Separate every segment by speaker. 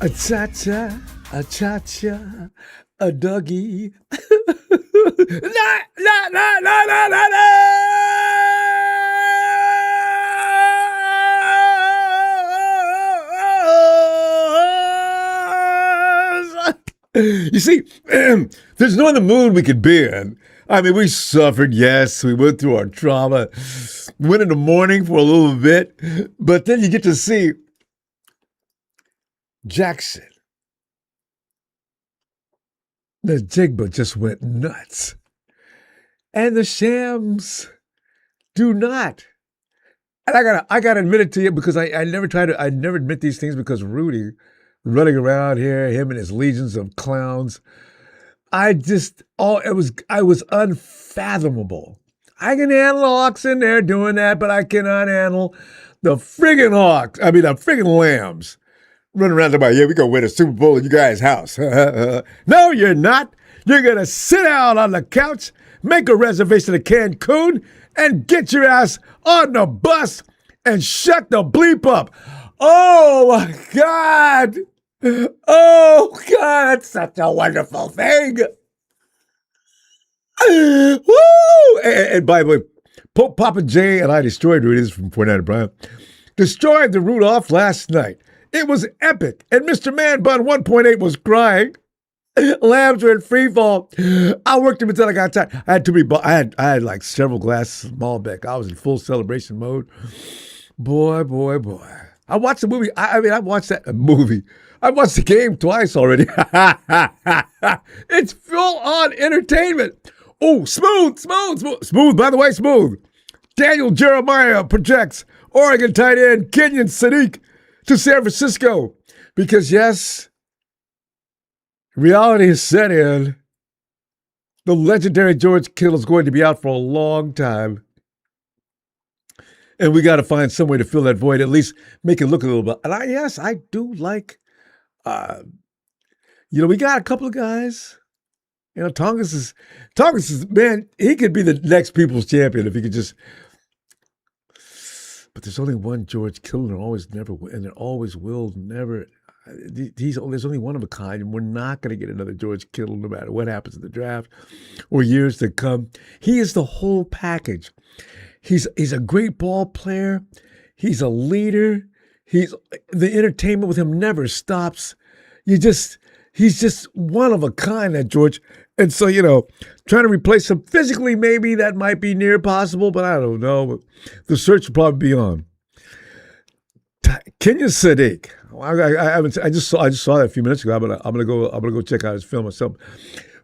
Speaker 1: A cha-cha, a cha-cha, a doggy. La, la, la, la, la, la, la! You see, there's no other mood we could be in. I mean, we suffered, yes. We went through our trauma, went into mourning for a little bit, but then you get to see Jackson. The Jigba just went nuts. And the Shams do not. And I gotta admit it to you because I never admit these things because Rudy running around here, him and his legions of clowns. I was unfathomable. I can handle the Hawks in there doing that, but I cannot handle the friggin' Hawks. I mean, the friggin' Lambs running around about, yeah, we gonna win a Super Bowl at you guys' house. No, you're not. You're gonna sit down on the couch, make a reservation to Cancun, and get your ass on the bus and shut the bleep up. Oh my God. Oh God, that's such a wonderful thing. Woo! And by the way, Pope Papa J and I destroyed Rudy's from 49 Brian. Destroyed the Rudolph last night. It was epic. And Mr. Man Bun 1.8 was crying. Lambs were in free fall. I worked him until I got tired. I had too many. I had like several glasses of Malbec. I was in full celebration mode. Boy. I watched the movie. I watched that movie. I watched the game twice already. It's full on entertainment. Oh, smooth. By the way, smooth. Daniel Jeremiah projects Oregon tight end Kenyon Sadiq to San Francisco because yes, reality has set in. The legendary George Kittle is going to be out for a long time. And we got to find some way to fill that void, at least make it look a little bit. And I do like, we got a couple of guys. Tongas is, man, he could be the next people's champion if he could just. But there's only one George Kittle, and there always will never. There's only one of a kind, and we're not going to get another George Kittle no matter what happens in the draft or years to come. He is the whole package. He's a great ball player. He's a leader. The entertainment with him never stops. He's just one of a kind, that George. And so, trying to replace him physically, maybe that might be near possible, but I don't know. But the search will probably be on. Kenyon Sadiq. I just saw that a few minutes ago. I'm gonna go check out his film myself.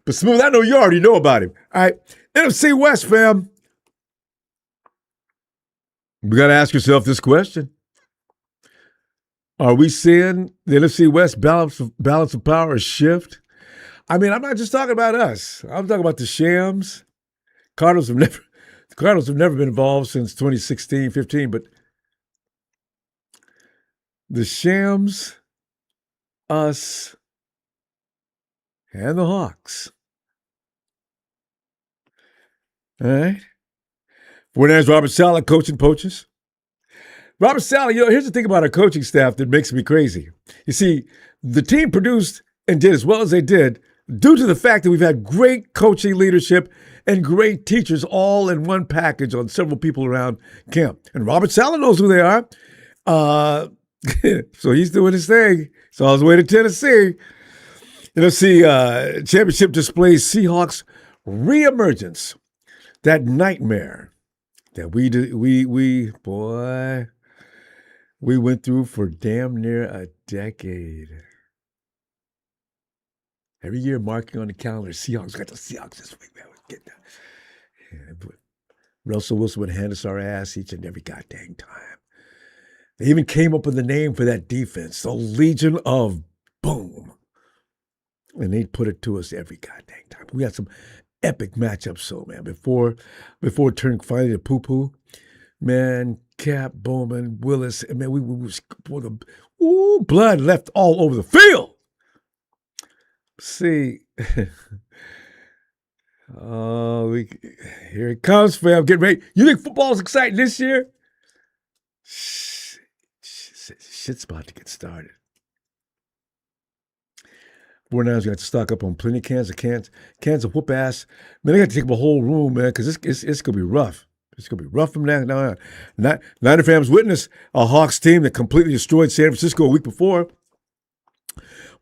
Speaker 1: But Smooth, I know you already know about him. All right, NFC West, fam. We got to ask yourself this question. Are we seeing the NFC West balance of power shift? I mean, I'm not just talking about us. I'm talking about the Shams. Cardinals have never been involved since 2016-15, but the Shams, us, and the Hawks. All right. There's Robert Saleh coaching Poaches. Robert Saleh, here's the thing about our coaching staff that makes me crazy. You see, the team produced and did as well as they did due to the fact that we've had great coaching leadership and great teachers all in one package on several people around camp. And Robert Saleh knows who they are. So he's doing his thing. So on his way to Tennessee. NFC championship displays Seahawks Reemergence. That nightmare that we went through for damn near a decade. Every year marking on the calendar, Seahawks got the Seahawks this week, man. Get that. Yeah, but Russell Wilson would hand us our ass each and every goddamn time. They even came up with a name for that defense, the Legion of Boom. And they'd put it to us every goddamn time. We had some epic matchups, so man, before it turned finally to poo-poo, man, Cap, Bowman, Willis, and man, we blood left all over the field. See, here it comes, fam. Get ready. You think football is exciting this year? Shit's about to get started. 49ers got to stock up on plenty of cans of whoop ass. Man, they got to take up a whole room, man, because it's going to be rough. It's going to be rough from now on. Niner fans witnessed a Hawks team that completely destroyed San Francisco a week before.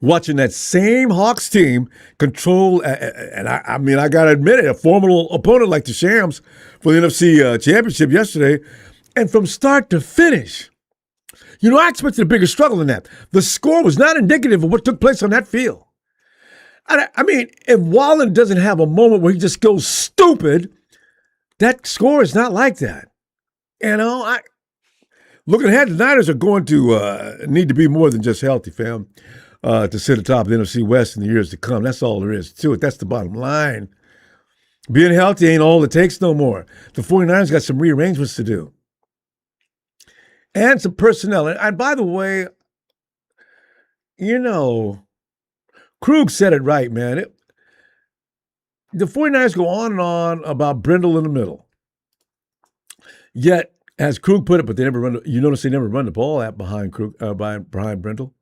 Speaker 1: Watching that same Hawks team control, and I mean, I got to admit it, a formidable opponent like the Shams for the NFC championship yesterday. And from start to finish, I expected a bigger struggle than that. The score was not indicative of what took place on that field. I mean, if Wallen doesn't have a moment where he just goes stupid, that score is not like that. Looking ahead, the Niners are going to need to be more than just healthy, fam, to sit atop the NFC West in the years to come. That's all there is to it. That's the bottom line. Being healthy ain't all it takes no more. The 49ers got some rearrangements to do. And some personnel. And by the way, Krug said it right, man. The 49ers go on and on about Brindle in the middle. Yet, as Krug put it, but they never run. You notice they never run the ball out behind Brindle.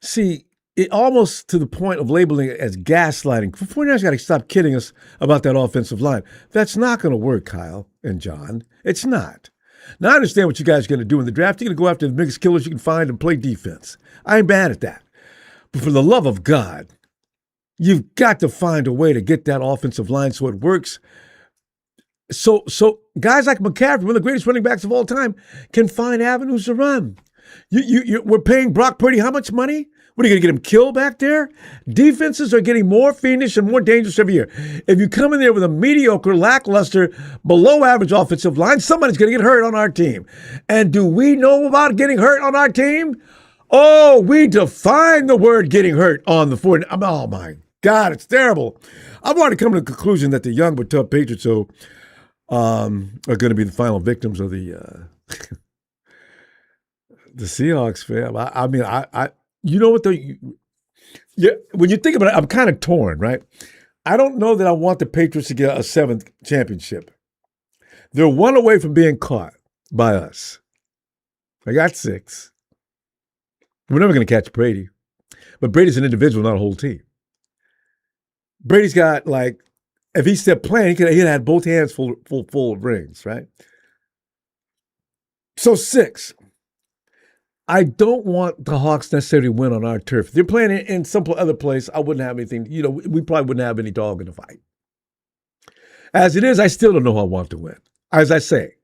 Speaker 1: See, it almost to the point of labeling it as gaslighting. The 49ers got to stop kidding us about that offensive line. That's not going to work, Kyle and John. It's not. Now, I understand what you guys are going to do in the draft. You're going to go after the biggest killers you can find and play defense. I ain't bad at that. But for the love of God, you've got to find a way to get that offensive line so it works. So guys like McCaffrey, one of the greatest running backs of all time, can find avenues to run. We're paying Brock Purdy how much money? What, are you going to get him killed back there? Defenses are getting more fiendish and more dangerous every year. If you come in there with a mediocre, lackluster, below-average offensive line, somebody's going to get hurt on our team. And do we know about getting hurt on our team? Oh, we define the word getting hurt on the 49ers. Oh, my God, it's terrible. I've already come to the conclusion that the young but tough Patriots are going to be the final victims of the Seahawks, fam. I mean, you know what, when you think about it, I'm kind of torn, right? I don't know that I want the Patriots to get a 7th championship. They're one away from being caught by us. I got 6. We're never going to catch Brady. But Brady's an individual, not a whole team. Brady's got, if he stepped playing, he'd had both hands full of rings, right? So 6. I don't want the Hawks necessarily win on our turf. If they're playing in some other place, I wouldn't have anything. We probably wouldn't have any dog in the fight. As it is, I still don't know who I want to win. As I say,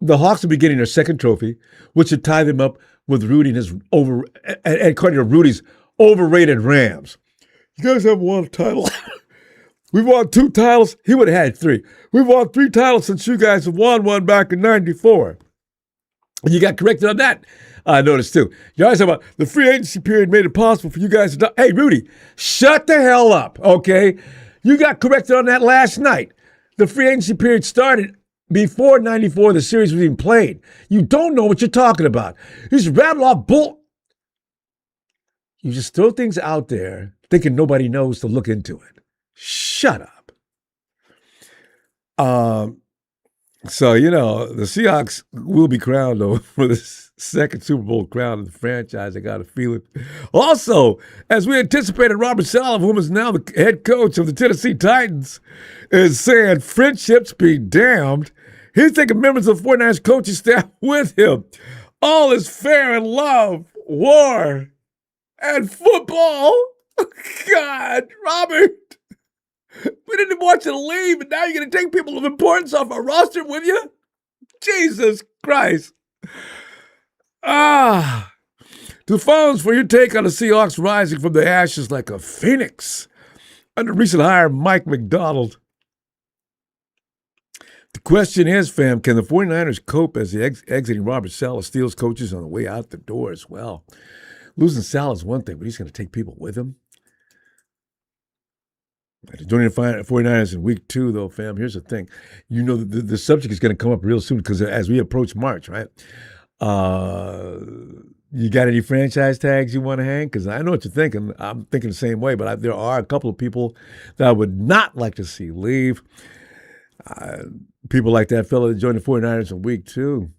Speaker 1: the Hawks will be getting their 2nd trophy, which would tie them up with Rudy and his and according to Rudy's overrated Rams. You guys haven't won a title. We've won 2 titles. He would have had 3. We've won 3 titles since you guys have won one back in '94. And you got corrected on that, I noticed too. You always talk about the free agency period made it possible for you guys to. Hey, Rudy, shut the hell up, okay? You got corrected on that last night. The free agency period started before '94. The series was even played. You don't know what you're talking about. You just rattle off bull. You just throw things out there thinking nobody knows to look into it. Shut up. So, the Seahawks will be crowned, though, for the 2nd Super Bowl crown of the franchise. I got a feeling. Also, as we anticipated, Robert Saleh, whom is now the head coach of the Tennessee Titans, is saying friendships be damned. He's taking members of the 49ers coaching staff with him. All is fair in love, war, and football. God, Robert. We didn't want you to leave, and now you're going to take people of importance off our roster with you? Jesus Christ. To phones for your take on the Seahawks rising from the ashes like a phoenix under recent hire Mike McDonald. The question is, fam, can the 49ers cope as the exiting Robert Saleh steals coaches on the way out the door as well? Losing Saleh is one thing, but he's going to take people with him. Joining the 49ers in week 2, though, fam, here's the thing. The subject is going to come up real soon because as we approach March, right? You got any franchise tags you want to hang? Because I know what you're thinking. I'm thinking the same way, but there are a couple of people that I would not like to see leave. People like that fella that joined the 49ers in week 2.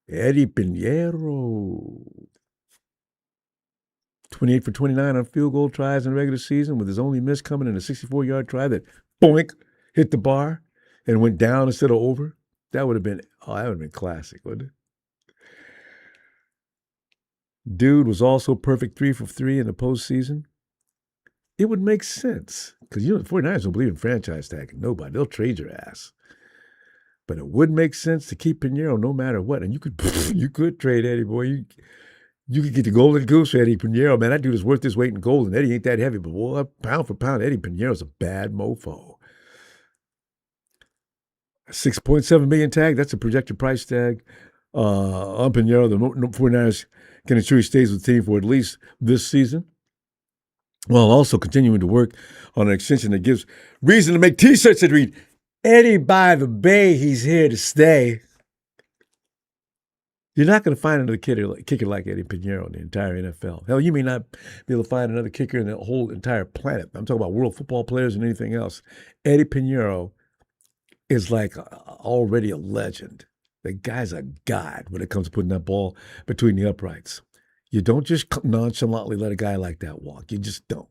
Speaker 1: Eddie Pinheiro. 28 for 29 on field goal tries in the regular season, with his only miss coming in a 64-yard try that boink hit the bar and went down instead of over. That would have been classic, wouldn't it? Dude was also perfect 3 for 3 in the postseason. It would make sense because the 49ers don't believe in franchise tagging nobody. They'll trade your ass. But it would make sense to keep Pinheiro no matter what. And you could trade Eddie, boy. You could get the golden goose for Eddie Pinheiro. Man, that dude is worth his weight in gold. And Eddie ain't that heavy. But boy, pound for pound, Eddie Pinheiro's a bad mofo. $6.7 million tag. That's a projected price tag on Pinheiro. The 49ers can ensure he stays with the team for at least this season, while also continuing to work on an extension that gives reason to make T-shirts that read, Eddie by the Bay, he's here to stay. You're not going to find another kicker like Eddie Pinheiro in the entire NFL. Hell, you may not be able to find another kicker in the whole entire planet. I'm talking about world football players and anything else. Eddie Pinheiro is like already a legend. The guy's a god when it comes to putting that ball between the uprights. You don't just nonchalantly let a guy like that walk. You just don't.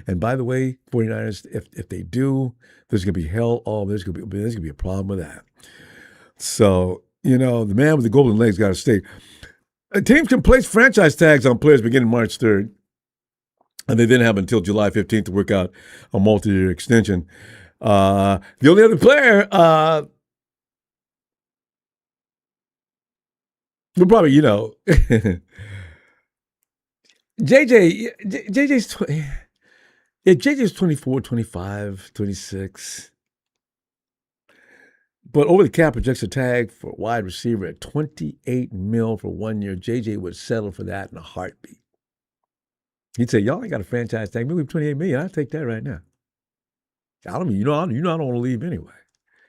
Speaker 1: And by the way, 49ers, if they do, there's going to be hell. Oh, there's going to be a problem with that. So, the man with the golden legs got to stay. Teams can place franchise tags on players beginning March 3rd, and they then have until July 15th to work out a multi-year extension. The only other player, we'll probably, JJ's 24, 25, 26. But over the cap projects a tag for wide receiver at $28 million for 1 year. JJ would settle for that in a heartbeat. He'd say, y'all ain't got a franchise tag. Maybe $28 million. I'll take that right now. I don't want to leave anyway.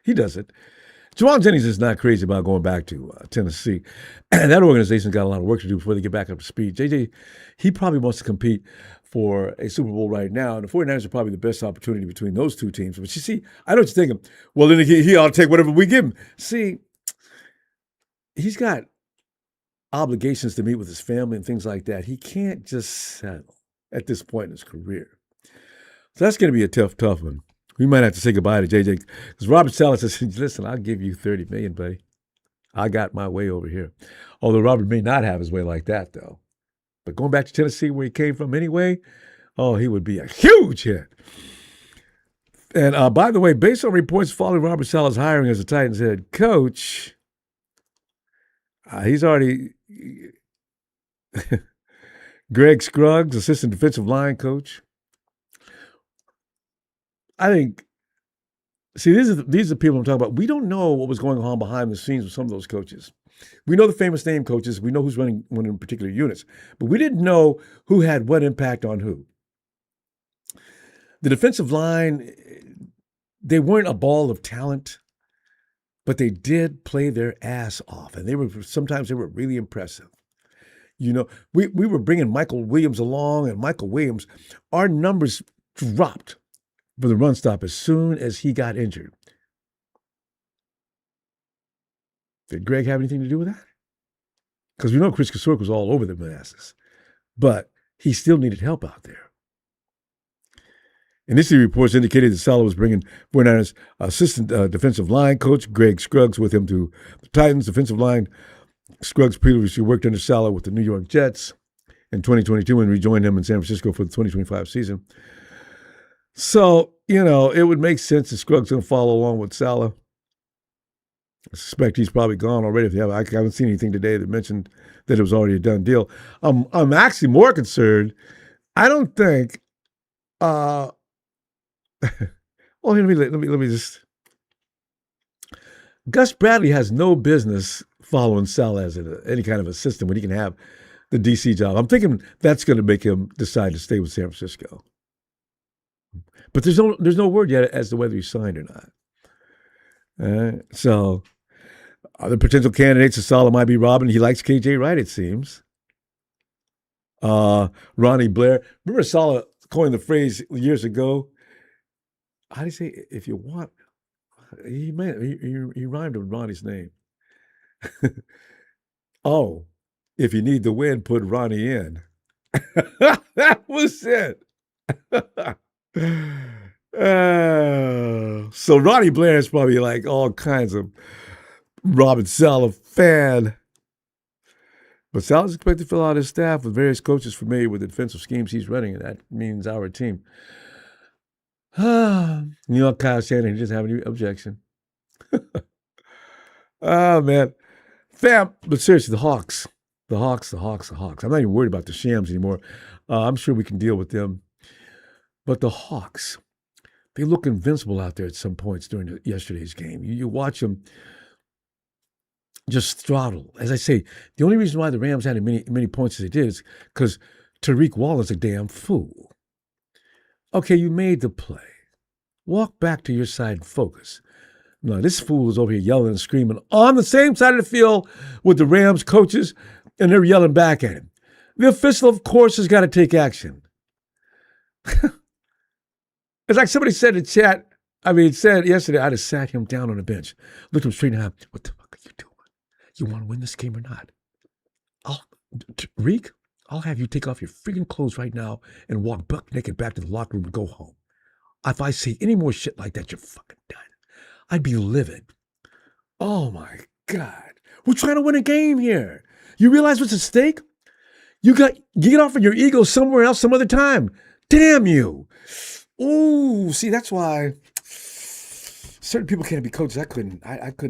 Speaker 1: He doesn't. Juwan Jennings is not crazy about going back to Tennessee. And that organization's got a lot of work to do before they get back up to speed. JJ, he probably wants to compete for a Super Bowl right now. And the 49ers are probably the best opportunity between those two teams. But you see, I know what you're thinking. Well, then he ought to take whatever we give him. See, he's got obligations to meet with his family and things like that. He can't just settle at this point in his career. So that's going to be a tough one. We might have to say goodbye to JJ because Robert Saleh says, listen, I'll give you $30 million, buddy. I got my way over here. Although Robert may not have his way like that, though. But going back to Tennessee, where he came from anyway, he would be a huge hit. And by the way, based on reports following Robert Saleh's hiring as the Titans head coach, he's already Greg Scruggs, assistant defensive line coach. I think, these are the people I'm talking about. We don't know what was going on behind the scenes with some of those coaches. We know the famous name coaches. We know who's running one in particular units. But we didn't know who had what impact on who. The defensive line, they weren't a ball of talent, but they did play their ass off. And sometimes they were really impressive. We were bringing Michael Williams along, and Michael Williams, our numbers dropped for the run stop as soon as he got injured. Did Greg have anything to do with that? Because we know Chris Kasork was all over the Manassas, but he still needed help out there. Initially, reports indicated that Saleh was bringing 49ers assistant defensive line coach Greg Scruggs with him to the Titans. Defensive line Scruggs previously worked under Saleh with the New York Jets in 2022 and rejoined him in San Francisco for the 2025 season. So, it would make sense that Scruggs going to follow along with Saleh. I suspect he's probably gone already. I haven't seen anything today that mentioned that it was already a done deal. I'm actually more concerned. I don't think. Well, let me just. Gus Bradley has no business following Saleh as any kind of assistant when he can have the DC job. I'm thinking that's going to make him decide to stay with San Francisco. But there's no word yet as to whether he's signed or not. So other potential candidates of Saleh might be Robin. He likes KJ Wright, it seems. Ronnie Blair. Remember Saleh coined the phrase years ago? How do you say, if you want? He rhymed with Ronnie's name. If you need the win, put Ronnie in. That was it. So Ronnie Blair is probably like all kinds of Robert Saleh fan. But Saleh is expected to fill out his staff with various coaches familiar with the defensive schemes he's running, and that means our team. New York Kyle Shanahan doesn't have any objection. Oh, man. Fam, but seriously, the Hawks. I'm not even worried about the Shams anymore. I'm sure we can deal with them. But the Hawks, they look invincible out there at some points during yesterday's game. You watch them just throttle. As I say, the only reason why the Rams had as many points as they did is because Tariq Wallen's a damn fool. Okay, you made the play. Walk back to your side and focus. No, this fool is over here yelling and screaming on the same side of the field with the Rams coaches, and they're yelling back at him. The official, of course, has got to take action. It's like somebody said in chat, said yesterday, I'd have sat him down on the bench, looked him straight in the eye. What the fuck are you doing? You want to win this game or not? Reek, I'll have you take off your freaking clothes right now and walk buck naked back to the locker room and go home. If I see any more shit like that, you're fucking done. I'd be livid. Oh my God. We're trying to win a game here. You realize what's at stake? You get off of your ego somewhere else some other time. Damn you. Ooh, see, that's why certain people can't be coaches. I couldn't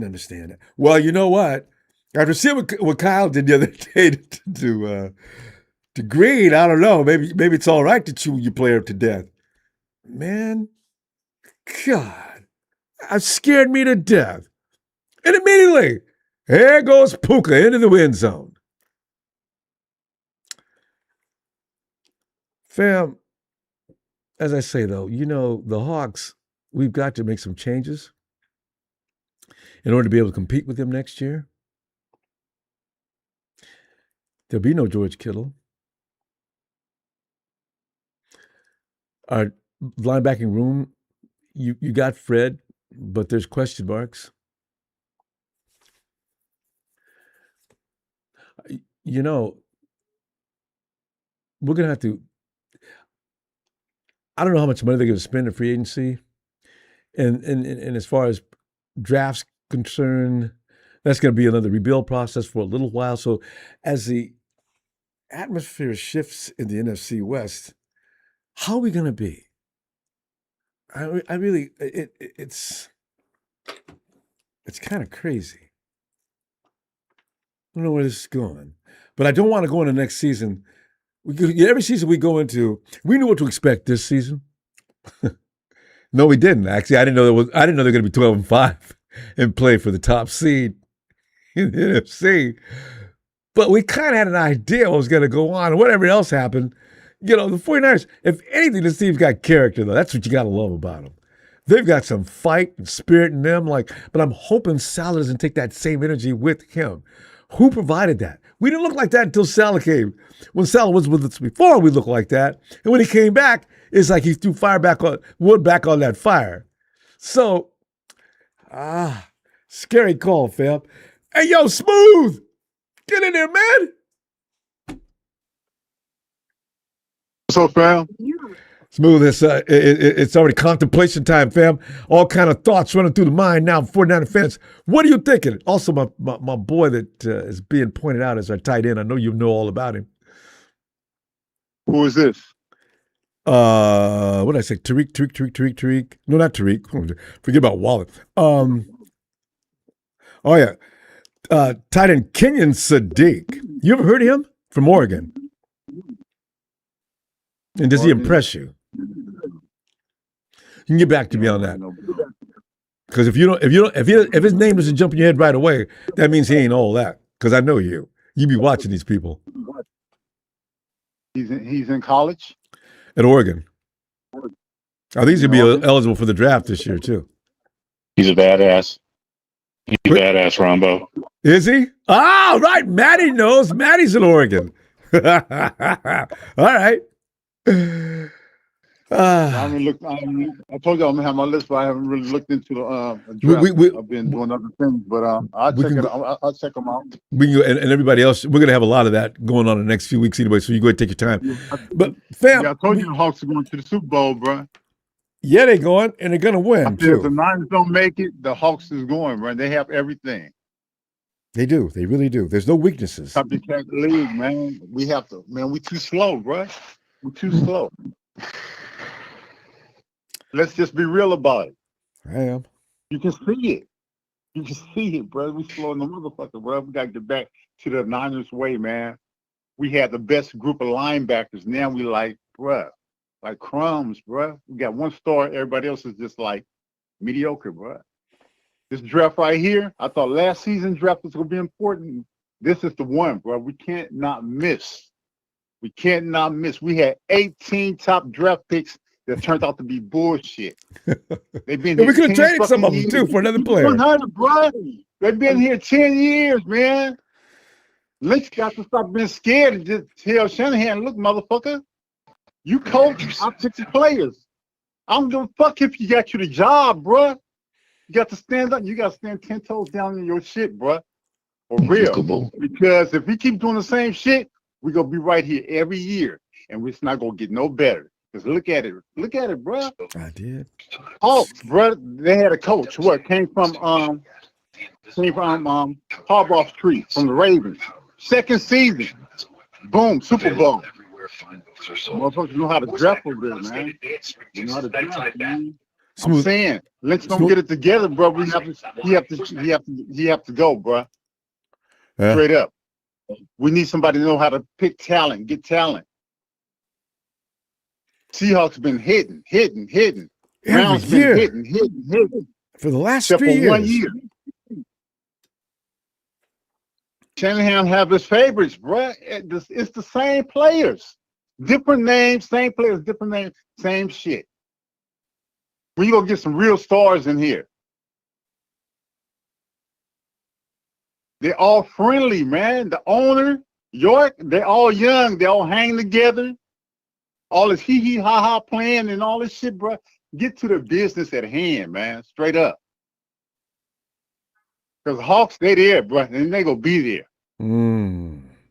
Speaker 1: understand it. Well, you know what? After seeing what Kyle did the other day to Green, I don't know. Maybe it's all right to chew your player to death. Man, God, it scared me to death. And immediately, here goes Puka into the wind zone. Fam, as I say, though, the Hawks, we've got to make some changes in order to be able to compete with them next year. There'll be no George Kittle. Our linebacking room, you got Fred, but there's question marks. We're going to have to, I don't know how much money they're going to spend in free agency. And as far as drafts concerned, that's going to be another rebuild process for a little while. So as the atmosphere shifts in the NFC West, how are we going to be? I really, it's kind of crazy. I don't know where this is going, but I don't want to go into next season. Every season we go into, we knew what to expect this season. No, we didn't. Actually, I didn't know they're going to be 12-5 and play for the top seed in the NFC. But we kind of had an idea what was going to go on, and whatever else happened. The 49ers, if anything, this team's got character, though. That's what you got to love about them. They've got some fight and spirit in them. But I'm hoping Saleh doesn't take that same energy with him. Who provided that? We didn't look like that until Saleh came. When Saleh was with us before, we looked like that. And when he came back, it's like he threw wood back on that fire. So, scary call, fam. Hey, yo, Smooth! Get in there, man!
Speaker 2: What's up, fam?
Speaker 1: Smooth, it's already contemplation time, fam. All kind of thoughts running through the mind now. 49 fans, what are you thinking? Also, my boy that is being pointed out as our tight end. I know you know all about him.
Speaker 2: Who is this?
Speaker 1: What did I say? Tariq. No, not Tariq. Forget about Wallet. Oh yeah, tight end Kenyon Sadiq. You ever heard of him? From Oregon. And does he impress you? You can get back to me on that. Because if his name doesn't jump in your head right away, that means he ain't all that. Because I know you. You be watching these people.
Speaker 2: He's in college?
Speaker 1: At Oregon. I think he's going to be eligible for the draft this year, too.
Speaker 3: He's a badass. He's a badass, Ronbo.
Speaker 1: Is he? Ah, right. Maddie knows. Maddie's in Oregon. All right.
Speaker 2: I
Speaker 1: Ah,
Speaker 2: haven't looked. I told you I'm gonna have my list, but I haven't really looked into the
Speaker 1: we,
Speaker 2: draft.
Speaker 1: we,
Speaker 2: I've been doing other things, but I'll
Speaker 1: we
Speaker 2: check
Speaker 1: can
Speaker 2: it.
Speaker 1: go,
Speaker 2: I'll check them out.
Speaker 1: we can go, and everybody else. We're gonna have a lot of that going on in the next few weeks anyway. So you go ahead and take your time.
Speaker 2: Yeah,
Speaker 1: But fam,
Speaker 2: I told you the Hawks are going to the Super Bowl, bro.
Speaker 1: yeah, they're going and they're gonna
Speaker 2: I
Speaker 1: win
Speaker 2: said if the
Speaker 1: too.
Speaker 2: Niners don't make it, the Hawks is going, bro. They have everything.
Speaker 1: They do. They really do. There's no weaknesses.
Speaker 2: Copycat league, man. We have to, man. We too slow, bro. We're too slow. Let's just be real about it.
Speaker 1: I am.
Speaker 2: You can see it. You can see it, bro. We slow in the motherfucker, bro. We got to get back to the Niners way, man. We had the best group of linebackers. Now we like, bro, like crumbs, bro. We got one star. Everybody else is just like mediocre, bro. This draft right here, I thought last season's draft was going to be important. This is the one, bro. We can't not miss. We can't not miss. We had 18 top draft picks that turned out to be bullshit. They've been
Speaker 1: And we
Speaker 2: here
Speaker 1: could have
Speaker 2: 10
Speaker 1: traded some of them
Speaker 2: fucking
Speaker 1: too
Speaker 2: years.
Speaker 1: for another player.
Speaker 2: 100, bro. They've been here 10 years, man. Lynch got to stop being scared and just tell Shanahan, look, motherfucker, you coach, I'll pick the players. I don't give a fuck if you got you the job, bro. You got to stand up. You got to stand 10 toes down in your shit, bro. For real. Because if we keep doing the same shit, we're going to be right here every year. And it's not going to get no better. Because look at it. Look at it, bro.
Speaker 1: I did.
Speaker 2: Hawks, bro. They had a coach. What? Came from Harbaugh's tree from the Ravens. Second season. Boom. Super Bowl. Motherfuckers know how to draft over there, man. You know how to draft, man. I'm saying, let's don't get it together, bro. He have to go, bro.
Speaker 1: Yeah.
Speaker 2: Straight up. We need somebody to know how to pick talent, get talent. Seahawks been hitting. Browns
Speaker 1: year.
Speaker 2: been hitting.
Speaker 1: For the last
Speaker 2: Except
Speaker 1: 3
Speaker 2: for
Speaker 1: years.
Speaker 2: 1 year. Shanahan have his favorites, bro. It's the same players. Different names, same players, different names, same shit. We gonna get some real stars in here. They're all friendly, man. The owner, York, they're all young. They all hang together. All this hee ha ha playing and all this shit, bro. Get to the business at hand, man. Straight up. Because Hawks, they there, bro, and they gonna be there.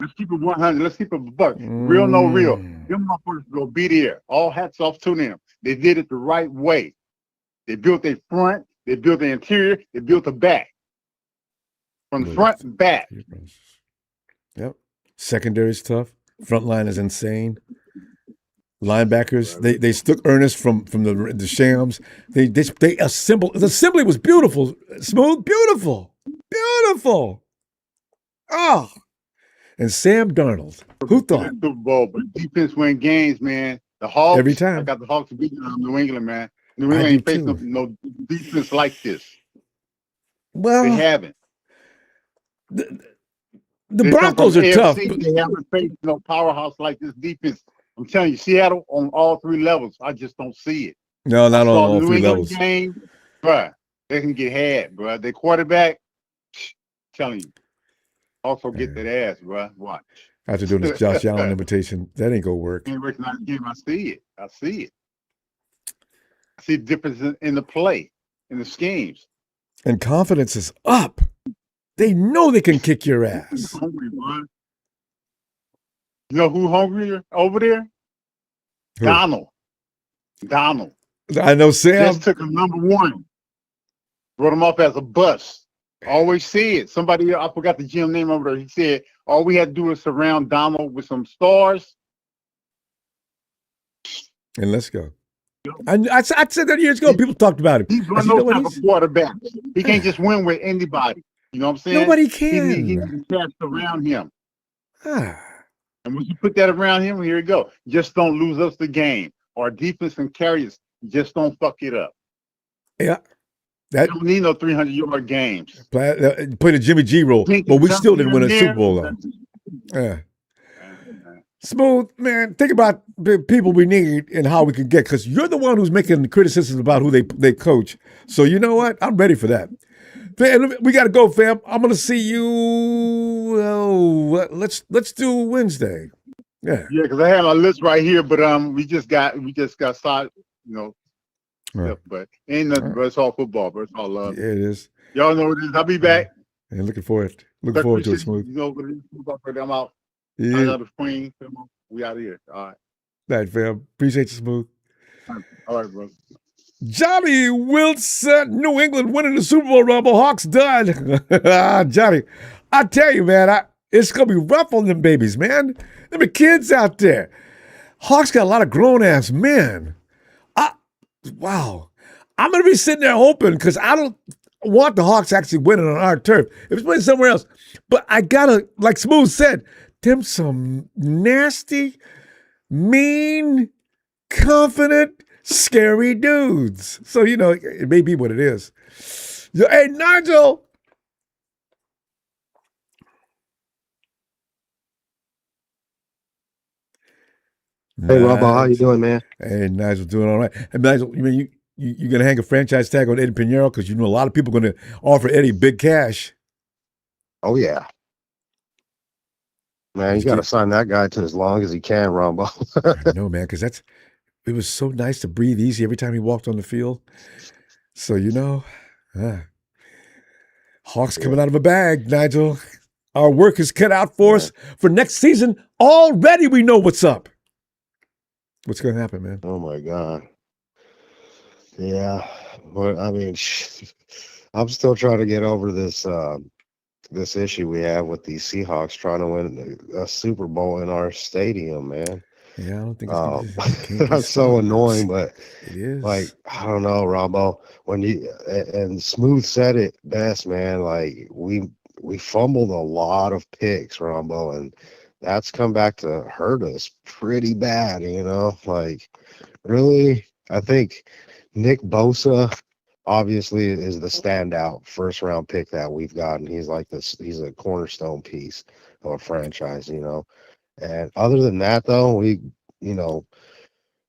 Speaker 2: Let's keep it 100. Let's keep it a buck. Real, no real. Them motherfuckers gonna be there. All hats off to them. They did it the right way. They built their front. They built the interior. They built the back. From the front and back.
Speaker 1: Yep. Secondary's tough. Front line is insane. Linebackers, they took earnest from the Shams. They assembled. The assembly was beautiful, smooth, beautiful. Oh, and Sam Darnold. Who thought?
Speaker 2: Super Bowl, but defense win games, man. The Hawks.
Speaker 1: Every time.
Speaker 2: I got the Hawks beating New England, man. New England ain't facing no defense like this.
Speaker 1: Well,
Speaker 2: they haven't.
Speaker 1: The Broncos are tough.
Speaker 2: But they haven't faced no powerhouse like this defense. I'm telling you, Seattle on all three levels. I just don't see it.
Speaker 1: No, not on all three levels.
Speaker 2: Game, bro, they can get had, bro. Their quarterback, telling you, also get that ass, bro. Watch.
Speaker 1: After doing this Josh Allen imitation, that ain't gonna work.
Speaker 2: Can't recognize the game. I see it. I see the difference in the play, in the schemes.
Speaker 1: And confidence is up. They know they can kick your ass.
Speaker 2: Hungry, bro. You know who hungrier over there?
Speaker 1: Who?
Speaker 2: Donald.
Speaker 1: I know Sam.
Speaker 2: Just took him #1. Brought him up as a bust. Always said. Somebody, I forgot the GM name over there. He said, all we had to do is surround Donald with some stars.
Speaker 1: And let's go. I said that years ago. People talked about him.
Speaker 2: He's one of those type of quarterbacks. He can't just win with anybody. You know what I'm saying?
Speaker 1: Nobody can.
Speaker 2: He needs cast around him. And when you put that around him, here you go. Just don't lose us the game. Our defense and carriers, just don't fuck it up.
Speaker 1: Yeah.
Speaker 2: They don't need no 300-yard games.
Speaker 1: Play the Jimmy G role, but we still didn't win a Super Bowl, though. Yeah. Smooth, man, think about the people we need and how we can get, because you're the one who's making criticisms about who they coach. So you know what? I'm ready for that. We got to go, fam. I'm going to see you. Let's do Wednesday. Yeah.
Speaker 2: Yeah, because I had my list right here, but we just got started,
Speaker 1: Right.
Speaker 2: but ain't nothing, bro. It's all football, bro. It's all
Speaker 1: Yeah,
Speaker 2: love.
Speaker 1: it is.
Speaker 2: Y'all know what it is. I'll be
Speaker 1: Yeah.
Speaker 2: back.
Speaker 1: And looking forward to it,
Speaker 2: Appreciate
Speaker 1: Smooth.
Speaker 2: what it is. I'm out. I
Speaker 1: Yeah.
Speaker 2: got the screen. We out of here. All right.
Speaker 1: All right, fam. Appreciate you, Smooth.
Speaker 2: All right, bro.
Speaker 1: Johnny Wilson, New England winning the Super Bowl Rumble. Hawks done. Johnny, I tell you, man, it's going to be rough on them babies, man. Them are kids out there. Hawks got a lot of grown-ass men. Wow. I'm going to be sitting there hoping because I don't want the Hawks actually winning on our turf. If it's playing somewhere else. But I got to, like Smooth said, them some nasty, mean, confident, scary dudes. So, it may be what it is. Hey, Nigel.
Speaker 4: Hey, Ronbo, how you doing, man?
Speaker 1: Hey, Nigel, doing all right. Hey, Nigel, you mean you going to hang a franchise tag on Eddie Pinheiro? Because a lot of people are going to offer Eddie big cash.
Speaker 4: Oh, yeah. Man, you got to sign that guy to as long as he can, Ronbo.
Speaker 1: I know, man, because it was so nice to breathe easy every time he walked on the field. So, Hawks coming out of a bag, Nigel. Our work is cut out for us for next season. Already we know what's up. What's going to happen, man?
Speaker 4: Oh, my God. Yeah. Well, I mean, I'm still trying to get over this this issue we have with these Seahawks trying to win a Super Bowl in our stadium, man.
Speaker 1: Yeah, I don't think it's going to
Speaker 4: that's so annoying, but
Speaker 1: it is.
Speaker 4: Like, I don't know, Ronbo. When and Smooth said it best, man. Like, we fumbled a lot of picks, Ronbo, and that's come back to hurt us pretty bad, Like, really, I think Nick Bosa obviously is the standout first round pick that we've gotten. He's like this, he's a cornerstone piece of a franchise, And other than that, though, we,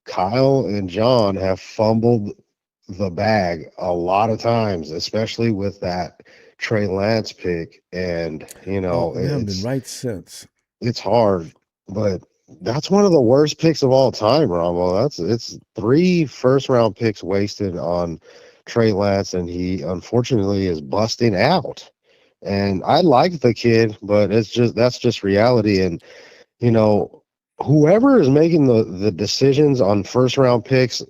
Speaker 4: Kyle and John have fumbled the bag a lot of times, especially with that Trey Lance pick. And,
Speaker 1: they haven't been right since.
Speaker 4: It's hard, but that's one of the worst picks of all time, Romo. It's 3 first-round picks wasted on Trey Lance, and he unfortunately is busting out. And I like the kid, but that's just reality. And whoever is making the decisions on first-round picks,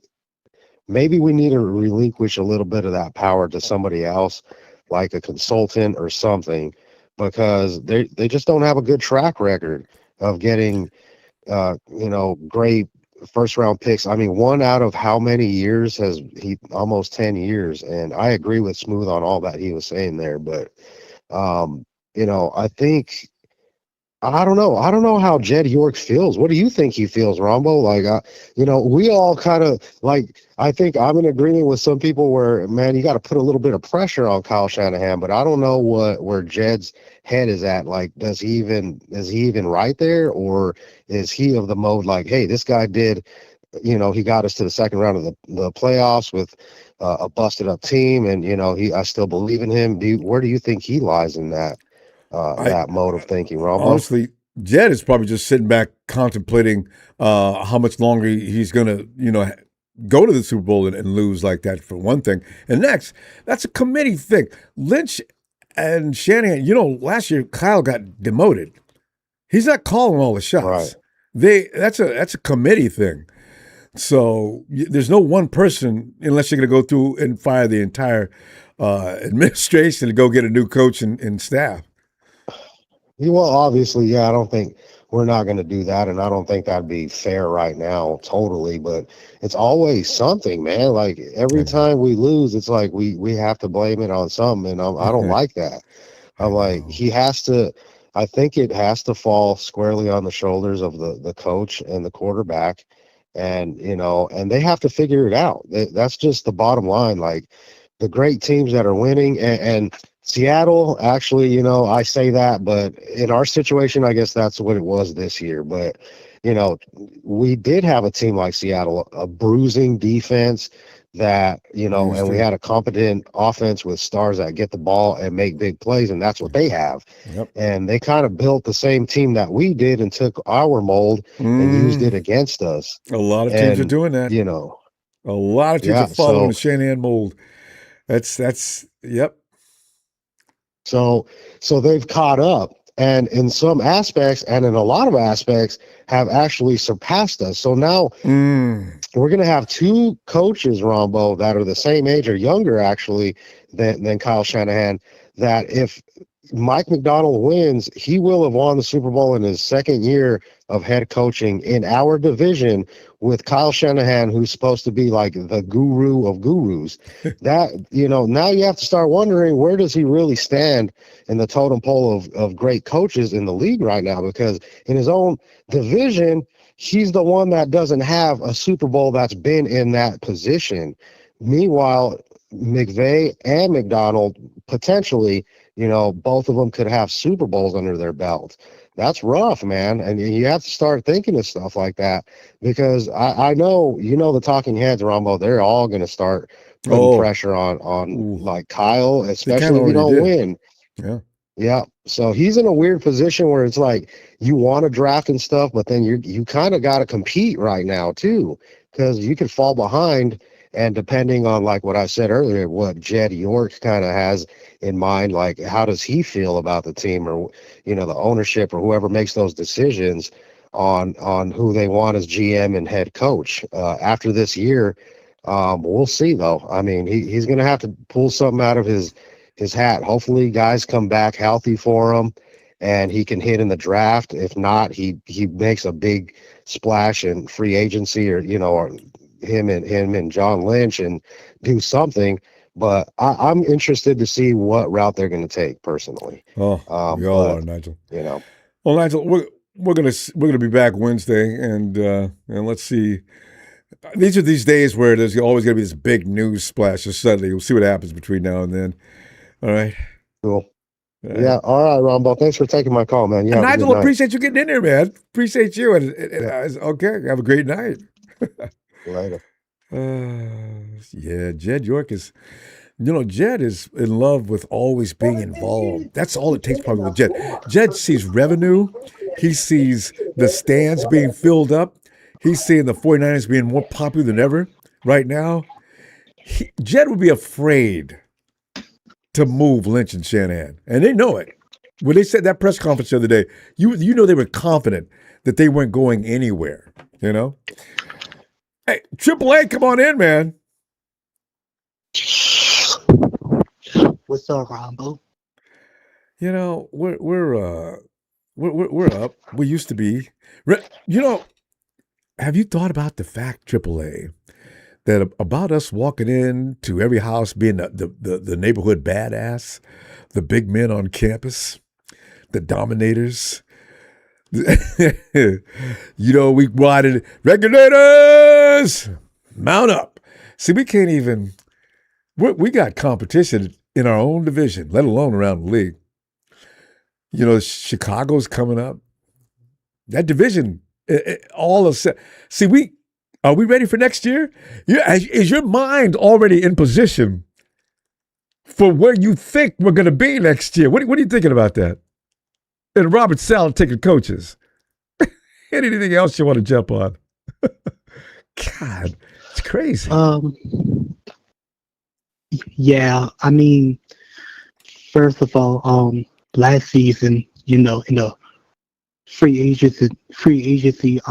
Speaker 4: maybe we need to relinquish a little bit of that power to somebody else, like a consultant or something, because they just don't have a good track record of getting great first round picks. I mean, 1 out of how many years has he? Almost 10 years. And I agree with Smooth on all that he was saying there, but I think I don't know how Jed York feels. What do you think he feels, Rombo? Like, we all kind of like, I think I'm in agreement with some people where, man, you got to put a little bit of pressure on Kyle Shanahan, but I don't know where Jed's head is at. Like, is he even right there, or is he of the mode like, hey, this guy did, he got us to the second round of the playoffs with a busted up team, and I still believe in him. Where do you think he lies in that? That mode of thinking, Rob?
Speaker 1: Honestly, Jed is probably just sitting back contemplating how much longer he's going to, go to the Super Bowl and lose like that, for one thing. And next, that's a committee thing. Lynch and Shanahan, last year Kyle got demoted. He's not calling all the shots.
Speaker 4: Right.
Speaker 1: That's a committee thing. So there's no one person, unless you're going to go through and fire the entire administration to go get a new coach and staff.
Speaker 4: Well, obviously, yeah, I don't think we're not going to do that, and I don't think that'd be fair right now, totally. But it's always something, man. Like, every time we lose, it's like we have to blame it on something, and I don't like that. I'm like, I think it has to fall squarely on the shoulders of the coach and the quarterback, and and they have to figure it out. That's just the bottom line. Like, the great teams that are winning, and Seattle, actually, I say that, but in our situation, I guess that's what it was this year. But, we did have a team like Seattle, a bruising defense that, and
Speaker 1: Used
Speaker 4: we
Speaker 1: to.
Speaker 4: had a competent offense with stars that get the ball and make big plays, and that's what they have.
Speaker 1: Yep.
Speaker 4: And they kind of built the same team that we did and took our mold and used it against us.
Speaker 1: A lot of teams are
Speaker 4: And,
Speaker 1: doing that. A lot of teams are
Speaker 4: yeah,
Speaker 1: following the Shanahan mold. That's yep.
Speaker 4: so they've caught up, and in some aspects and in a lot of aspects have actually surpassed us. So now we're going to have two coaches, Ronbo, that are the same age or younger actually than Kyle Shanahan, that if Mike McDonald wins, he will have won the Super Bowl in his second year of head coaching in our division with Kyle Shanahan, who's supposed to be like the guru of gurus. That, now you have to start wondering, where does he really stand in the totem pole of great coaches in the league right now? Because in his own division, he's the one that doesn't have a Super Bowl that's been in that position. Meanwhile, McVay and McDonald potentially, both of them could have Super Bowls under their belt. That's rough, man. And you have to start thinking of stuff like that, because I know, the talking heads, Ronbo, they're all going to start putting pressure on like Kyle, especially if you don't win.
Speaker 1: Yeah.
Speaker 4: Yeah. So he's in a weird position where it's like you want to draft and stuff, but then you kind of got to compete right now too, because you could fall behind. And depending on, like what I said earlier, what Jed York kind of has in mind, like how does he feel about the team, or the ownership, or whoever makes those decisions on who they want as GM and head coach after this year. We'll see though. I mean, he's going to have to pull something out of his hat. Hopefully guys come back healthy for him and he can hit in the draft. If not, he makes a big splash in free agency, or or him and John Lynch, and do something. But I'm interested to see what route they're going to take personally.
Speaker 1: We all are, Nigel. Well, Nigel, we're gonna be back Wednesday, and let's see. These are these days where there's always gonna be this big news splash. Just suddenly, we'll see what happens between now and then. All right.
Speaker 4: Cool. Yeah. All right, Ronbo. Thanks for taking my call, man. Yeah.
Speaker 1: Nigel, appreciate you getting in there, man. Appreciate you. And okay, have a great night.
Speaker 4: Later.
Speaker 1: Yeah, Jed York is, Jed is in love with always being involved. That's all it takes probably with Jed. Jed sees revenue. He sees the stands being filled up. He's seeing the 49ers being more popular than ever right now. Jed would be afraid to move Lynch and Shanahan, and they know it. When they said that press conference the other day, you know they were confident that they weren't going anywhere, Hey, AAA, come on in, man.
Speaker 5: What's up, Ronbo?
Speaker 1: We're up. We used to be. Have you thought about the fact, AAA, that about us walking into every house being the neighborhood badass, the big men on campus, the dominators? We wanted regulators, mount up. See, we can't even. We got competition in our own division, let alone around the league. Chicago's coming up. That division, all of. See, are we ready for next year? Is your mind already in position for where you think we're going to be next year? What are you thinking about that? And Robert Saleh taking coaches. Anything else you want to jump on? God, it's crazy.
Speaker 5: Yeah, I mean, first of all, last season, in the free agency,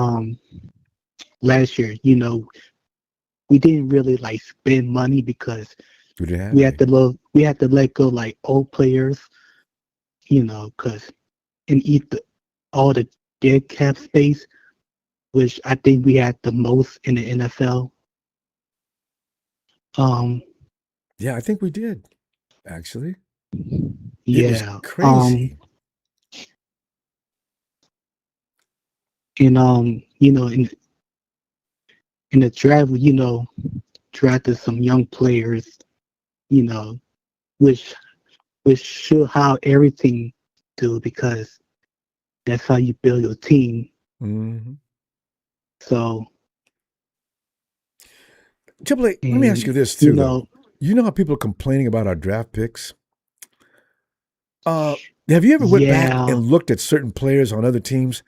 Speaker 5: last year, we didn't really spend money because we had to let go old players, because and eat all the dead cap space, which I think we had the most in the NFL.
Speaker 1: Yeah, I think we did, actually.
Speaker 5: Yeah,
Speaker 1: it was crazy.
Speaker 5: And in the draft, drafted some young players, which should how everything do, because that's how you build your team.
Speaker 1: Mm-hmm.
Speaker 5: So
Speaker 1: Triple A, let me ask you this
Speaker 5: You
Speaker 1: too, though.
Speaker 5: know,
Speaker 1: You know how people are complaining about our draft picks? Have you ever went back
Speaker 5: yeah,
Speaker 1: and looked at certain players on other teams?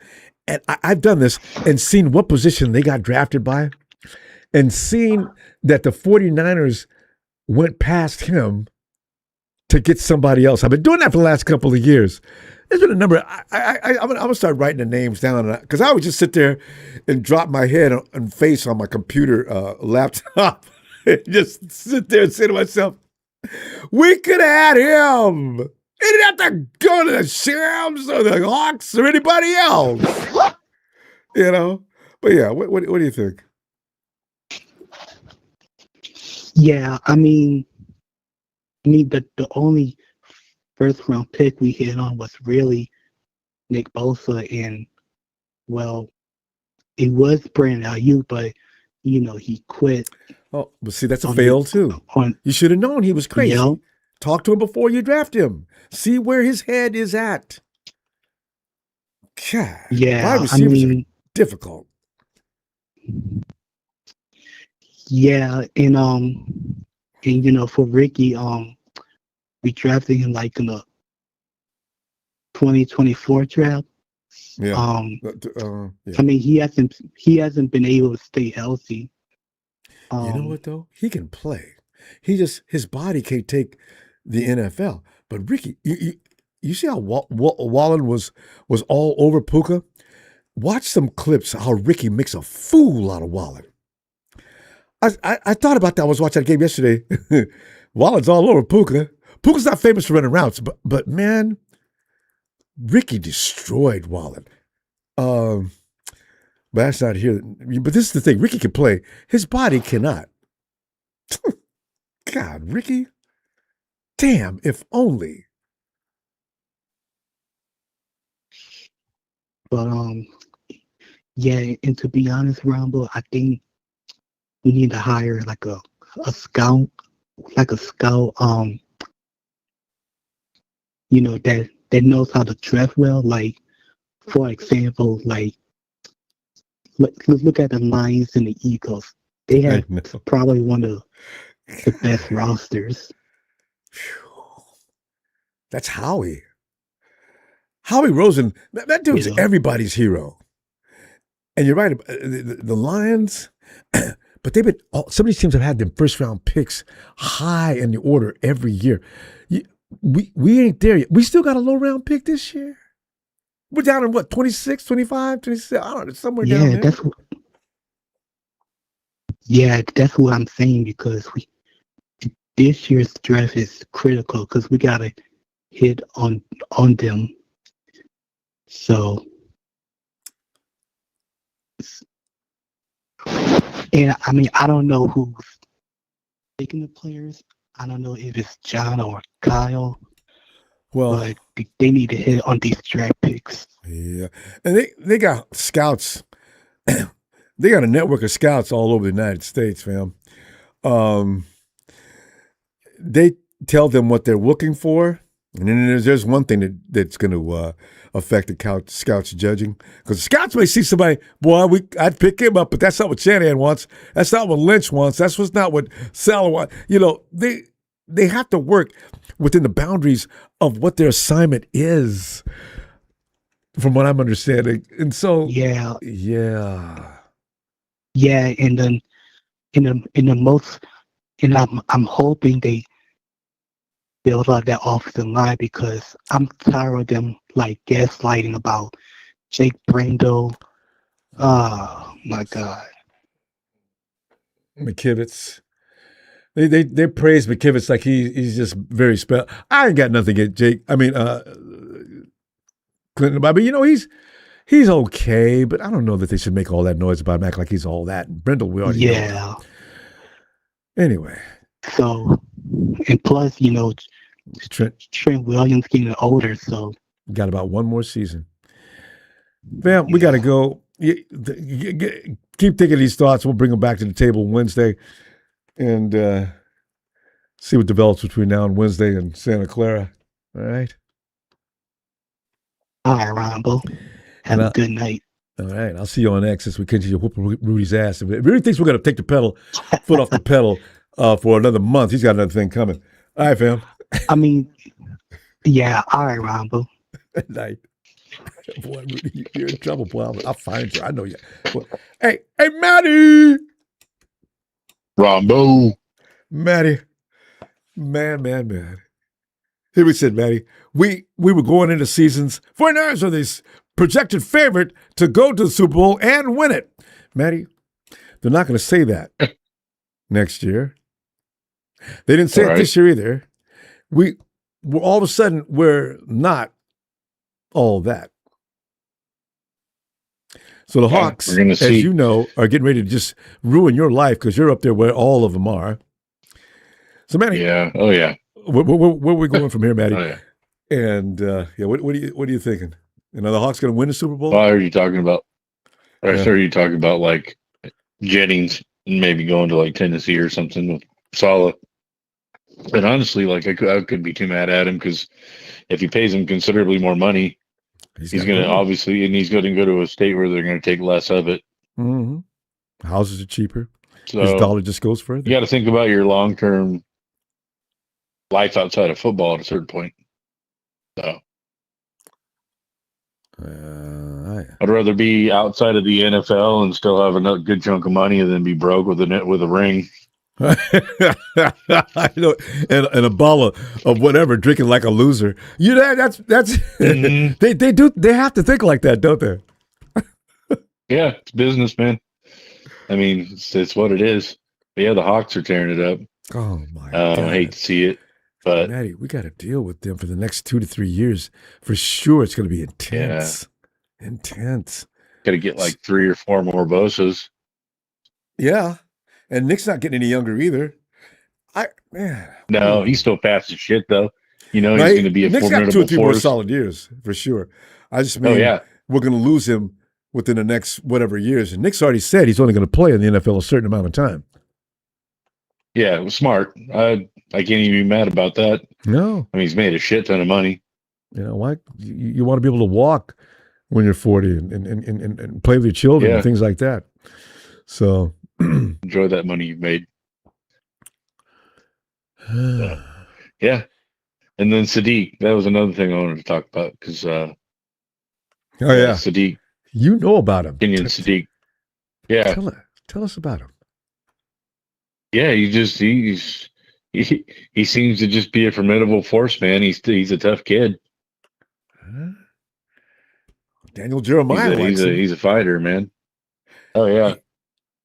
Speaker 1: And I've done this and seen what position they got drafted by and seen that the 49ers went past him to get somebody else. I've been doing that for the last couple of years. There's been a number. I'm gonna start writing the names down because I would just sit there and drop my head and face on my computer laptop and just sit there and say to myself, "We could have had him. He didn't have to go to the Shams or the Hawks or anybody else." You know. But yeah, what do you think?
Speaker 5: yeah. The only first round pick we hit on was really Nick Bosa, and well, it was Brandon Ayuk, but he quit
Speaker 1: Oh, but see, that's a
Speaker 5: on
Speaker 1: fail too.
Speaker 5: on
Speaker 1: You should have known he was crazy.
Speaker 5: you know,
Speaker 1: Talk to him before you draft him. See where his head is at. God, wide
Speaker 5: yeah.
Speaker 1: receivers are difficult.
Speaker 5: Yeah, and for Ricky, we drafted him like in the 2024 draft.
Speaker 1: Yeah.
Speaker 5: Yeah. He hasn't been able to stay healthy.
Speaker 1: You know what though? He can play. His body can't take the NFL. But Ricky, you see how Wallen was all over Puka? Watch some clips how Ricky makes a fool out of Wallen. I thought about that. I was watching that game yesterday. Wallen's all over Puka. Puka's not famous for running routes, but man, Ricky destroyed Wallen. But that's not here. But this is the thing. Ricky can play. His body cannot. God, Ricky. Damn, if only.
Speaker 5: But yeah, and to be honest, Ronbo, I think we need to hire like a scout, that knows how to draft well. Like, for example, like look at the Lions and the Eagles. They have probably one of the best rosters.
Speaker 1: That's Howie. Howie Rosen, that dude's everybody's hero. And you're right, the Lions, but some of these teams have had them first round picks high in the order every year. We ain't there yet. We still got a low round pick this year. We're down in what, 26, 25, 26? I don't know, somewhere down there.
Speaker 5: That's what I'm saying, because this year's draft is critical because we gotta hit on them. So, and I don't know who's picking the players. I don't know if it's John or Kyle.
Speaker 1: Well,
Speaker 5: but they need to hit on these draft picks.
Speaker 1: Yeah, and they got scouts. They got a network of scouts all over the United States, fam. They tell them what they're looking for, and then there's one thing that's going to affect the scouts judging, because the scouts may see somebody, boy, I'd pick him up, but that's not what Shanahan wants. That's not what Lynch wants. That's not what Saleh wants. They have to work within the boundaries of what their assignment is, from what I'm understanding. And so, yeah.
Speaker 5: And then I'm hoping they build out that offensive line, because I'm tired of them like gaslighting about Jake Brando. Oh my God.
Speaker 1: McKivitz. They praise McKivitz like he's just very special. I ain't got nothing against Jake. Clinton. I mean, he's okay, but I don't know that they should make all that noise about him, act like he's all that. And Brindle, we already know. Anyway.
Speaker 5: So, and plus, Trent Williams getting older, so.
Speaker 1: Got about one more season. Fam, we got to go. Keep thinking these thoughts. We'll bring them back to the table Wednesday and see what develops between now and Wednesday in Santa Clara. All right?
Speaker 5: All right, Ronbo. Have a good night.
Speaker 1: All right. I'll see you on X as we continue whooping Rudy's ass. If Rudy thinks we're going to take the foot off the pedal for another month, he's got another thing coming. All right, fam.
Speaker 5: I mean, yeah, all right, Ronbo.
Speaker 1: Good night. Boy, Rudy, you're in trouble, boy. I'll find you. I know you. Boy. Hey, Maddie.
Speaker 3: Ronbo.
Speaker 1: Maddie. Man. Here we said, Maddie, we were going into seasons 49ers are this projected favorite to go to the Super Bowl and win it. Maddie, they're not going to say that next year. They didn't say it this year either. We're all of a sudden, we're not all that. So the Hawks, as you know, are getting ready to just ruin your life because you're up there where all of them are. So, Maddie.
Speaker 3: Yeah. Oh, yeah.
Speaker 1: Where are we going from here, Maddie?
Speaker 3: Oh, yeah.
Speaker 1: And what are you thinking? You know, the Hawks going to win the Super Bowl?
Speaker 3: Well, I heard you talking about. I heard you talking about like Jennings and maybe going to like Tennessee or something with Saleh. But honestly, like I couldn't be too mad at him because if he pays him considerably more money, he's going to obviously, and he's going to go to a state where they're going to take less of it.
Speaker 1: Mm-hmm. Houses are cheaper.
Speaker 3: So
Speaker 1: his dollar just goes further.
Speaker 3: You got to think about your long-term life outside of football at a certain point. So I'd rather be outside of the NFL and still have a good chunk of money than be broke with a ring.
Speaker 1: I know, and a bottle of whatever, drinking like a loser. You know, that's
Speaker 3: Mm-hmm.
Speaker 1: they have to think like that, don't they?
Speaker 3: Yeah, it's business, man. I mean, it's what it is. But yeah, the Hawks are tearing it up.
Speaker 1: Oh my God!
Speaker 3: I hate to see it, but
Speaker 1: Maddie, we got to deal with them for the next 2 to 3 years for sure. It's going to be intense.
Speaker 3: Yeah.
Speaker 1: Intense.
Speaker 3: Got to get like 3 or 4 more Bosas.
Speaker 1: Yeah. And Nick's not getting any younger either.
Speaker 3: No, he's still fast as shit though. You know, he's going to be a
Speaker 1: Nick's
Speaker 3: formidable
Speaker 1: got 2 or 3 more
Speaker 3: force.
Speaker 1: solid years for sure. I just mean we're going to lose him within the next whatever years. And Nick's already said he's only going to play in the NFL a certain amount of time.
Speaker 3: Yeah, it was smart. I can't even be mad about that.
Speaker 1: No.
Speaker 3: I mean, he's made a shit ton of money.
Speaker 1: You know, why you want to be able to walk when you're 40 and play with your children and things like that. So
Speaker 3: enjoy that money you've made. Yeah. And then Sadiq, that was another thing I wanted to talk about because Sadiq.
Speaker 1: You know about him.
Speaker 3: Kenyon Sadiq. Yeah.
Speaker 1: Tell us about him.
Speaker 3: Yeah, he seems to just be a formidable force, man. He's a tough kid.
Speaker 1: Daniel Jeremiah
Speaker 3: he's a fighter, man. Oh yeah.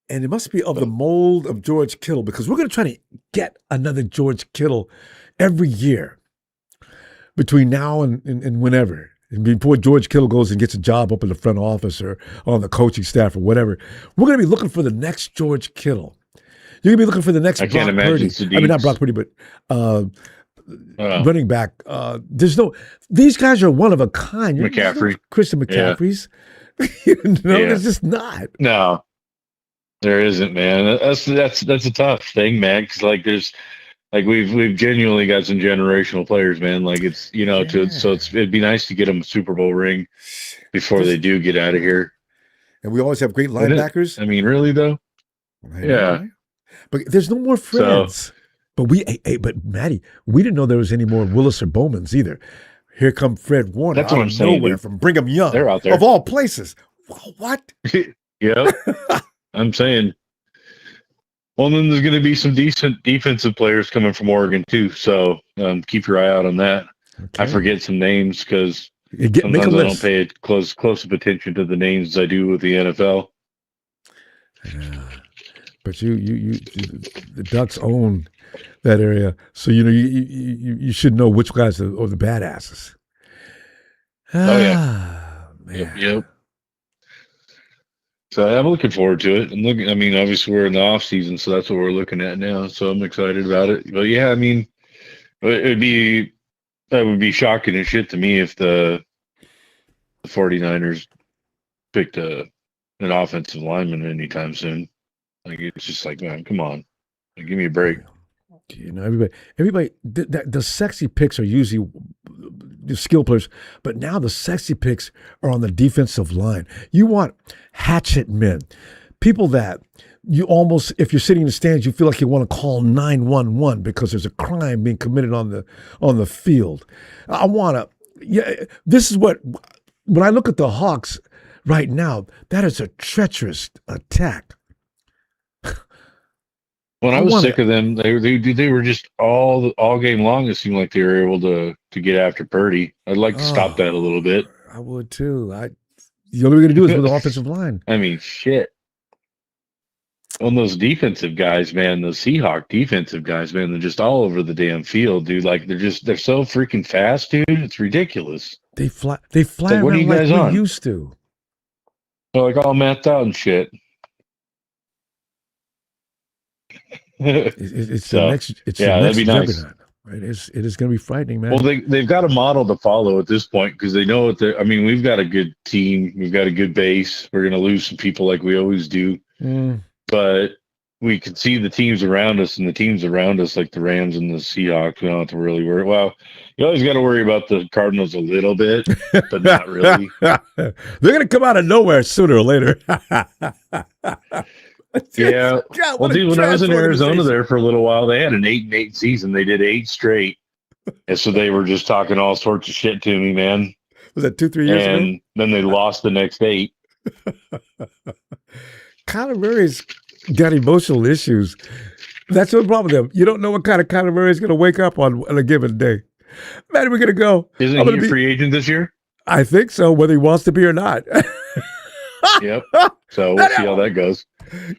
Speaker 1: And it must be of the mold of George Kittle because we're going to try to get another George Kittle every year between now and whenever. And before George Kittle goes and gets a job up in the front office or on the coaching staff or whatever, we're going to be looking for the next George Kittle. You're going to be looking for the next Brock Purdy. I mean, not Brock Purdy, but running back. These guys are one of a kind.
Speaker 3: McCaffrey.
Speaker 1: Christian McCaffrey's. There's just not.
Speaker 3: No. There isn't, man. That's a tough thing, man. Because we've genuinely got some generational players, man. Like it's it'd be nice to get them a Super Bowl ring before they do get out of here.
Speaker 1: And we always have great linebackers.
Speaker 3: I mean, really though. Yeah.
Speaker 1: But there's no more Freds. But Maddie, we didn't know there was any more Willis or Bowmans either. Here come Fred Warner.
Speaker 3: That's what I'm saying.
Speaker 1: Nowhere from Brigham Young.
Speaker 3: They're out there
Speaker 1: of all places. What?
Speaker 3: Yeah. I'm saying. Well, then there's going to be some decent defensive players coming from Oregon too. So keep your eye out on that. Okay. I forget some names because sometimes I don't pay close of attention to the names as I do with the NFL.
Speaker 1: Yeah. But the Ducks own that area, so you should know which guys are the badasses.
Speaker 3: Oh yeah, man. Yep. So I'm looking forward to it. I mean, obviously we're in the off season, so that's what we're looking at now. So I'm excited about it. But yeah, I mean, that would be shocking as shit to me if the 49ers picked an offensive lineman anytime soon. Like it's just like, man, come on, give me a break.
Speaker 1: Everybody. The sexy picks are usually the skill players. But now the sexy picks are on the defensive line. You want hatchet men, people that you almost, if you're sitting in the stands, you feel like you want to call 911 because there's a crime being committed on the field. I want to. Yeah, this is what, when I look at the Hawks right now, that is a treacherous attack.
Speaker 3: When I was sick of them, they were just all game long. It seemed like they were able to get after Purdy. I'd like to stop that a little bit.
Speaker 1: I would too. The only way to do it is with the offensive line.
Speaker 3: I mean, shit. On those defensive guys, man, those Seahawks defensive guys, man, they're just all over the damn field, dude. Like they're so freaking fast, dude. It's ridiculous.
Speaker 1: They fly
Speaker 3: like,
Speaker 1: around
Speaker 3: what are you guys
Speaker 1: like
Speaker 3: on?
Speaker 1: we used to.
Speaker 3: They're like all mapped out and shit.
Speaker 1: It's the next. It's the next
Speaker 3: that'd be nice.
Speaker 1: juggernaut. Right? It is going to be frightening, man.
Speaker 3: Well, they've got a model to follow at this point because they know what they're. I mean, we've got a good team. We've got a good base. We're going to lose some people like we always do, but we can see the teams around us, and the teams around us, like the Rams and the Seahawks, we don't have to really worry. Well, you always got to worry about the Cardinals a little bit, but not really.
Speaker 1: They're going to come out of nowhere sooner or later.
Speaker 3: Yeah.
Speaker 1: God,
Speaker 3: well, dude, when I was in Arizona
Speaker 1: organization.
Speaker 3: there for a little while, they had an 8-8 season. They did 8 straight. And so they were just talking all sorts of shit to me, man.
Speaker 1: Was that 2-3 years ago?
Speaker 3: And then they lost the next 8.
Speaker 1: Kyler Murray's got emotional issues. That's the problem with him. You don't know what kind of Kyler Murray's going to wake up on a given day. Man, we're going to go.
Speaker 3: Isn't he a free agent this year?
Speaker 1: I think so, whether he wants to be or not.
Speaker 3: Yep. So we'll see how that goes.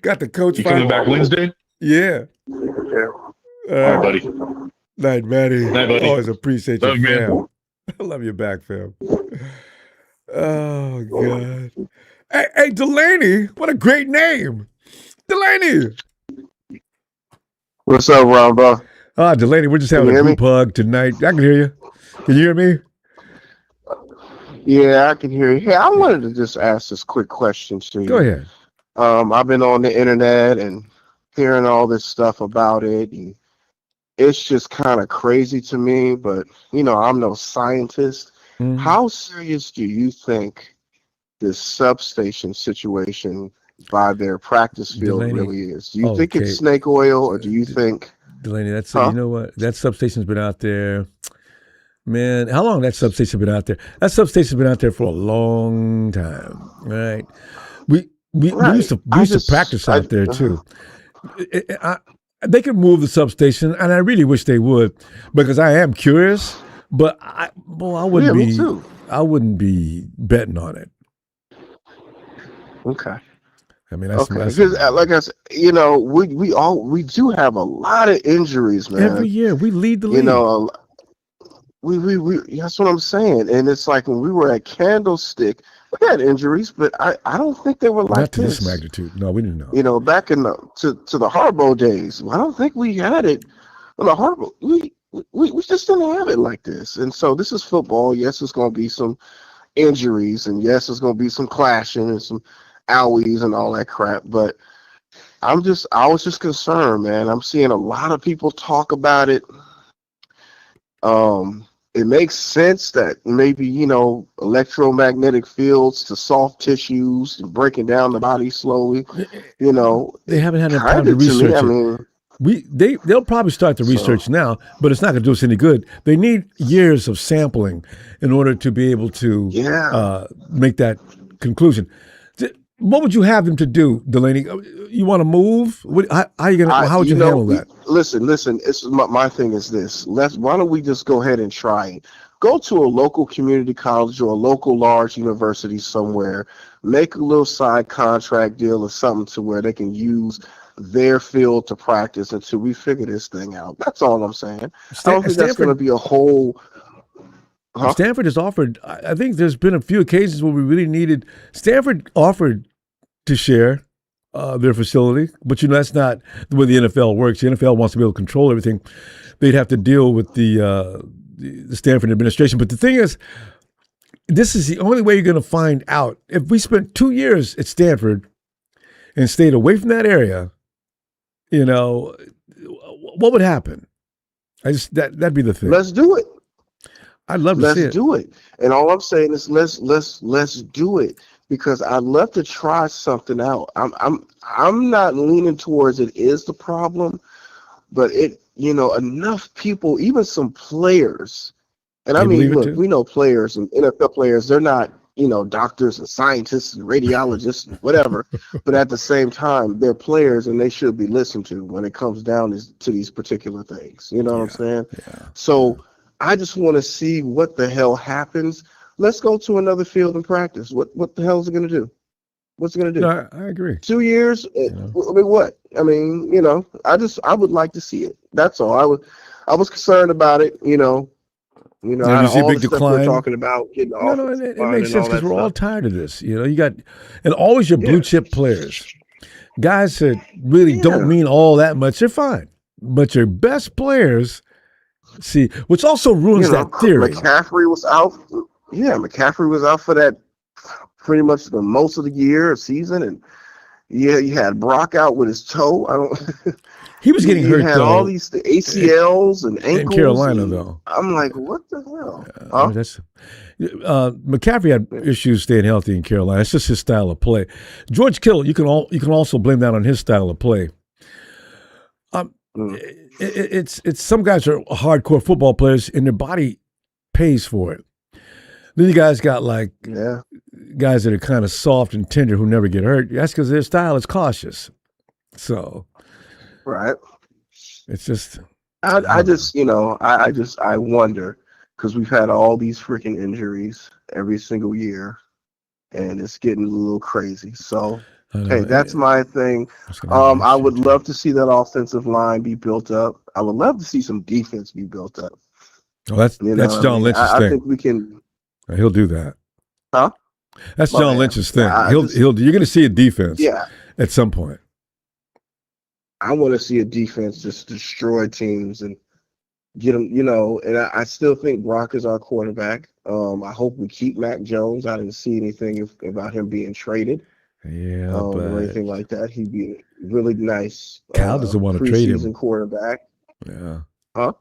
Speaker 1: Got the coach.
Speaker 3: You coming back Wednesday?
Speaker 1: Yeah.
Speaker 2: Yeah.
Speaker 3: All right, buddy.
Speaker 1: Night, Matty.
Speaker 3: Night, buddy.
Speaker 1: Always appreciate
Speaker 3: Love
Speaker 1: you,
Speaker 3: you,
Speaker 1: fam.
Speaker 3: man.
Speaker 1: I love you back, fam. Oh, God. Hey, Delaney. What a great name. Delaney.
Speaker 6: What's up, Ronbo?
Speaker 1: Delaney, we're just having a group hug tonight. I can hear you. Can you hear me?
Speaker 6: Yeah, I can hear you. Hey, I wanted to just ask this quick question to you.
Speaker 1: Go ahead.
Speaker 6: I've been on the internet and hearing all this stuff about it, and it's just kind of crazy to me, but, I'm no scientist.
Speaker 1: Mhm.
Speaker 6: How serious do you think this substation situation by their practice field
Speaker 1: Delaney,
Speaker 6: really is? Do you think
Speaker 1: okay.
Speaker 6: it's snake oil, or do you think...
Speaker 1: Delaney, that's
Speaker 6: Huh?
Speaker 1: you know what? That substation's been out there. Man, how long that substation been out there? That substation's been out there for a long time, right? We used to practice out there too. They could move the substation, and I really wish they would, because I am curious. But I wouldn't
Speaker 6: me too.
Speaker 1: I wouldn't be betting on it.
Speaker 6: Okay.
Speaker 1: I mean, that's
Speaker 6: Because, like I said, we do have a lot of injuries, man.
Speaker 1: every year we lead the league.
Speaker 6: We that's what I'm saying. And it's like when we were at Candlestick, we had injuries, but I don't think they were like
Speaker 1: Not to this magnitude. No, we didn't know.
Speaker 6: Back in to the Harbo days, I don't think we had it on the Harbo. We just didn't have it like this. And so this is football. Yes, it's going to be some injuries, and yes, it's going to be some clashing and some owies and all that crap. But I was just concerned, man. I'm seeing a lot of people talk about it. It makes sense that maybe, electromagnetic fields to soft tissues and breaking down the body slowly,
Speaker 1: They haven't had enough time to research it. They'll probably start the research now, but it's not going to do us any good. They need years of sampling in order to be able to make that conclusion. What would you have them to do, Delaney? You want to move? How would you handle that?
Speaker 6: Listen. It's my thing is this. Why don't we just go ahead and try it? Go to a local community college or a local large university somewhere. Make a little side contract deal or something to where they can use their field to practice until we figure this thing out. That's all I'm saying. I don't think that's going to be a whole... Huh?
Speaker 1: Stanford has offered, I think there's been a few occasions where we really needed, Stanford offered to share their facility, but that's not the way the NFL works. The NFL wants to be able to control everything. They'd have to deal with the Stanford administration. But the thing is, this is the only way you're going to find out. If we spent 2 years at Stanford and stayed away from that area, what would happen? That'd be the thing.
Speaker 6: Let's do it.
Speaker 1: I'd love to
Speaker 6: Let's
Speaker 1: see it.
Speaker 6: do it. And all I'm saying is let's do it, because I'd love to try something out. I'm not leaning towards it is the problem, but enough people, even some players, and I
Speaker 1: They
Speaker 6: mean,
Speaker 1: believe it
Speaker 6: look,
Speaker 1: too?
Speaker 6: we know players and NFL players, they're not, doctors and scientists and radiologists and whatever, but at the same time, they're players and they should be listened to when it comes down to these particular things. You know what I'm saying?
Speaker 1: Yeah.
Speaker 6: So I just want to see what the hell happens. Let's go to another field and practice. What the hell is it going to do? What's it going to do?
Speaker 1: No, I agree.
Speaker 6: 2 years? I mean, what? I mean, I would like to see it. That's all. I was concerned about it,
Speaker 1: Now,
Speaker 6: out
Speaker 1: you
Speaker 6: of
Speaker 1: see a
Speaker 6: all
Speaker 1: big
Speaker 6: the stuff
Speaker 1: decline?
Speaker 6: we're talking about, getting
Speaker 1: No,
Speaker 6: off
Speaker 1: and it makes sense because we're all
Speaker 6: stuff.
Speaker 1: tired of this. You got, and always your blue chip players, guys that really don't mean all that much. They're fine, but your best players, see, which also ruins that theory.
Speaker 6: McCaffrey was out. Yeah, McCaffrey was out for that pretty much the most of the year or season, and you had Brock out with his toe. I don't.
Speaker 1: He was getting hurt
Speaker 6: had
Speaker 1: though.
Speaker 6: all these ACLs and ankles
Speaker 1: in Carolina, though.
Speaker 6: I'm like, what the hell?
Speaker 1: That's McCaffrey had issues staying healthy in Carolina. It's just his style of play. George Kittle, you can also blame that on his style of play. It's some guys are hardcore football players and their body pays for it. Then you guys got guys that are kind of soft and tender who never get hurt. That's because their style is cautious. So,
Speaker 6: right.
Speaker 1: It's just.
Speaker 6: I wonder, because we've had all these freaking injuries every single year, and it's getting a little crazy. So, hey, that's my thing. I would love to see that offensive line be built up. I would love to see some defense be built up.
Speaker 1: Oh, that's John Lynch's thing.
Speaker 6: I think we can.
Speaker 1: He'll do that.
Speaker 6: Huh?
Speaker 1: That's John Lynch's thing. You're going to see a defense. At some point.
Speaker 6: I want to see a defense just destroy teams and get them, and I still think Brock is our quarterback. I hope we keep Mac Jones. I didn't see anything about him being traded.
Speaker 1: Yeah,
Speaker 6: or anything like that. He'd be a really nice
Speaker 1: Kyle doesn't want to trade him.
Speaker 6: Quarterback.
Speaker 1: Yeah.
Speaker 6: Huh?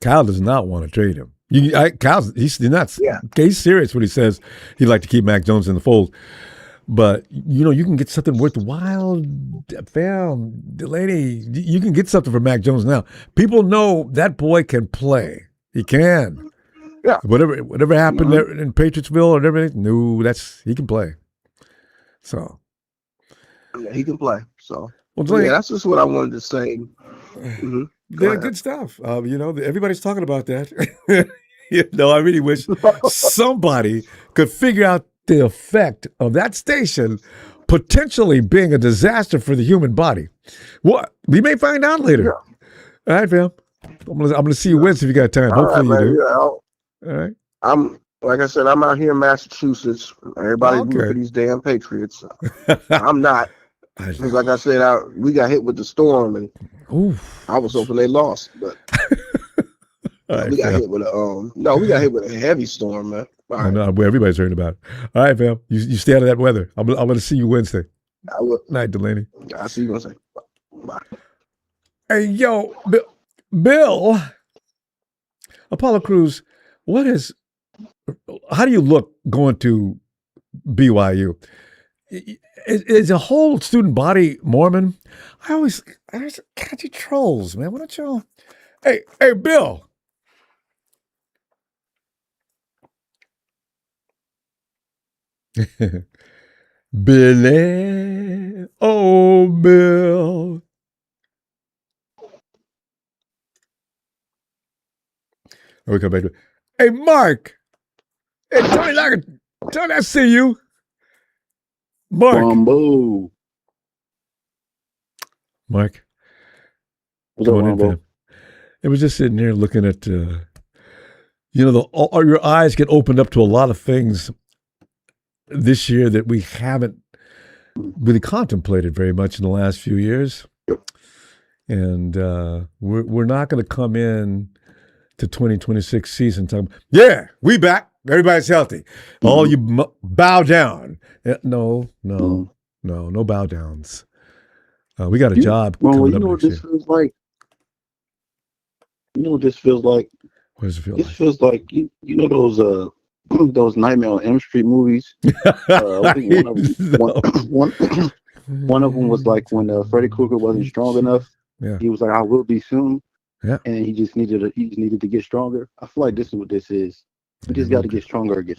Speaker 1: Kyle does not want to trade him. He's nuts.
Speaker 6: Yeah.
Speaker 1: He's serious when he says he'd like to keep Mac Jones in the fold. But, you can get something worthwhile, fam, Delaney. You can get something for Mac Jones now. People know that boy can play. He can.
Speaker 6: Yeah.
Speaker 1: Whatever happened there in Patriotsville or everything, he can play. So.
Speaker 6: Yeah, he can play. So.
Speaker 1: Well, Delaney,
Speaker 6: that's just what I wanted to say. Mm-hmm.
Speaker 1: Yeah, good stuff. Everybody's talking about that. I really wish somebody could figure out the effect of that station potentially being a disaster for the human body. What we may find out later. Yeah. All right, fam. I'm gonna see you Wednesday if you got time. Hopefully you do.
Speaker 6: Yeah,
Speaker 1: all right.
Speaker 6: I'm like I said, I'm out here in Massachusetts. Everybody root for these damn Patriots. I'm not. Because like I said, we got hit with the storm, and I was hoping they lost, but we got hit with a heavy storm, man.
Speaker 1: I know everybody's heard about it. All right, fam. You stay out of that weather. I'm going to see you Wednesday.
Speaker 6: I will.
Speaker 1: Night, Delaney.
Speaker 6: I'll see you Wednesday. Bye.
Speaker 1: Hey, yo, Bill, Apollo Crews, how do you look going to BYU? Is a whole student body Mormon? I catch you trolls, man. Why don't you? Hey, Bill. Billy, oh Bill. We come back to it. Hey, Mark. Hey, Tony, I see you. Mark.
Speaker 7: Ronbo.
Speaker 1: Mark.
Speaker 7: What's up, Ronbo?
Speaker 1: It was just sitting here looking at, your eyes get opened up to a lot of things this year that we haven't really contemplated very much in the last few years. And we're not going to come in to 2026 season talking, we back. Everybody's healthy. All you bow down. No bow downs. We got a job.
Speaker 7: Well,
Speaker 1: coming
Speaker 7: you
Speaker 1: up
Speaker 7: know what
Speaker 1: next
Speaker 7: this feels like? You know what this feels like?
Speaker 1: What does it feel
Speaker 7: This
Speaker 1: like?
Speaker 7: feels like you know those Nightmare on Elm Street movies. I think one of them was like when Freddy Krueger wasn't strong enough.
Speaker 1: Yeah.
Speaker 7: He was like, "I will be soon,"
Speaker 1: Yeah.
Speaker 7: and he just needed to get stronger. I feel like this is what this is. You just got to get stronger again.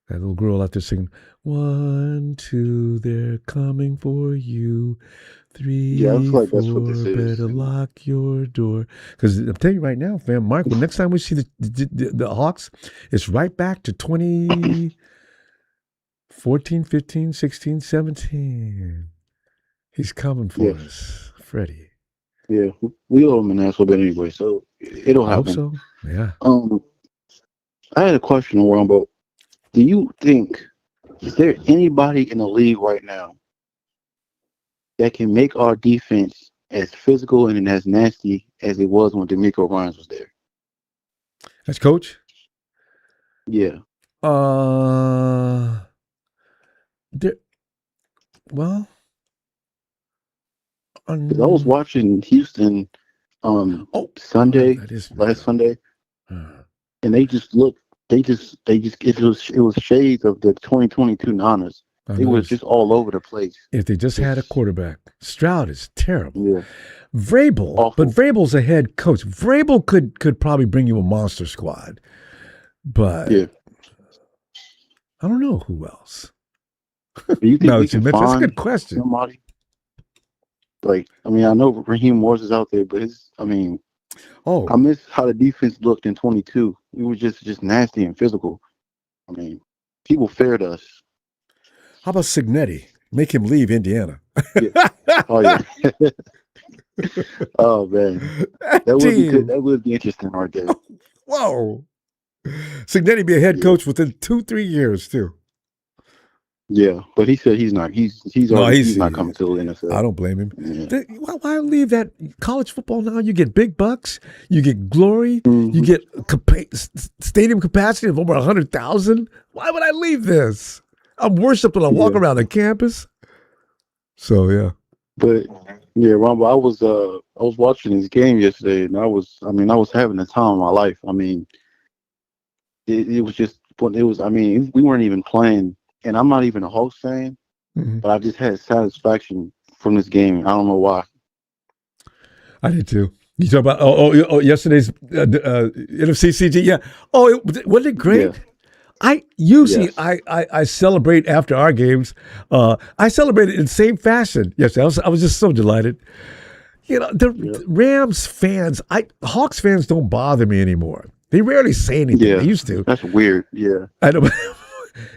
Speaker 1: That little girl out there singing, 1, 2, they're coming for you. 3,
Speaker 7: Yeah, I feel like
Speaker 1: 4,
Speaker 7: that's what this is.
Speaker 1: better lock your door. Because I'm telling you right now, fam, Mark, the next time we see the Hawks, it's right back to 2014, 15, 16, 17. He's coming for us, Freddie.
Speaker 7: Yeah, we owe him an asshole, but anyway, so it'll
Speaker 1: I hope
Speaker 7: happen.
Speaker 1: so. Yeah.
Speaker 7: I had a question, Ronbo. Do you think is there anybody in the league right now that can make our defense as physical and as nasty as it was when D'Amico Ryans was there?
Speaker 1: That's coach?
Speaker 7: Yeah.
Speaker 1: Well,
Speaker 7: Because I was watching Houston Sunday, last Sunday, and they just looked. It was shades of the 2022 Niners. It was just all over the place.
Speaker 1: If they just had a quarterback. Stroud is terrible.
Speaker 7: Yeah.
Speaker 1: Vrabel,
Speaker 7: Awful.
Speaker 1: but Vrabel's a head coach. Vrabel could probably bring you a monster squad. But
Speaker 7: yeah.
Speaker 1: I don't know who else.
Speaker 7: Do you think
Speaker 1: No,
Speaker 7: we can
Speaker 1: that's a
Speaker 7: find
Speaker 1: good question.
Speaker 7: somebody? Like, I mean, I know Raheem Morris is out there, but I miss how the defense looked in 22. We were just nasty and physical. I mean, people feared us.
Speaker 1: How about Signetti? Make him leave Indiana.
Speaker 7: Yeah. Oh yeah. Oh man, that would be good. That would be interesting right there.
Speaker 1: Whoa. Signetti be a head coach within 2-3 years too.
Speaker 7: Yeah, but he said he's not. He's not coming to the NFL.
Speaker 1: I don't blame him.
Speaker 7: Yeah.
Speaker 1: Why leave that college football now? You get big bucks, you get glory,
Speaker 7: Mm-hmm.
Speaker 1: you get stadium capacity of over 100,000. Why would I leave this? I'm worshipped when I walk around the campus. So yeah.
Speaker 7: But yeah, Ronbo, I was watching this game yesterday, and I was having the time of my life. I mean, it was. I mean, we weren't even playing. And I'm not even a Hawks fan, but I just had satisfaction from this game. I don't know why.
Speaker 1: I did too. You talk about yesterday's NFC CG? Yeah. Oh, wasn't it great? Yeah. I celebrate after our games. I celebrated in the same fashion. Yes, I was just so delighted. You know, the Rams fans, Hawks fans don't bother me anymore. They rarely say anything.
Speaker 7: Yeah,
Speaker 1: they used to.
Speaker 7: That's weird. Yeah.
Speaker 1: I know.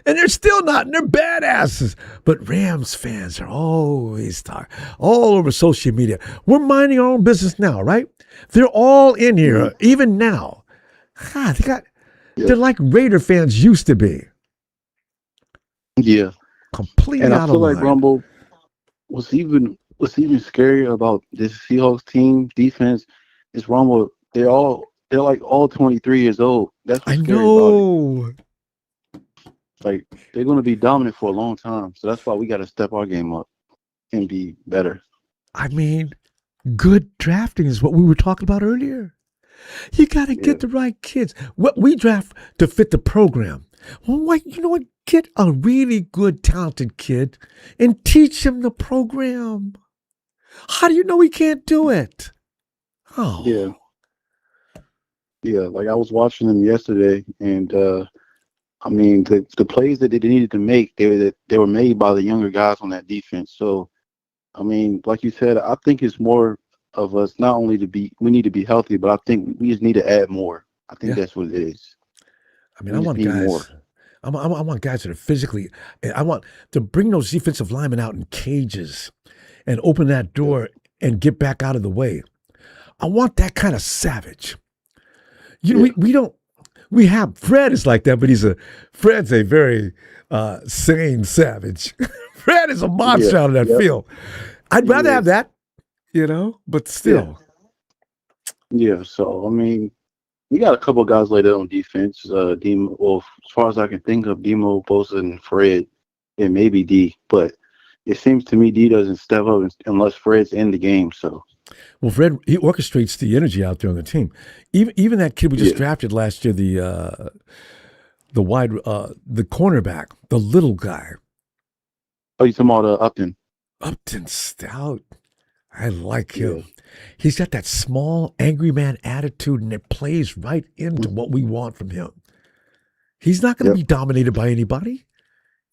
Speaker 1: And they're still not, and they're badasses. But Rams fans are always talking all over social media. We're minding our own business now, right? They're all in here, even now. God, they're like Raider fans used to be.
Speaker 7: Yeah.
Speaker 1: Completely
Speaker 7: and
Speaker 1: out
Speaker 7: I feel
Speaker 1: of
Speaker 7: like
Speaker 1: line.
Speaker 7: Rumble what's even scarier about this Seahawks team defense is Rumble. They're like all 23 years old. That's what's scary about it. Like, they're going to be dominant for a long time. So that's why we got to step our game up and be better.
Speaker 1: I mean, good drafting is what we were talking about earlier. You got to get the right kids. What we draft to fit the program. Well, you know what? Get a really good, talented kid and teach him the program. How do you know he can't do it? Oh.
Speaker 7: Yeah. Yeah, like I was watching them yesterday, and I mean, the plays that they needed to make, they were made by the younger guys on that defense. So, I mean, like you said, I think it's more of us not only we need to be healthy, but I think we just need to add more. I think that's what it is.
Speaker 1: I mean, I want guys. I want guys that are physically. I want to bring those defensive linemen out in cages, and open that door and get back out of the way. I want that kind of savage. You know, we don't. We have Fred is like that, but Fred's a very sane savage. Fred is a monster out of that field. I'd rather have that, you know, but still.
Speaker 7: Yeah. So I mean, we got a couple of guys later on defense. Demo, well, as far as I can think of, Demo, Bosa, and Fred, and maybe D. But it seems to me D doesn't step up unless Fred's in the game. So
Speaker 1: Well, Fred, he orchestrates the energy out there on the team. Even that kid we just drafted last year, the cornerback, the little guy.
Speaker 7: Oh, you talking about Upton?
Speaker 1: Upton Stout. I like him. Yeah. He's got that small, angry man attitude, and it plays right into what we want from him. He's not going to be dominated by anybody.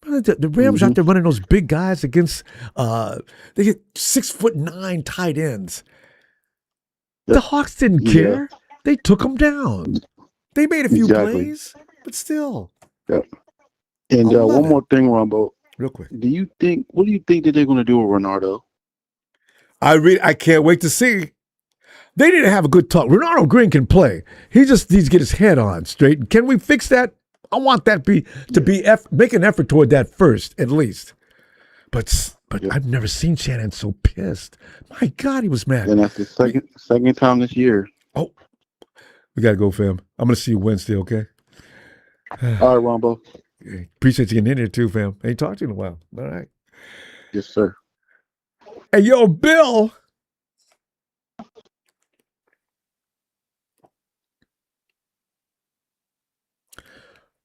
Speaker 1: The Rams out there running those big guys against, they get 6'9" tight ends. The Hawks didn't care. They took them down. They made a few plays, but still.
Speaker 7: Yep. And one more thing, Ronbo.
Speaker 1: Real quick.
Speaker 7: What do you think that they're going to do with Ronaldo?
Speaker 1: I can't wait to see. They need to have a good talk. Ronaldo Green can play. He just needs to get his head on straight. Can we fix that? I want that make an effort toward that first, at least. But I've never seen Shanahan so pissed. My God, he was mad.
Speaker 7: And that's the second time this year.
Speaker 1: Oh, we gotta go, fam. I'm gonna see you Wednesday, okay?
Speaker 7: All right, Ronbo.
Speaker 1: Appreciate you getting in here too, fam. Ain't talked to you in a while. All right.
Speaker 7: Yes, sir.
Speaker 1: Hey, yo, Bill.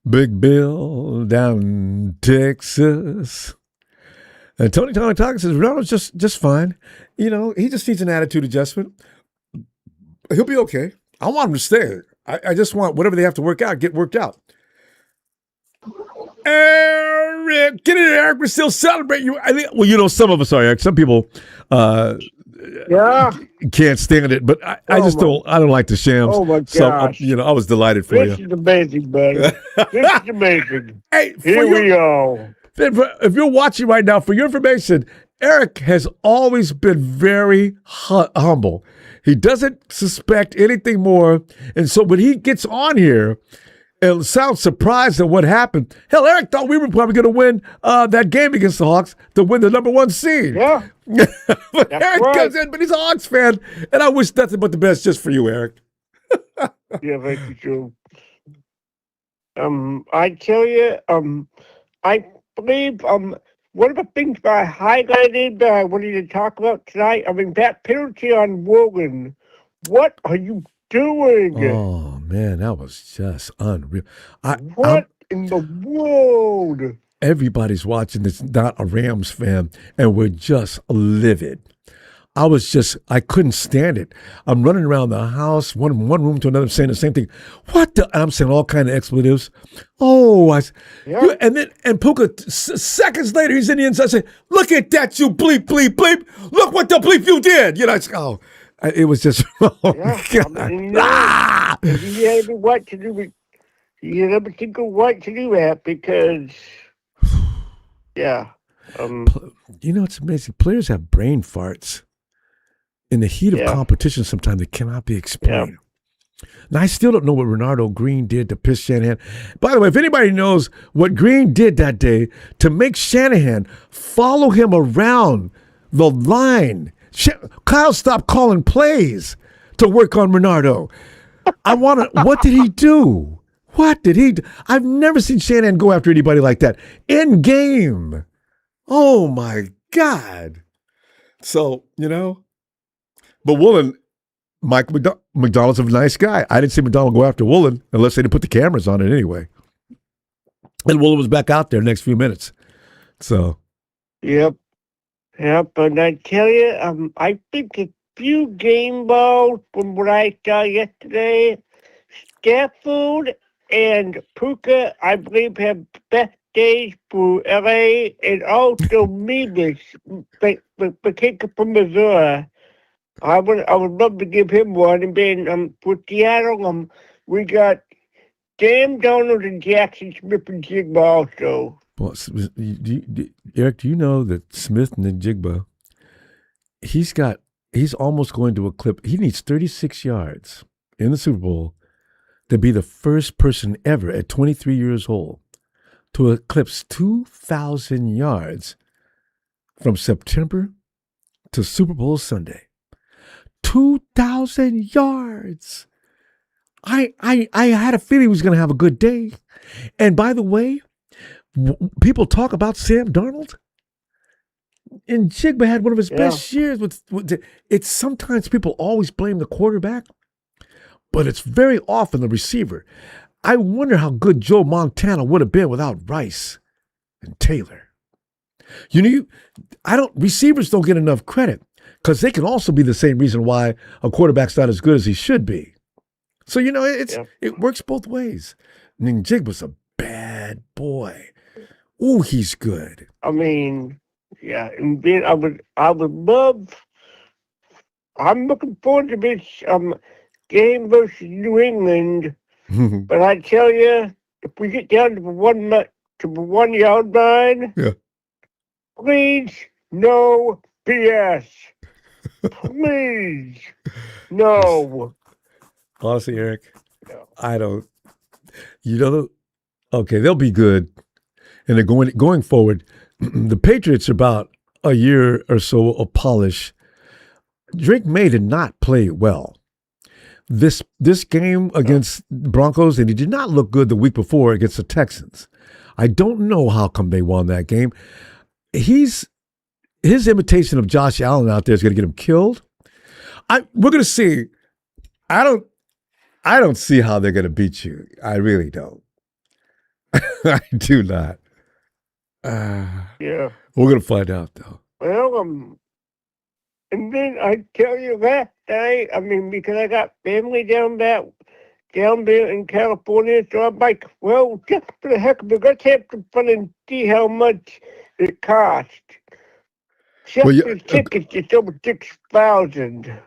Speaker 1: Big Bill down in Texas. And Tony Talk says Ronaldo's just fine. You know, he just needs an attitude adjustment. He'll be okay. I want him to stay. I just want whatever they have to work out, get worked out. Eric, get in there, Eric. We're still celebrating you. Well, you know, some of us are, Eric. Some people can't stand it, but I don't like the shams.
Speaker 8: Oh my gosh.
Speaker 1: So, I was delighted for you.
Speaker 8: This is amazing, buddy. This is amazing.
Speaker 1: Hey,
Speaker 8: here we go.
Speaker 1: If you're watching right now, for your information, Eric has always been very humble. He doesn't suspect anything more. And so when he gets on here and sounds surprised at what happened, hell, Eric thought we were probably going to win that game against the Hawks to win the number 1 seed.
Speaker 8: Yeah.
Speaker 1: But Eric comes in, but he's a Hawks fan. And I wish nothing but the best just for you, Eric.
Speaker 8: Yeah, thank you, Joe. I tell you, I believe one of the things that I highlighted that I wanted to talk about tonight, that penalty on Wogan. What are you doing?
Speaker 1: Oh, man, that was just unreal.
Speaker 8: What in the world?
Speaker 1: Everybody's watching this, not a Rams fan, and we're just livid. I couldn't stand it. I'm running around the house, one room to another, saying the same thing. What the? I'm saying all kind of expletives. Oh, and Puka, seconds later, he's in the inside saying, "Look at that, you bleep, bleep, bleep. Look what the bleep you did." You know, it was just, oh, God.
Speaker 8: You had what to do with, you never think of what to do that because,
Speaker 1: it's amazing. Players have brain farts. In the heat of competition, sometimes it cannot be explained. Now, I still don't know what Ronaldo Green did to piss Shanahan. By the way, if anybody knows what Green did that day to make Shanahan follow him around the line, Kyle stopped calling plays to work on Ronaldo. What did he do? What did he do? I've never seen Shanahan go after anybody like that in game. Oh, my God. So, but Woolen, Mike McDonald's a nice guy. I didn't see McDonald go after Woolen unless they didn't put the cameras on it anyway. And Woolen was back out there next few minutes. So.
Speaker 8: Yep. And I tell you, I think a few game balls from what I saw yesterday, Scaffold and Puka, I believe, have best days for LA, and also Meebus, the kicker from Missouri. I would love to give him one. And then for Seattle, we got Sam Donald and Jackson Smith and Jigba also.
Speaker 1: Well, Eric, do you know that Smith and Jigba, he's almost going to eclipse, he needs 36 yards in the Super Bowl to be the first person ever at 23 years old to eclipse 2,000 yards from September to Super Bowl Sunday. 2,000 yards. I had a feeling he was going to have a good day. And by the way, people talk about Sam Darnold. And Jigba had one of his
Speaker 8: Yeah.
Speaker 1: best years. It's sometimes people always blame the quarterback, but it's very often the receiver. I wonder how good Joe Montana would have been without Rice and Taylor. Receivers don't get enough credit because they can also be the same reason why a quarterback's not as good as he should be. So, it works both ways. I mean, Jigba's a bad boy. Ooh, he's good.
Speaker 8: I mean, yeah, and then I would love. I'm looking forward to this game versus New England, but I tell you, if we get down to the 1 yard line,
Speaker 1: Yeah.
Speaker 8: please no BS. Please no.
Speaker 1: Honestly, Eric,
Speaker 8: No.
Speaker 1: I don't. Okay, they'll be good, and they're going forward. The Patriots are about a year or so of polish. Drake May did not play well. This game against Broncos, and he did not look good the week before against the Texans. I don't know how come they won that game. His imitation of Josh Allen out there is going to get him killed. We're going to see. I don't see how they're going to beat you. I really don't. I do not.
Speaker 8: Yeah.
Speaker 1: We're going to find out, though.
Speaker 8: Well, and then I tell you last night, because I got family down there in California, so I'm like, well, just for the heck of it, let's have some fun and see how much it costs. Just the tickets, it's over 6,000.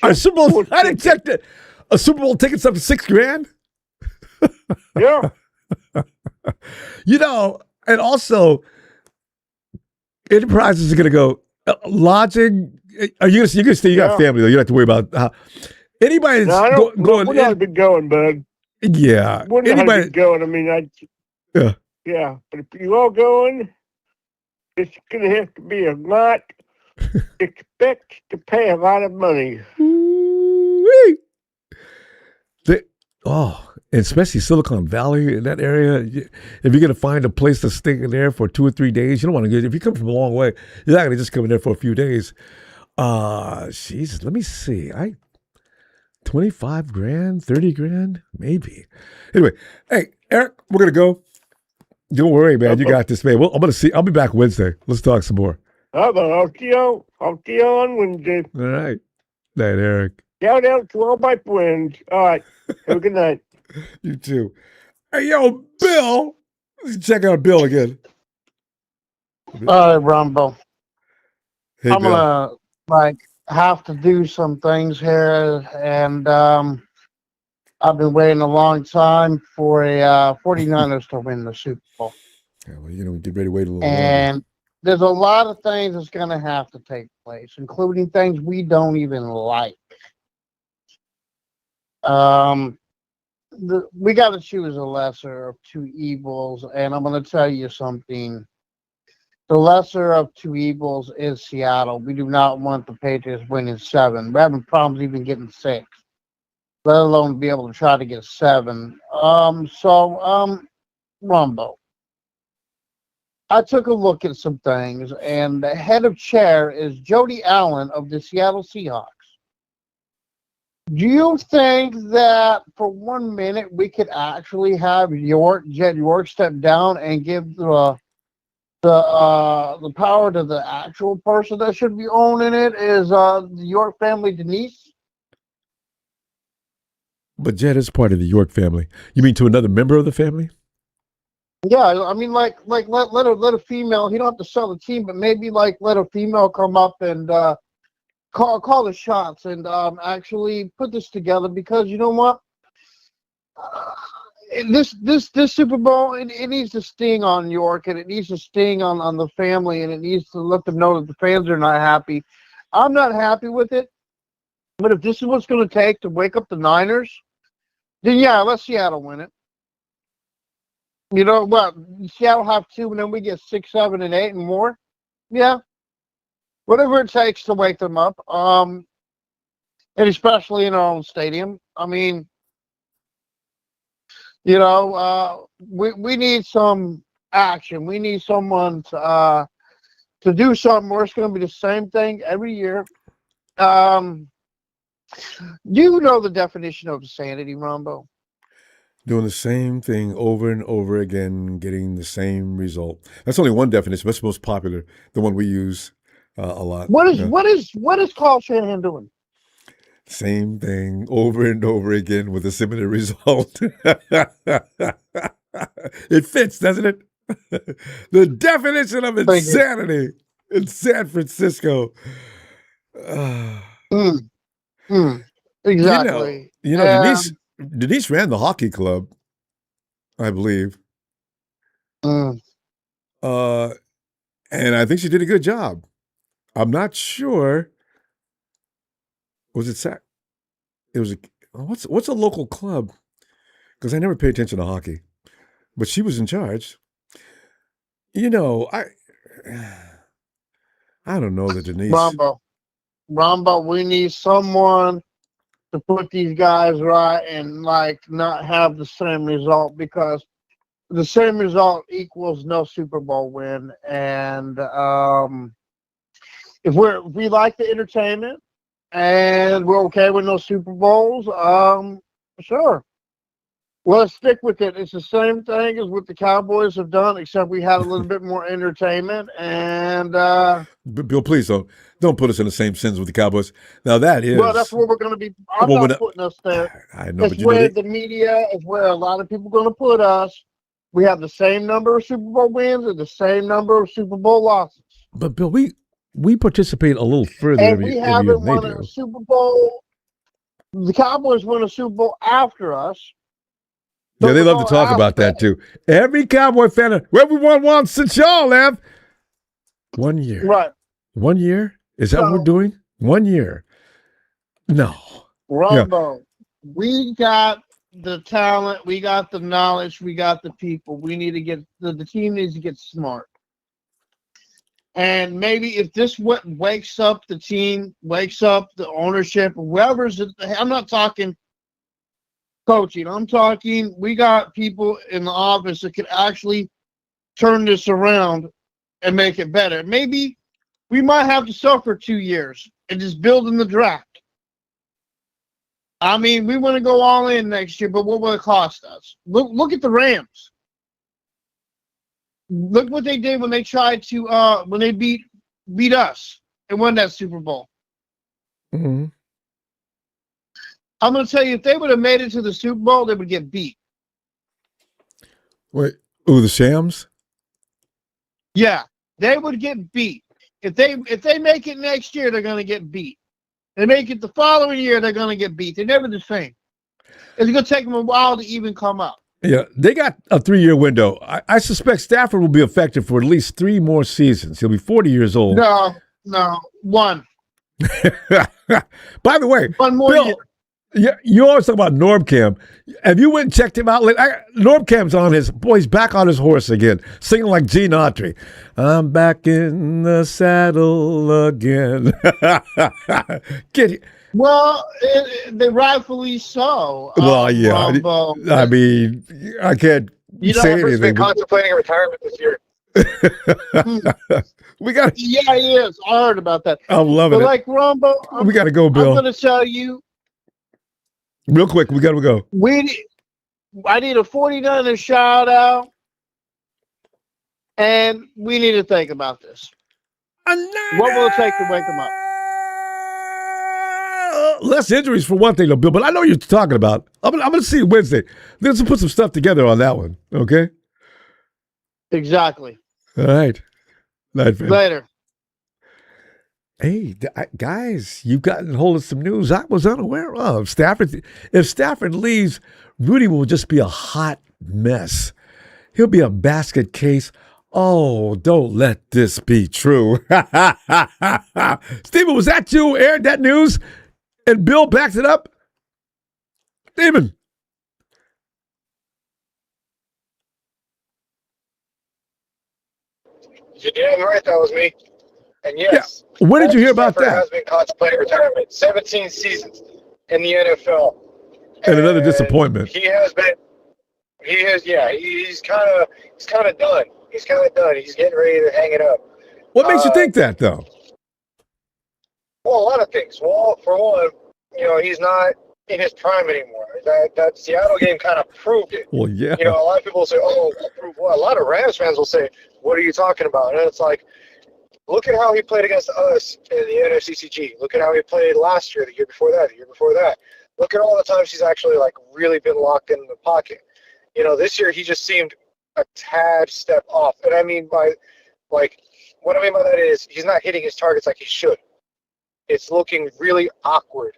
Speaker 1: A Super Bowl, I didn't check that. A Super Bowl ticket's up to $6,000?
Speaker 8: Yeah.
Speaker 1: And also, enterprises are going to go, lodging. Are you going to stay? You got family, though. You don't have to worry about how. Anybody that's going.
Speaker 8: We're not been going, bud.
Speaker 1: Yeah.
Speaker 8: We're not going. Yeah. But if you all going, it's going to have to be a lot. Expect to pay a lot of money.
Speaker 1: Especially Silicon Valley in that area. If you're going to find a place to stay in there for 2 or 3 days, you don't want to get. If you come from a long way, you're not going to just come in there for a few days. Jesus, let me see. 25 grand, 30 grand, maybe. Anyway, hey, Eric, we're going to go. Don't worry, man. You got this, man. Well, I'll be back Wednesday. Let's talk some more.
Speaker 8: I'll see you on Wednesday.
Speaker 1: All right. Night, Eric.
Speaker 8: Shout out to all my friends. All right. Have a good night.
Speaker 1: You too. Hey, yo, Bill. Let's check out Bill again.
Speaker 9: All right, Ronbo.
Speaker 1: Hey,
Speaker 9: I'm
Speaker 1: Bill.
Speaker 9: gonna have to do some things here, and I've been waiting a long time for a 49ers to win the Super Bowl.
Speaker 1: Yeah, well, we get ready to wait a little
Speaker 9: And there's a lot of things that's gonna have to take place, including things we don't even like. We got to choose a lesser of two evils, and I'm going to tell you something. The lesser of two evils is Seattle. We do not want the Patriots winning 7. We're having problems even getting 6, let alone be able to try to get 7. Ronbo. I took a look at some things, and the head of chair is Jody Allen of the Seattle Seahawks. Do you think that for 1 minute we could actually have Jed York step down and give the power to the actual person that should be owning it? Is the York family Denise?
Speaker 1: But Jed is part of the York family. You mean to another member of the family?
Speaker 9: Yeah, I mean, let a female. He don't have to sell the team, but maybe let a female come up and call the shots and actually put this together, because you know what, this Super Bowl, it needs to sting on York, and it needs to sting on the family, and it needs to let them know that the fans are not happy. I'm not happy with it, but if this is what's going to take to wake up the Niners, then yeah, let Seattle win it. You know what? Seattle have 2, and then we get 6, 7, and 8 and more. Yeah. Whatever it takes to wake them up, and especially in our own stadium. I mean, we need some action. We need someone to do something where it's going to be the same thing every year. You know the definition of insanity, Ronbo?
Speaker 1: Doing the same thing over and over again, getting the same result. That's only one definition. That's the most popular, the one we use a lot.
Speaker 9: What is Carl Shanahan doing?
Speaker 1: Same thing over and over again with a similar result. It fits, doesn't it? The definition of insanity in San Francisco.
Speaker 9: Exactly.
Speaker 1: You know, Denise ran the hockey club, I believe. And I think she did a good job. I'm not sure. Was it Sac? It was what's a local club? Because I never pay attention to hockey, but she was in charge. You know, I don't know that Denise.
Speaker 9: Ronbo, we need someone to put these guys right and like not have the same result, because the same result equals no Super Bowl win. And if we like the entertainment and we're okay with no Super Bowls, sure. Let's stick with it. It's the same thing as what the Cowboys have done, except we had a little bit more entertainment. And
Speaker 1: Bill, please don't put us in the same sins with the Cowboys. Now that is
Speaker 9: that's where we're going to be. I'm not putting us there.
Speaker 1: I know,
Speaker 9: it's where the media is where a lot of people are going to put us. We have the same number of Super Bowl wins and the same number of Super Bowl losses.
Speaker 1: But Bill, we participate a little further.
Speaker 9: And we haven't won a Super Bowl. The Cowboys won a Super Bowl after us.
Speaker 1: Yeah, they love to talk about that too. Every Cowboy fan, well, we won one since y'all have 1 year.
Speaker 9: Right.
Speaker 1: 1 year? Is that what we're doing? 1 year. No.
Speaker 9: Ronbo, we got the talent, we got the knowledge, we got the people. We need to get the team needs to get smart. And maybe if this wakes up the team, wakes up the ownership, whoever's I'm not talking coaching. I'm talking, we got people in the office that could actually turn this around and make it better. Maybe we might have to suffer 2 years and just build in the draft. I mean, we want to go all in next year, but what will it cost us? Look at the Rams. Look what they did when they tried to when they beat us and won that Super Bowl.
Speaker 1: Mm-hmm.
Speaker 9: I'm going to tell you, if they would have made it to the Super Bowl, they would get beat.
Speaker 1: Wait, the Shams?
Speaker 9: Yeah, they would get beat. If they make it next year, they're going to get beat. They make it the following year, they're going to get beat. They're never the same. It's going to take them a while to even come up.
Speaker 1: Yeah, they got a 3-year window. I suspect Stafford will be effective for at least 3 more seasons. He'll be 40 years old.
Speaker 9: No, one.
Speaker 1: By the way,
Speaker 9: one more year.
Speaker 1: Yeah, you always talk about Normcam. Have you went and checked him out? Normcam's he's back on his horse again, singing like Gene Autry. I'm back in the saddle again.
Speaker 9: Well, they rightfully so.
Speaker 1: Well, yeah. I mean, I can't say anything.
Speaker 10: Been contemplating a retirement this year.
Speaker 1: We got.
Speaker 9: Yeah, he is. I heard about that.
Speaker 1: I'm loving it.
Speaker 9: But like Ronbo,
Speaker 1: we got to go, Bill.
Speaker 9: I'm going to tell you.
Speaker 1: Real quick, we got to go.
Speaker 9: I need a 49er shout out, and we need to think about this. What will it take to wake them up?
Speaker 1: Less injuries for one thing, though, Bill. But I know what you're talking about. I'm going to see you Wednesday. Let's put some stuff together on that one. Okay.
Speaker 9: Exactly.
Speaker 1: All right. Night, man.
Speaker 9: Later.
Speaker 1: Hey, guys, you've gotten hold of some news I was unaware of. If Stafford leaves, Rudy will just be a hot mess. He'll be a basket case. Oh, don't let this be true. Stephen, was that you who aired that news? And Bill backed it up? Stephen.
Speaker 10: You're damn right, that was me. And yes,
Speaker 1: yeah. When did you hear about that?
Speaker 10: Has been contemplating retirement. 17 seasons in the NFL,
Speaker 1: and another disappointment.
Speaker 10: He has been. He is. Yeah, he's kind of done. He's kind of done. He's getting ready to hang it up.
Speaker 1: What makes you think that, though?
Speaker 10: Well, a lot of things. Well, for one, he's not in his prime anymore. That Seattle game kind of proved it.
Speaker 1: Well, yeah.
Speaker 10: A lot of people will say, "Oh, prove what?" A lot of Rams fans will say, "What are you talking about?" And it's like, look at how he played against us in the NFC-CG. Look at how he played last year, the year before that, the year before that. Look at all the times he's actually really been locked in the pocket. This year he just seemed a tad step off. And I mean what I mean by that is he's not hitting his targets like he should. It's looking really awkward,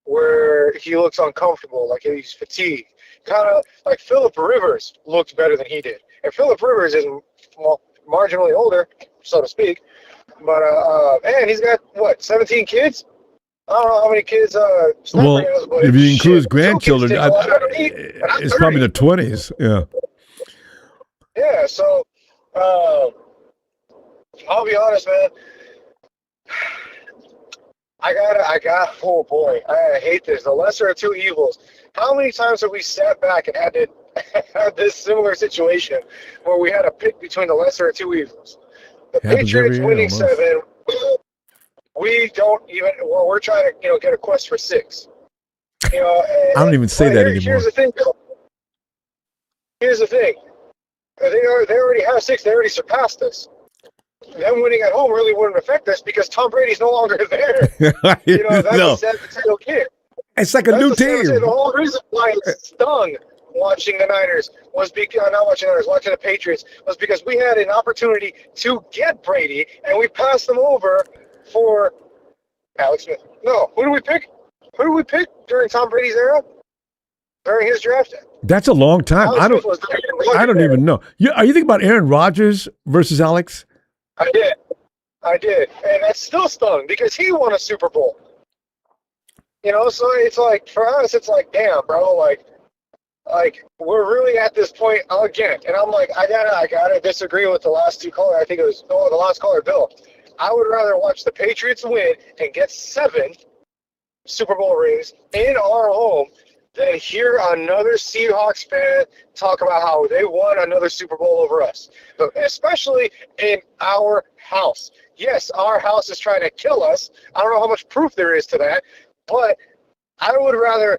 Speaker 10: where he looks uncomfortable, like he's fatigued. Kind of like Phillip Rivers looked better than he did. And Phillip Rivers is, marginally older, so to speak. But, and he's got, 17 kids? I don't know how many kids
Speaker 1: well, has, but if you include his grandchildren, it's probably in the 20s. Yeah.
Speaker 10: Yeah, so I'll be honest, man. Oh boy, I hate this. The lesser of two evils. How many times have we sat back and had to have this similar situation where we had to pick between the lesser of two evils? The Patriots winning 7. We don't even. Well, we're trying to, get a quest for 6.
Speaker 1: I don't even say that anymore.
Speaker 10: Here's the thing, Bill. Here's the thing. They already have 6. They already surpassed us. Them winning at home really wouldn't affect us because Tom Brady's no longer there. That's a sad potato kid.
Speaker 1: It's like a new team.
Speaker 10: The whole reason why it stung watching the Niners was because watching the Patriots was because we had an opportunity to get Brady and we passed them over for Alex Smith. No, who do we pick? Who do we pick during Tom Brady's era? During his draft?
Speaker 1: That's a long time. I don't even know. Are you thinking about Aaron Rodgers versus Alex?
Speaker 10: I did. And that still stung because he won a Super Bowl. So it's like, for us, it's like, damn, bro, like we're really at this point again. And I'm like, I gotta disagree with the last two callers. I think it was the last caller, Bill. I would rather watch the Patriots win and get 7 Super Bowl rings in our home than hear another Seahawks fan talk about how they won another Super Bowl over us, especially in our house. Yes, our house is trying to kill us. I don't know how much proof there is to that, but I would rather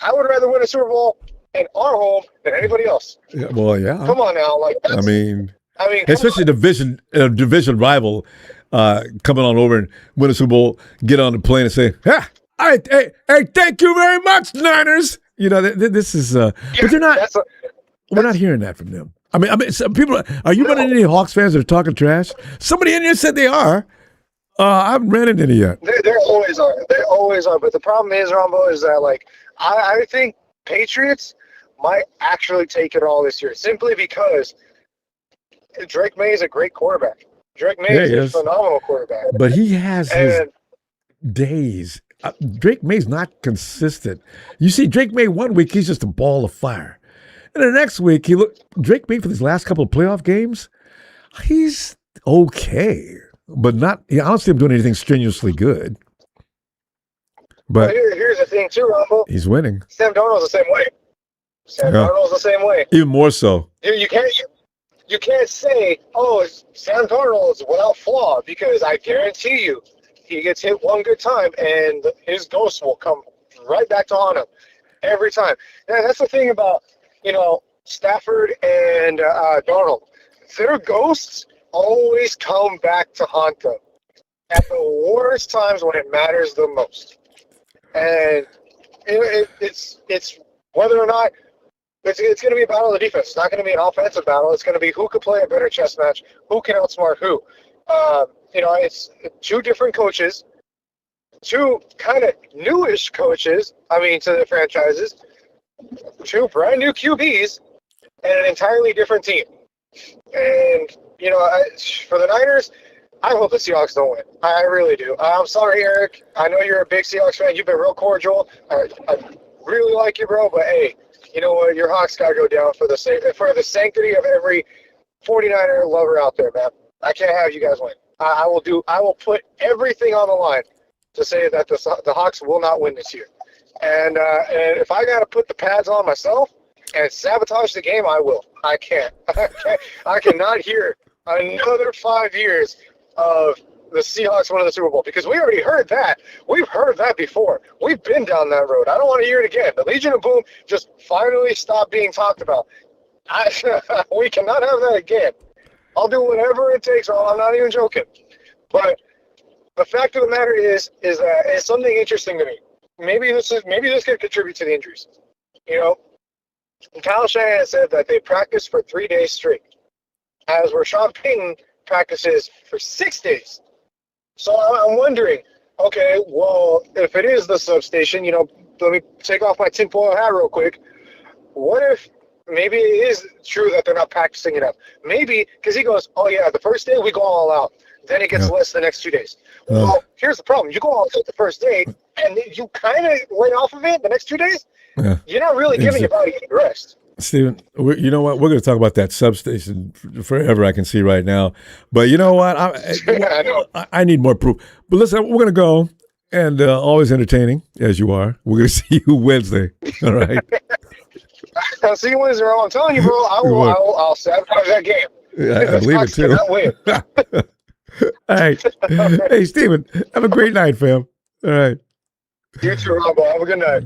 Speaker 10: win a Super Bowl in our home than anybody else.
Speaker 1: Yeah, well, yeah.
Speaker 10: Come on now,
Speaker 1: I mean, especially division rival coming on over and win a Super Bowl, get on the plane and say, hey, thank you very much, Niners. This is, but they're not. We're not hearing that from them. I mean, some people. Are you running into any Hawks fans that are talking trash? Somebody in here said they are. I haven't ran into any yet.
Speaker 10: There always are. They always are. But the problem is, Ronbo, is that I think Patriots might actually take it all this year simply because Drake May is a great quarterback. Drake May is a phenomenal quarterback.
Speaker 1: But he has his days. Drake May's not consistent. You see Drake May one week, he's just a ball of fire. And the next week, Drake May for these last couple of playoff games, he's okay. But I don't see him doing anything strenuously good. But
Speaker 10: here's the thing too, Ronbo.
Speaker 1: He's winning.
Speaker 10: Sam Darnold's the same way. Darnold's the same way.
Speaker 1: Even more so.
Speaker 10: You can't say, Sam Darnold is without flaw, because I guarantee you, he gets hit one good time, and his ghost will come right back to haunt him every time. And that's the thing about, Stafford and Darnold. Their ghosts always come back to haunt them at the worst times when it matters the most. And it's whether or not it's going to be a battle of the defense. It's not going to be an offensive battle. It's going to be who could play a better chess match, who can outsmart who. It's 2 different coaches, 2 kind of newish coaches, to the franchises, 2 brand new QBs, and an entirely different team. And, for the Niners, I hope the Seahawks don't win. I really do. I'm sorry, Eric. I know you're a big Seahawks fan. You've been real cordial. I really like you, bro. But, hey, you know what? Your Hawks got to go down for the sanctity of every 49er lover out there, man. I can't have you guys win. I will put everything on the line to say that the Hawks will not win this year. And if I got to put the pads on myself, and sabotage the game, I will. I can't. I cannot hear another 5 years of the Seahawks winning the Super Bowl, because we already heard that. We've heard that before. We've been down that road. I don't want to hear it again. The Legion of Boom just finally stopped being talked about. We cannot have that again. I'll do whatever it takes. I'm not even joking. But the fact of the matter is that it's something interesting to me. Maybe this could contribute to the injuries. You know, Kyle Shanahan said that they practiced for 3 days straight, as where Sean Payton practices for 6 days. So I'm wondering, okay, well, if it is the substation, you know, let me take off my tinfoil hat real quick. What if maybe it is true that they're not practicing enough? Maybe, because he goes, oh, yeah, the first day we go all out. Then it gets less the next 2 days. Well, here's the problem. You go all out the first day, and you kind of lay off of it the next 2 days. Yeah. You're not really giving your body any rest.
Speaker 1: Stephen, you know what? We're going to talk about that substation forever, I can see right now. But you know what? I need more proof. But listen, we're going to go, and always entertaining, as you are. We're going to see you Wednesday. All right?
Speaker 10: I'll see you Wednesday, bro. I'm telling you, bro, I'll sabotage that game.
Speaker 1: Yeah, I believe it, too. All right. Hey, Stephen, have a great night, fam. All right.
Speaker 10: You too, Ronbo. Have a good night.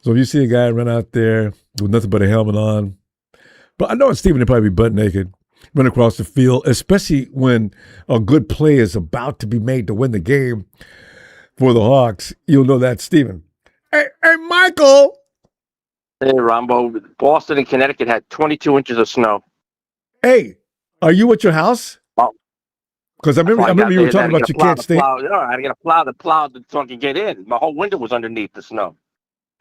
Speaker 1: So if you see a guy run out there with nothing but a helmet on, but I know it's Stephen, he'll probably be butt naked, run across the field, especially when a good play is about to be made to win the game for the Hawks. You'll know that's Stephen. Hey, Michael.
Speaker 11: Hey, Ronbo. Boston and Connecticut had 22 inches of snow.
Speaker 1: Hey, are you at your house? Because I remember you were talking about you can't stay.
Speaker 11: I got to plow so I can get in. My whole window was underneath the snow.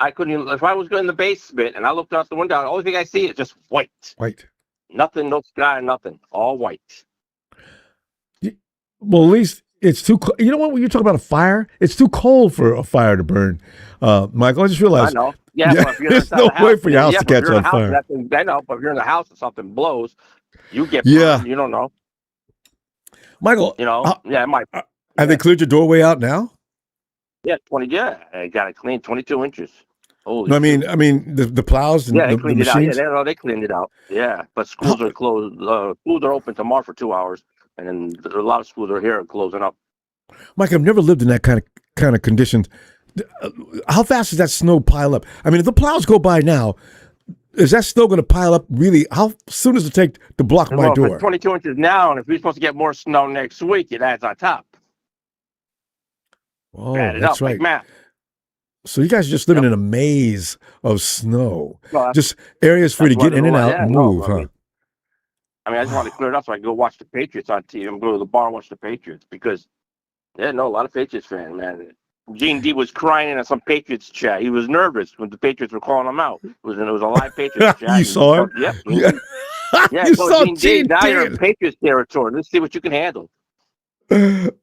Speaker 11: I couldn't even, if I was in the basement and I looked out the window, the only thing I see is just white.
Speaker 1: White.
Speaker 11: Nothing, no sky, nothing. All white.
Speaker 1: Well, at least it's too cold. You know what? When you talk about a fire, it's too cold for a fire to burn. Michael, I just realized.
Speaker 11: I know. Yeah, but if you're
Speaker 1: there's no way for your house to catch on fire.
Speaker 11: I know, but if you're in the house and something blows, you get burned. You don't know.
Speaker 1: Michael,
Speaker 11: you know, it might.
Speaker 1: Have they cleared your doorway out now?
Speaker 11: Yeah, 20. Yeah, I got it cleaned, 22 inches. Holy
Speaker 1: no, I mean the plows and
Speaker 11: they
Speaker 1: the
Speaker 11: cleaned
Speaker 1: machines?
Speaker 11: it out. Yeah, they cleaned it out. Yeah, but schools are closed. Schools are open tomorrow for 2 hours, and then a lot of schools are here closing up.
Speaker 1: Mike, I've never lived in that kind of conditions. How fast does that snow pile up? I mean, if the plows go by now, is that snow going to pile up really? How soon does it take to block my door?
Speaker 11: It's 22 inches now, and if we're supposed to get more snow next week, it adds on top.
Speaker 1: Oh, that's right.
Speaker 11: Like math.
Speaker 1: So you guys are just living in a maze of snow. Well, just areas for you to get in and out and move, huh?
Speaker 11: I just want to clear it up so I can go watch the Patriots on TV. I'm going to the bar and watch the Patriots because, a lot of Patriots fans, man. Gene D was crying in some Patriots chat. He was nervous when the Patriots were calling him out. It was a live Patriots chat.
Speaker 1: You saw him?
Speaker 11: Yep. Yeah,
Speaker 1: you saw Gene D.
Speaker 11: Now you're in Patriots territory. Let's see what you can handle. Yep.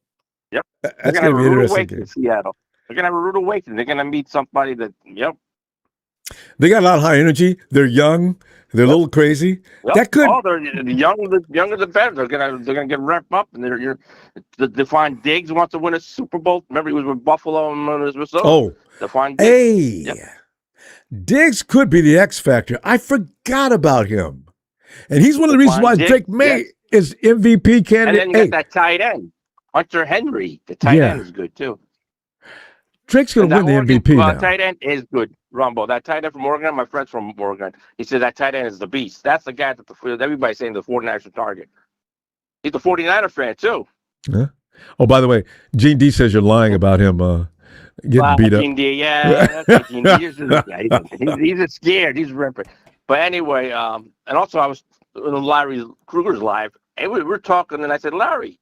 Speaker 1: That's going to be interesting.
Speaker 11: In Seattle. They're going to have a rude awakening. They're going to meet somebody that,
Speaker 1: They got a lot of high energy. They're young. They're a little crazy.
Speaker 11: Yep.
Speaker 1: That could.
Speaker 11: Oh, they're the younger the better. They're gonna get ramped up, and they're Define Diggs wants to win a Super Bowl. Remember, he was with Buffalo and Minnesota.
Speaker 1: Oh,
Speaker 11: Define Diggs.
Speaker 1: Hey, Diggs could be the X factor. I forgot about him, and he's one of the reasons why Drake May is MVP candidate.
Speaker 11: And then you got that tight end, Hunter Henry. The tight end is good too.
Speaker 1: Drake's going to win the MVP now.
Speaker 11: Tight end is good, Ronbo. That tight end from Oregon, my friend's from Oregon. He said that tight end is the beast. That's the guy that everybody's saying the 49ers should target. He's a 49er fan, too.
Speaker 1: Yeah. Oh, by the way, Gene D says you're lying about him getting beat up.
Speaker 11: Gene D, yeah. Gene D, he's scared. He's ripping. But anyway, and also I was in Larry Kruger's live, and we were talking, and I said, Larry,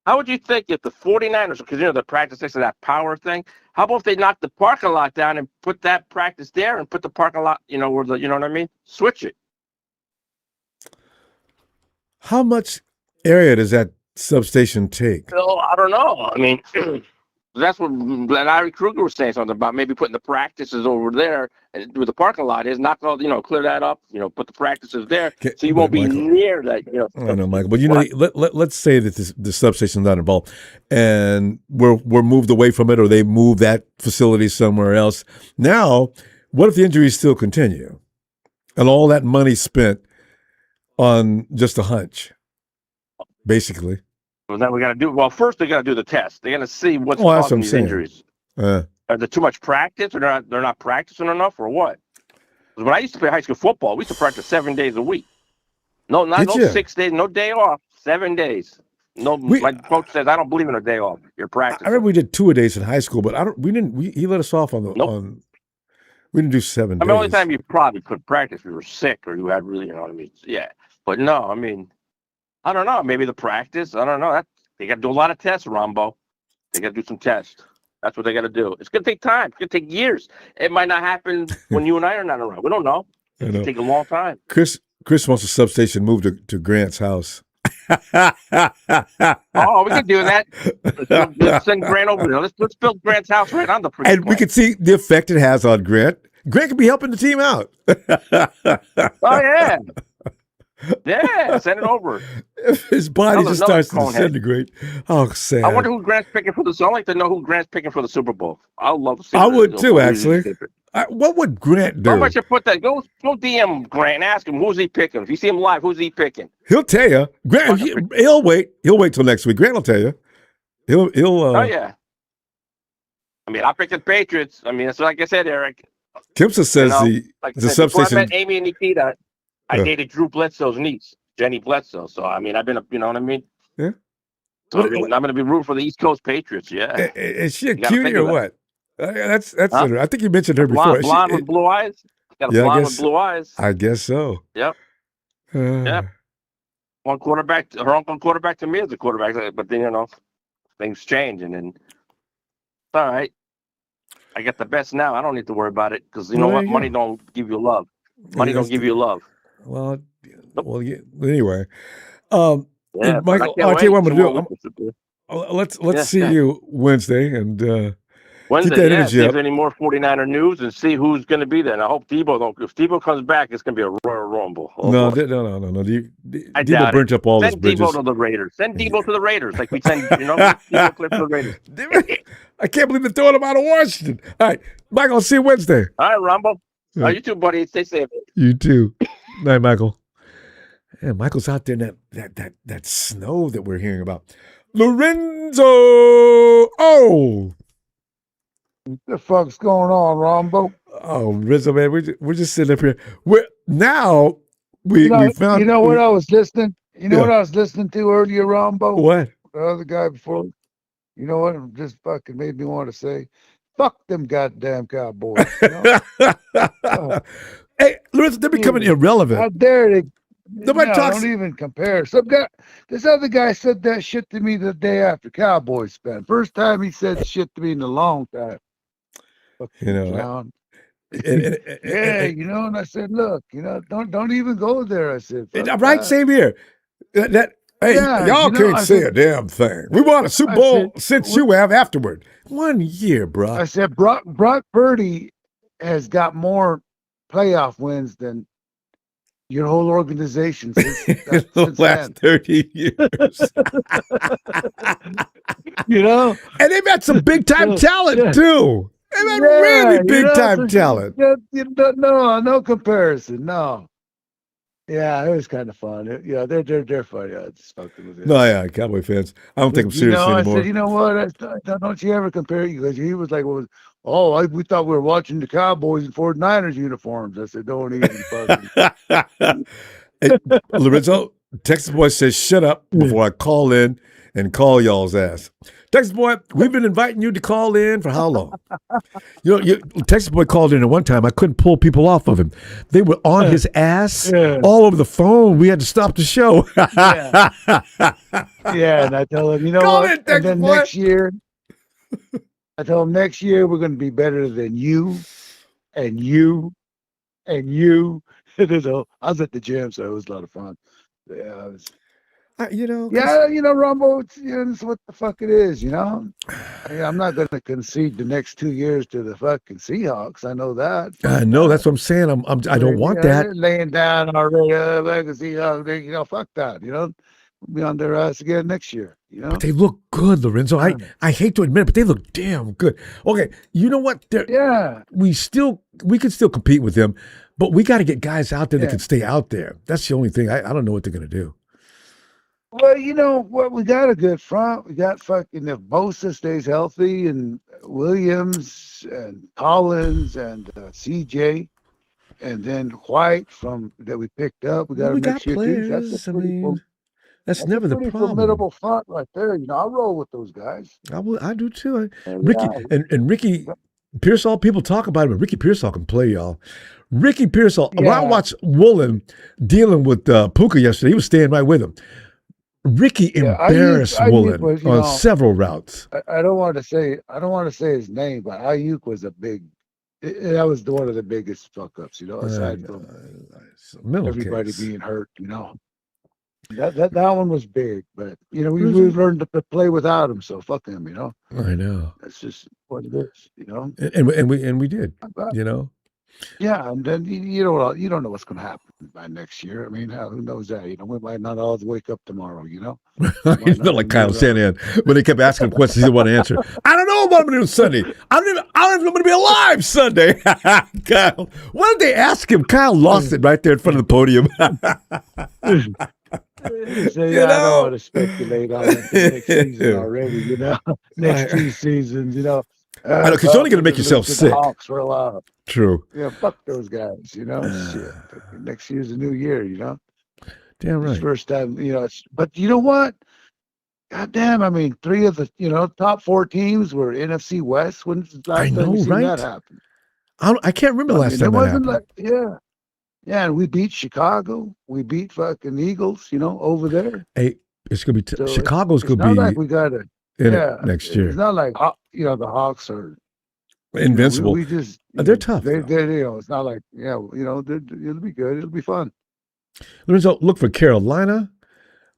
Speaker 11: how would you think if the 49ers, because the practice next to that power thing, how about if they knock the parking lot down and put that practice there and put the parking lot, where the, you know what I mean? Switch it.
Speaker 1: How much area does that substation take?
Speaker 11: Well, I don't know. I mean, that's what Larry Kruger was saying something about, maybe putting the practices over there and where the parking lot is, knock all, clear that up, put the practices there, so you won't be near that.
Speaker 1: I know, Michael, but let's say that the substation is not involved, and we're moved away from it, or they move that facility somewhere else. Now, what if the injuries still continue? And all that money spent on just a hunch, basically.
Speaker 11: Well, then we got to do. Well, first they got to do the test. They got to see what's
Speaker 1: Well, that's what
Speaker 11: causing
Speaker 1: I'm
Speaker 11: these
Speaker 1: saying.
Speaker 11: injuries.
Speaker 1: Uh,
Speaker 11: Are there too much practice, or they're not practicing enough, or what? 'Cause when I used to play high school football, we used to practice 7 days a week. No, not
Speaker 1: Did
Speaker 11: no
Speaker 1: ya?
Speaker 11: 6 days, no day off. 7 days. No, my coach says I don't believe in a day off. You're
Speaker 1: I
Speaker 11: practicing.
Speaker 1: remember we did 2-a-days in high school, but he let us off on the
Speaker 11: Nope.
Speaker 1: we didn't do 7
Speaker 11: I
Speaker 1: days.
Speaker 11: mean, the only time you probably could practice if you were sick or you had really, you know what I mean? Yeah. But no, I mean, I don't know. Maybe the practice. I don't know. They got to do a lot of tests, Ronbo. They got to do some tests. That's what they got to do. It's going to take time. It's going to take years. It might not happen when you and I are not around. We don't know.
Speaker 1: I
Speaker 11: It's
Speaker 1: know.
Speaker 11: going to take a long time.
Speaker 1: Chris wants a substation moved to Grant's house.
Speaker 11: Oh, we can do that. Let's send Grant over there. Let's build Grant's house right on the freaking
Speaker 1: And we
Speaker 11: plant.
Speaker 1: can see the effect it has on Grant. Grant could be helping the team out.
Speaker 11: Oh, yeah. Yeah, send it over.
Speaker 1: If his body
Speaker 11: Another-
Speaker 1: just
Speaker 11: another
Speaker 1: starts to
Speaker 11: conehead.
Speaker 1: disintegrate. Oh, sad.
Speaker 11: I wonder who Grant's picking for the. I'd like to know who Grant's picking for the Super Bowl. I'd love to see.
Speaker 1: I
Speaker 11: that.
Speaker 1: would too,
Speaker 11: Who's he
Speaker 1: actually.
Speaker 11: picking.
Speaker 1: What would Grant
Speaker 11: How
Speaker 1: do?
Speaker 11: much you put that? Go DM Grant and ask him who's he picking. If you see him live, who's he picking?
Speaker 1: He'll tell you. Grant, he'll wait. He'll wait till next week. Grant will tell you. He'll.
Speaker 11: Oh yeah. I mean, I picked the Patriots. I mean, it's like I said, Eric.
Speaker 1: Kimsa says
Speaker 11: Like I
Speaker 1: the
Speaker 11: said, before I
Speaker 1: substation.
Speaker 11: met Amy and Nikita, I
Speaker 1: Yeah.
Speaker 11: dated Drew Bledsoe's niece, Jenny Bledsoe. So I mean, I've been, you know what I mean?
Speaker 1: Yeah.
Speaker 11: So I mean, I'm going to be rooting for the East Coast Patriots. Yeah.
Speaker 1: Is she a
Speaker 11: You gotta
Speaker 1: cutie
Speaker 11: think
Speaker 1: or
Speaker 11: of that.
Speaker 1: what? That's.
Speaker 11: Huh?
Speaker 1: I think you mentioned her before.
Speaker 11: Blonde with blue eyes. Got a
Speaker 1: Yeah, I
Speaker 11: blonde
Speaker 1: guess-
Speaker 11: with blue eyes.
Speaker 1: I guess so.
Speaker 11: Yep.
Speaker 1: Uh,
Speaker 11: Yep. One quarterback, her uncle quarterback to me is a quarterback, but then, you know, things change, and then it's all right. I get the best now. I don't need to worry about it because you know
Speaker 1: Well,
Speaker 11: what?
Speaker 1: there you
Speaker 11: Money
Speaker 1: go.
Speaker 11: don't give you love. Money
Speaker 1: Yeah,
Speaker 11: don't
Speaker 1: that's
Speaker 11: give you love.
Speaker 1: Well,
Speaker 11: Nope.
Speaker 1: well. Yeah, anyway.
Speaker 11: Yeah,
Speaker 1: And
Speaker 11: but
Speaker 1: Michael,
Speaker 11: I can't
Speaker 1: I'll tell you what I'm
Speaker 11: wait
Speaker 1: gonna do.
Speaker 11: tomorrow week.
Speaker 1: Let's
Speaker 11: Yeah,
Speaker 1: see
Speaker 11: yeah.
Speaker 1: you Wednesday and
Speaker 11: Wednesday,
Speaker 1: keep that
Speaker 11: yeah,
Speaker 1: energy
Speaker 11: see if
Speaker 1: up.
Speaker 11: there's any more 49er news and see who's going to be there. And I hope Debo don't. If Debo comes back, it's going to be a Royal Rumble. Oh,
Speaker 1: No,
Speaker 11: boy.
Speaker 1: no.
Speaker 11: I
Speaker 1: Debo
Speaker 11: doubt
Speaker 1: burnt up all his
Speaker 11: Send
Speaker 1: bridges.
Speaker 11: Debo to the Raiders. Send Debo to the Raiders, like we send, you know, Debo clip to the Raiders.
Speaker 1: I can't believe they're throwing him out of Washington. All right, Michael, I'll see you Wednesday.
Speaker 11: All right, Rumble.
Speaker 1: Yeah.
Speaker 11: You too, buddy. Stay safe.
Speaker 1: You too. Night, Michael. Yeah, Michael's out there in that snow that we're hearing about. Lorenzo. Oh.
Speaker 9: What the fuck's going on, Rombo?
Speaker 1: Oh, Rizzo, man, we're just sitting up here. We found.
Speaker 9: You know what I was listening? You know
Speaker 1: Yeah.
Speaker 9: what I was listening to earlier, Rombo?
Speaker 1: What?
Speaker 9: The other guy before. You know what? It just fucking made me want to say, "Fuck them goddamn Cowboys." You know?
Speaker 1: Hey, Lorenzo, they're becoming irrelevant.
Speaker 9: How dare they?
Speaker 1: Nobody
Speaker 9: No,
Speaker 1: talks-
Speaker 9: Don't even compare. This other guy said that shit to me the day after Cowboys spent. First time he said shit to me in a long time.
Speaker 1: You know,
Speaker 9: Clown.
Speaker 1: and-
Speaker 9: Yeah, you know, and I said, look, you know, don't even go there. I said, fuck
Speaker 1: right,
Speaker 9: that.
Speaker 1: same here. Hey,
Speaker 9: Yeah,
Speaker 1: y'all
Speaker 9: you know,
Speaker 1: can't
Speaker 9: I
Speaker 1: say
Speaker 9: said-
Speaker 1: a damn thing. We won a Super
Speaker 9: I
Speaker 1: Bowl
Speaker 9: said,
Speaker 1: since you have afterward. 1 year, bro.
Speaker 9: I said, Brock Purdy has got more playoff wins than your whole organization since,
Speaker 1: The
Speaker 9: since
Speaker 1: last 30 years.
Speaker 9: you know?
Speaker 1: And they've had some big time
Speaker 9: Yeah,
Speaker 1: talent,
Speaker 9: yeah.
Speaker 1: too. They've had
Speaker 9: Yeah,
Speaker 1: really
Speaker 9: you
Speaker 1: big
Speaker 9: know,
Speaker 1: time
Speaker 9: so-
Speaker 1: talent.
Speaker 9: No comparison. No. Yeah, it was kind of fun. They're funny. I just fucking with it.
Speaker 1: No, yeah, Cowboy fans. I don't take them
Speaker 9: You
Speaker 1: seriously
Speaker 9: know, I
Speaker 1: anymore.
Speaker 9: said, you know what? Don't you ever compare? Because he was like, we thought we were watching the Cowboys in 49ers uniforms. I said, don't even fucking.
Speaker 1: Hey, Lorenzo, Texas Boy says, shut up before I call in and call y'all's ass. Texas Boy, we've been inviting you to call in for how long? Texas Boy called in at one time. I couldn't pull people off of him. They were on his ass all over the phone. We had to stop the show.
Speaker 9: Yeah, and I told him, you know
Speaker 1: Call
Speaker 9: what?
Speaker 1: in, Texas
Speaker 9: And then
Speaker 1: boy.
Speaker 9: next year, I told him next year we're going to be better than you, and you, and you. I was at the gym, so it was a lot of fun. Yeah, Rumble. It's what the fuck it is, you know. I'm not going to concede the next 2 years to the fucking Seahawks. I know that.
Speaker 1: I know, that's what I'm saying. I don't want that.
Speaker 9: They're laying down already. Like the Seahawks, fuck that. We'll be on their ass again next year.
Speaker 1: But they look good, Lorenzo. I hate to admit it, but they look damn good. Okay, you know what? We could still compete with them, But we got to get guys out there that
Speaker 9: Yeah.
Speaker 1: can stay out there. That's the only thing. I don't know what they're going to do.
Speaker 9: Well, you know what? We got a good front. We got fucking if Bosa stays healthy and Williams and Collins and CJ and then White from that we picked up. We got
Speaker 1: We
Speaker 9: him
Speaker 1: got
Speaker 9: next year too. That's
Speaker 1: players.
Speaker 9: a
Speaker 1: I
Speaker 9: pretty,
Speaker 1: mean, that's
Speaker 9: that's a
Speaker 1: never the
Speaker 9: pretty
Speaker 1: problem.
Speaker 9: formidable front right there. You know, I roll with those guys.
Speaker 1: I do too.
Speaker 9: And
Speaker 1: Ricky
Speaker 9: yeah,
Speaker 1: and Ricky Pearsall, people talk about him, but Ricky Pearsall can play, y'all. Ricky Pearsall, when I
Speaker 9: yeah,
Speaker 1: watched Woolen dealing with Puka yesterday, he was staying right with him. Ricky
Speaker 9: yeah.
Speaker 1: embarrassed
Speaker 9: Ayuk
Speaker 1: Woolen
Speaker 9: was, you
Speaker 1: on
Speaker 9: know,
Speaker 1: several routes.
Speaker 9: I don't want to say his name, but Ayuk was a big. That was one of the biggest fuck ups, you know, aside from
Speaker 1: It's a mental
Speaker 9: everybody
Speaker 1: case.
Speaker 9: being hurt, you know. That one was big, but you know we've learned to play without him, so fuck him, you know.
Speaker 1: I know,
Speaker 9: That's just what it is, you know.
Speaker 1: and we did,
Speaker 9: But,
Speaker 1: you know.
Speaker 9: yeah, and then you don't know what's going to happen by next year. I mean, who knows that? You know, we might not all wake up tomorrow, you know.
Speaker 1: He's not like Kyle Shanahan when they kept asking him questions he didn't want to answer. I don't know what I'm going to do Sunday. I don't even know if I'm going to be alive Sunday. Kyle, what did they ask him? Kyle lost it right there in front of the podium.
Speaker 9: So, yeah, I don't want to speculate on it for next season already, you know. Next 2 seasons, you know.
Speaker 1: I know, because you're only going to make yourself
Speaker 9: The
Speaker 1: sick.
Speaker 9: Hawks for a while.
Speaker 1: True.
Speaker 9: Yeah, fuck those guys, you know. Shit. Next year's a new year, you know.
Speaker 1: Damn
Speaker 9: It's
Speaker 1: right.
Speaker 9: first time, you know. But you know what? God damn, I mean, 3 of the top 4 teams were NFC West. When's the
Speaker 1: I
Speaker 9: last time
Speaker 1: know,
Speaker 9: you seen
Speaker 1: right?
Speaker 9: that happen?
Speaker 1: I can't remember the
Speaker 9: I
Speaker 1: last
Speaker 9: mean,
Speaker 1: time
Speaker 9: it
Speaker 1: that
Speaker 9: wasn't
Speaker 1: happened.
Speaker 9: like yeah, and we beat Chicago. We beat fucking Eagles, you know, over there.
Speaker 1: Hey, it's going to be
Speaker 9: So
Speaker 1: Chicago's
Speaker 9: it's
Speaker 1: going
Speaker 9: not
Speaker 1: to
Speaker 9: like
Speaker 1: be
Speaker 9: we got to.
Speaker 1: in
Speaker 9: Yeah,
Speaker 1: it next
Speaker 9: it's
Speaker 1: year.
Speaker 9: not like the Hawks are
Speaker 1: Invincible.
Speaker 9: we just
Speaker 1: They're tough.
Speaker 9: they
Speaker 1: though.
Speaker 9: it's not like it'll be good. It'll be fun.
Speaker 1: Lorenzo, look for Carolina,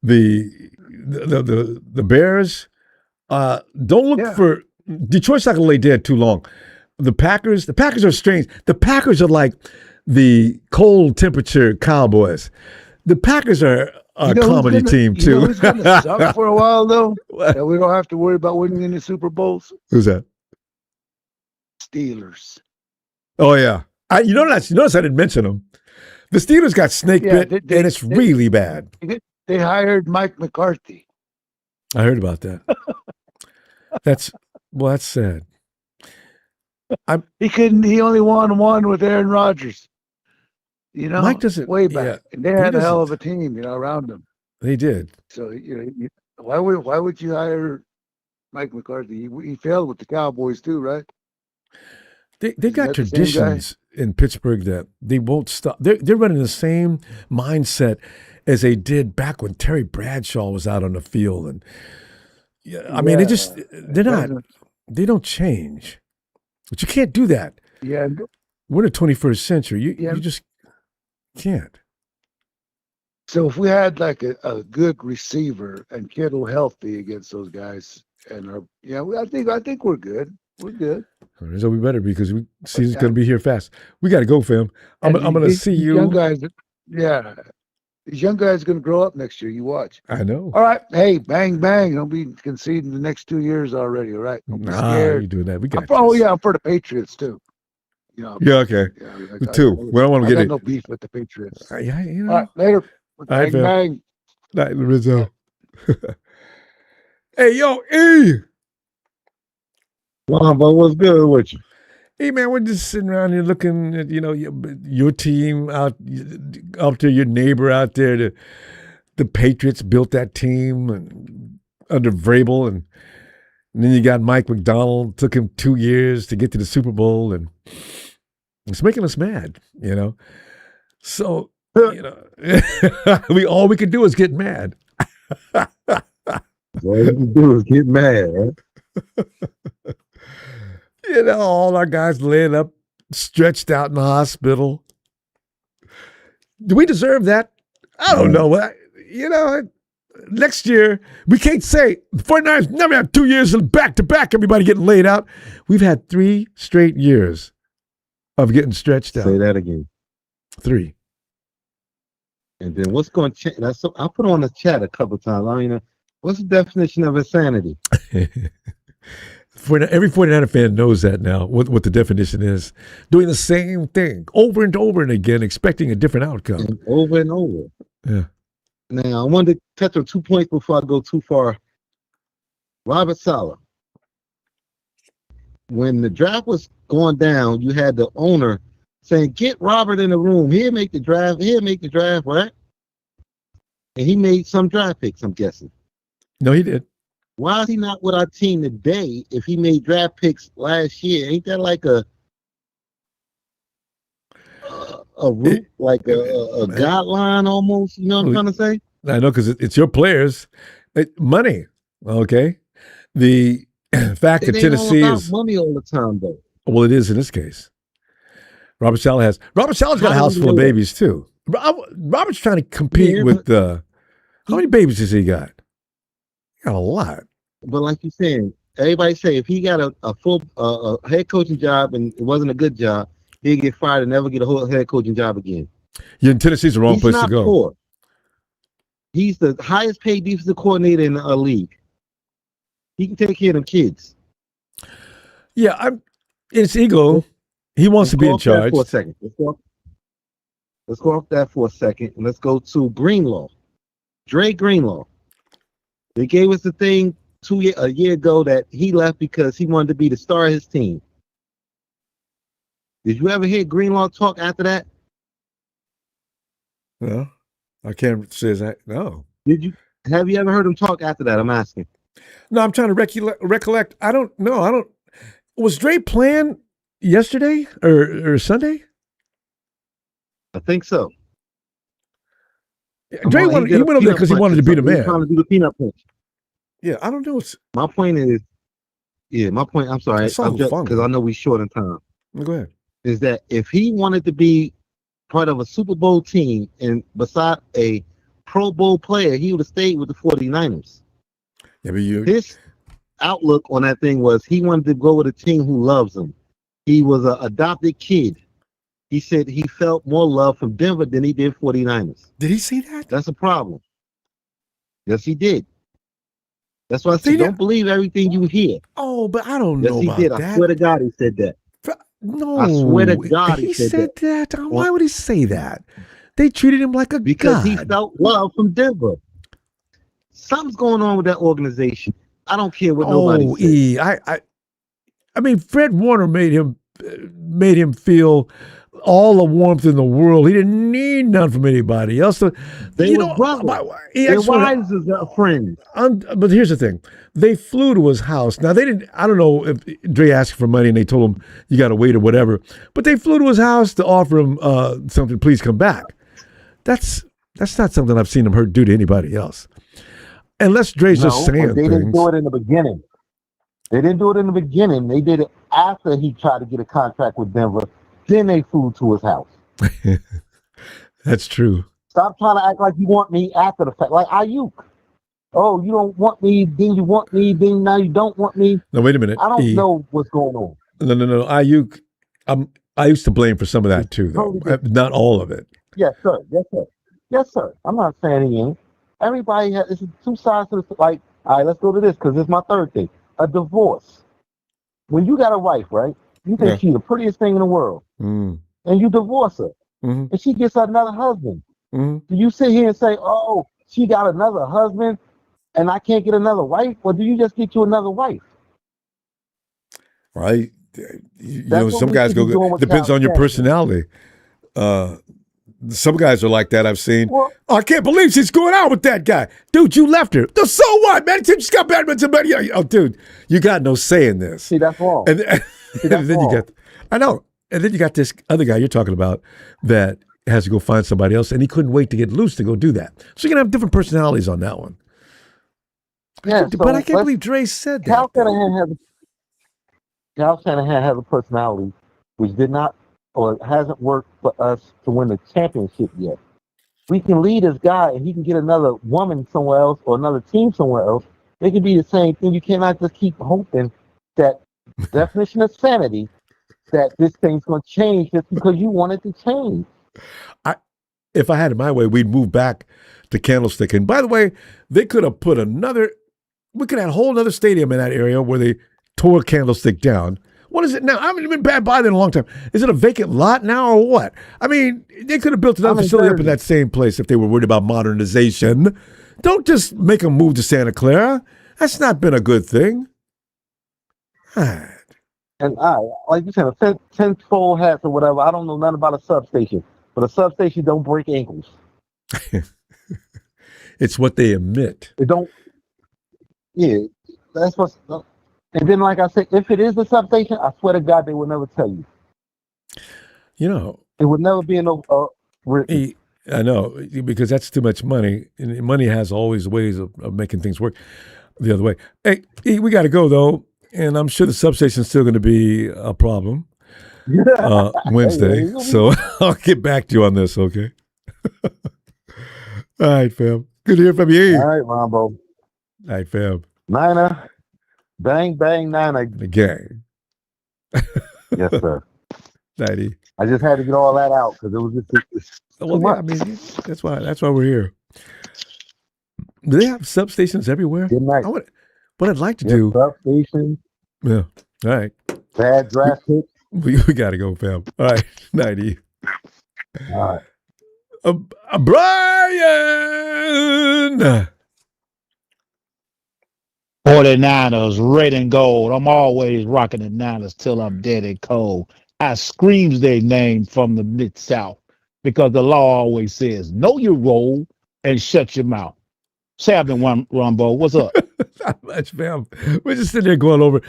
Speaker 1: the Bears. Don't look
Speaker 9: Yeah.
Speaker 1: for Detroit's not going to lay dead too long. The Packers are strange. The Packers are like the cold temperature Cowboys. The Packers are a comedy team
Speaker 9: You know
Speaker 1: too.
Speaker 9: who's gonna suck for a while though?
Speaker 1: What?
Speaker 9: That we don't have to worry about winning any Super Bowls.
Speaker 1: Who's that?
Speaker 9: Steelers.
Speaker 1: Oh yeah. Notice I didn't mention them. The Steelers got snake bit, and it's really bad.
Speaker 9: They hired Mike McCarthy.
Speaker 1: I heard about that. That's sad.
Speaker 9: He only won one with Aaron Rodgers. You know,
Speaker 1: Mike doesn't
Speaker 9: way back.
Speaker 1: yeah,
Speaker 9: And they
Speaker 1: he
Speaker 9: had a hell
Speaker 1: doesn't-
Speaker 9: of a team, around them.
Speaker 1: They did.
Speaker 9: So why would you hire Mike McCarthy? He failed with the Cowboys too, right?
Speaker 1: They've
Speaker 9: Isn't
Speaker 1: got
Speaker 9: that the same guy?
Speaker 1: traditions in Pittsburgh that they won't stop. They're running the same mindset as they did back when Terry Bradshaw was out on the field, and I mean they don't change. But you can't do that.
Speaker 9: Yeah,
Speaker 1: We're in the 21st century. You just can't.
Speaker 9: so if we had like a good receiver and Kittle healthy against those guys, and I think we're good. We're good.
Speaker 1: So we better because season's going to be here fast. We got to go, fam. I'm going to see
Speaker 9: These
Speaker 1: you.
Speaker 9: young guys, these young guys are going to grow up next year. You watch.
Speaker 1: I know.
Speaker 9: All right, hey, bang, bang! Don't be conceding the next 2 years already. All right, don't be scared.
Speaker 1: You doing that? We got.
Speaker 9: I'm for the Patriots too.
Speaker 1: Yeah, okay.
Speaker 9: I
Speaker 1: Two. We don't want to
Speaker 9: I
Speaker 1: get
Speaker 9: got
Speaker 1: it.
Speaker 9: no beef with the Patriots.
Speaker 1: Yeah,
Speaker 9: All right, later.
Speaker 1: right,
Speaker 9: Bang,
Speaker 1: fam.
Speaker 9: bang.
Speaker 1: Night, Lorenzo. Hey, yo, E.
Speaker 7: Ronbo, what's good with you?
Speaker 1: Hey, man, we're just sitting around here looking at, your team out there, your neighbor out there. The Patriots built that team under Vrabel, and then you got Mike McDonald. Took him 2 years to get to the Super Bowl, and it's making us mad, So, all we can do is get mad.
Speaker 7: All you can do is get mad, right?
Speaker 1: All our guys laying up, stretched out in the hospital. Do we deserve that? I don't know. Next year, we can't say the 49ers never have 2 years back to back, everybody getting laid out. We've had 3 straight years of getting stretched out.
Speaker 7: Say that again.
Speaker 1: 3.
Speaker 7: And then what's going to change? I put on the chat a couple times. What's the definition of insanity?
Speaker 1: Every 49er fan knows that now, what the definition is. Doing the same thing over and over and again, expecting a different outcome.
Speaker 12: And over and over.
Speaker 1: Yeah.
Speaker 12: Now, I wanted to touch on 2 points before I go too far. Robert Saleh. When the draft was going down, you had the owner saying, get Robert in the room. He'll make the draft. Right? And he made some draft picks, I'm guessing.
Speaker 1: No, he did.
Speaker 12: Why is he not with our team today if he made draft picks last year? Ain't that like a route, like a guideline almost? You know what I'm trying to say?
Speaker 1: I know, because it's your players. Money, okay? The fact that Tennessee is
Speaker 12: money all the time, though.
Speaker 1: Well, it is in this case. Robert Saleh's got a house full of babies too. Robert's trying to compete with how many babies has he got? He got a lot.
Speaker 12: But like you're saying, everybody say if he got a full head coaching job and it wasn't a good job, he'd get fired and never get a whole head coaching job again.
Speaker 1: Yeah, Tennessee's the wrong place to go.
Speaker 12: Poor. He's the highest paid defensive coordinator in the league. He can take care of them kids.
Speaker 1: Yeah, it's ego. He wants to be in charge.
Speaker 12: For a second. Let's go off that for a second, and let's go to Greenlaw. Dre Greenlaw. They gave us the thing a year ago that he left because he wanted to be the star of his team. Did you ever hear Greenlaw talk after that?
Speaker 1: No, I can't say that. No.
Speaker 12: Have you ever heard him talk after that? I'm asking.
Speaker 1: No, I'm trying to recollect. I don't know. Was Dre playing yesterday or Sunday?
Speaker 12: I think so.
Speaker 1: Dre went over there because he wanted to be the man.
Speaker 12: Trying to do the peanut punch.
Speaker 1: Yeah, I don't know.
Speaker 12: My point is, I'm sorry, because I know we're short in time.
Speaker 1: Go ahead.
Speaker 12: Is that if he wanted to be part of a Super Bowl team and beside a Pro Bowl player, he would have stayed with the 49ers.
Speaker 1: Yeah, but
Speaker 12: his outlook on that thing was he wanted to go with a team who loves him. He was an adopted kid. He said he felt more love from Denver than he did 49ers.
Speaker 1: Did he say that?
Speaker 12: That's a problem. Yes, he did. That's why I said don't believe everything you hear.
Speaker 1: Oh, but I don't know about
Speaker 12: that.
Speaker 1: I
Speaker 12: swear to God he said that.
Speaker 1: No.
Speaker 12: I swear to God
Speaker 1: he said that. Why would he say that? They treated him like a god.
Speaker 12: Because he felt love from Denver. Something's going on with that organization. I don't care what nobody says.
Speaker 1: I mean, Fred Warner made him feel all the warmth in the world. He didn't need none from anybody else. So,
Speaker 12: they were brothers. Their wives is a friend.
Speaker 1: But here's the thing. They flew to his house. Now, they didn't, I don't know if Dre asked for money and they told him, you got to wait or whatever. But they flew to his house to offer him something, please come back. That's not something I've seen him do to anybody else. Unless Dre's just saying
Speaker 12: they
Speaker 1: things.
Speaker 12: Didn't do it in the beginning. They didn't do it in the beginning. They did it after he tried to get a contract with Denver. Then they flew to his house.
Speaker 1: That's true.
Speaker 12: Stop trying to act like you want me after the fact. Like Ayuk. Oh, you don't want me, then you want me, then now you don't want me.
Speaker 1: No, wait a minute.
Speaker 12: I don't know what's going on.
Speaker 1: No. Ayuk, I used to blame for some of that too, though. Not all of it.
Speaker 12: Yes, sir. Yes, sir. I'm not saying he ain't. Everybody has, it's two sides to the, like, all right, let's go to this because it's my third thing. A divorce. When you got a wife, right? You think she's the prettiest thing in the world.
Speaker 1: Mm.
Speaker 12: And you divorce her.
Speaker 1: Mm-hmm.
Speaker 12: And she gets another husband.
Speaker 1: Mm-hmm.
Speaker 12: Do you sit here and say, oh, she got another husband and I can't get another wife? Or do you just get you another wife?
Speaker 1: Right. You know, some guys go, depends on your personality. Some guys are like that. I've seen. Well, I can't believe she's going out with that guy. Dude, you left her. So what, man? She just got bad with somebody. Oh, dude, you got no say in this.
Speaker 12: See, that's wrong.
Speaker 1: And then you got, I know. And then you got this other guy you're talking about that has to go find somebody else, and he couldn't wait to get loose to go do that. So you're going to have different personalities on that one.
Speaker 12: Yeah,
Speaker 1: but I can't believe Dre said that.
Speaker 12: Kyle Shanahan has a personality which did not or hasn't worked for us to win the championship yet. We can lead this guy and he can get another woman somewhere else or another team somewhere else. It can be the same thing. You cannot just keep hoping that definition of sanity that this thing's going to change just because you want it to change.
Speaker 1: If I had it my way, we'd move back to Candlestick. And by the way, they could have put we could have a whole other stadium in that area where they tore Candlestick down. What is it now? I haven't been by there in a long time. Is it a vacant lot now or what? I mean, they could have built another facility up in that same place if they were worried about modernization. Don't just make them move to Santa Clara. That's not been a good thing.
Speaker 12: And like you said, a 10-fold hats or whatever. I don't know nothing about a substation, but a substation don't break ankles.
Speaker 1: It's what they emit.
Speaker 12: It don't. Yeah, that's what's. And then, like I said, if it is a substation, I swear to God, they will never tell you.
Speaker 1: You know,
Speaker 12: it would never be in a.
Speaker 1: I know, because that's too much money, and money has always ways of making things work the other way. Hey, we got to go though, and I'm sure the substation's still going to be a problem Wednesday. So I'll get back to you on this, okay? All right, fam. Good to hear from you.
Speaker 12: All right, Ronbo.
Speaker 1: All right, fam.
Speaker 12: Niner. Bang, bang, Niner.
Speaker 1: The gang.
Speaker 12: Yes, sir.
Speaker 1: 90.
Speaker 12: I just had to get all that out because it was just
Speaker 1: well, yeah, I mean, that's why we're here. Do they have substations everywhere?
Speaker 12: Good night.
Speaker 1: What I'd like to do.
Speaker 12: Substations.
Speaker 1: Yeah. All right.
Speaker 12: Bad draft pick.
Speaker 1: We got to go, fam. All right. 90.
Speaker 12: All right.
Speaker 1: Brian.
Speaker 13: 49ers, red and gold. I'm always rocking the Niners till I'm dead and cold. I screams their name from the Mid-South because the law always says, know your role and shut your mouth. Say I've been Ronbo. What's up?
Speaker 1: Not much, fam. We're just sitting there going over.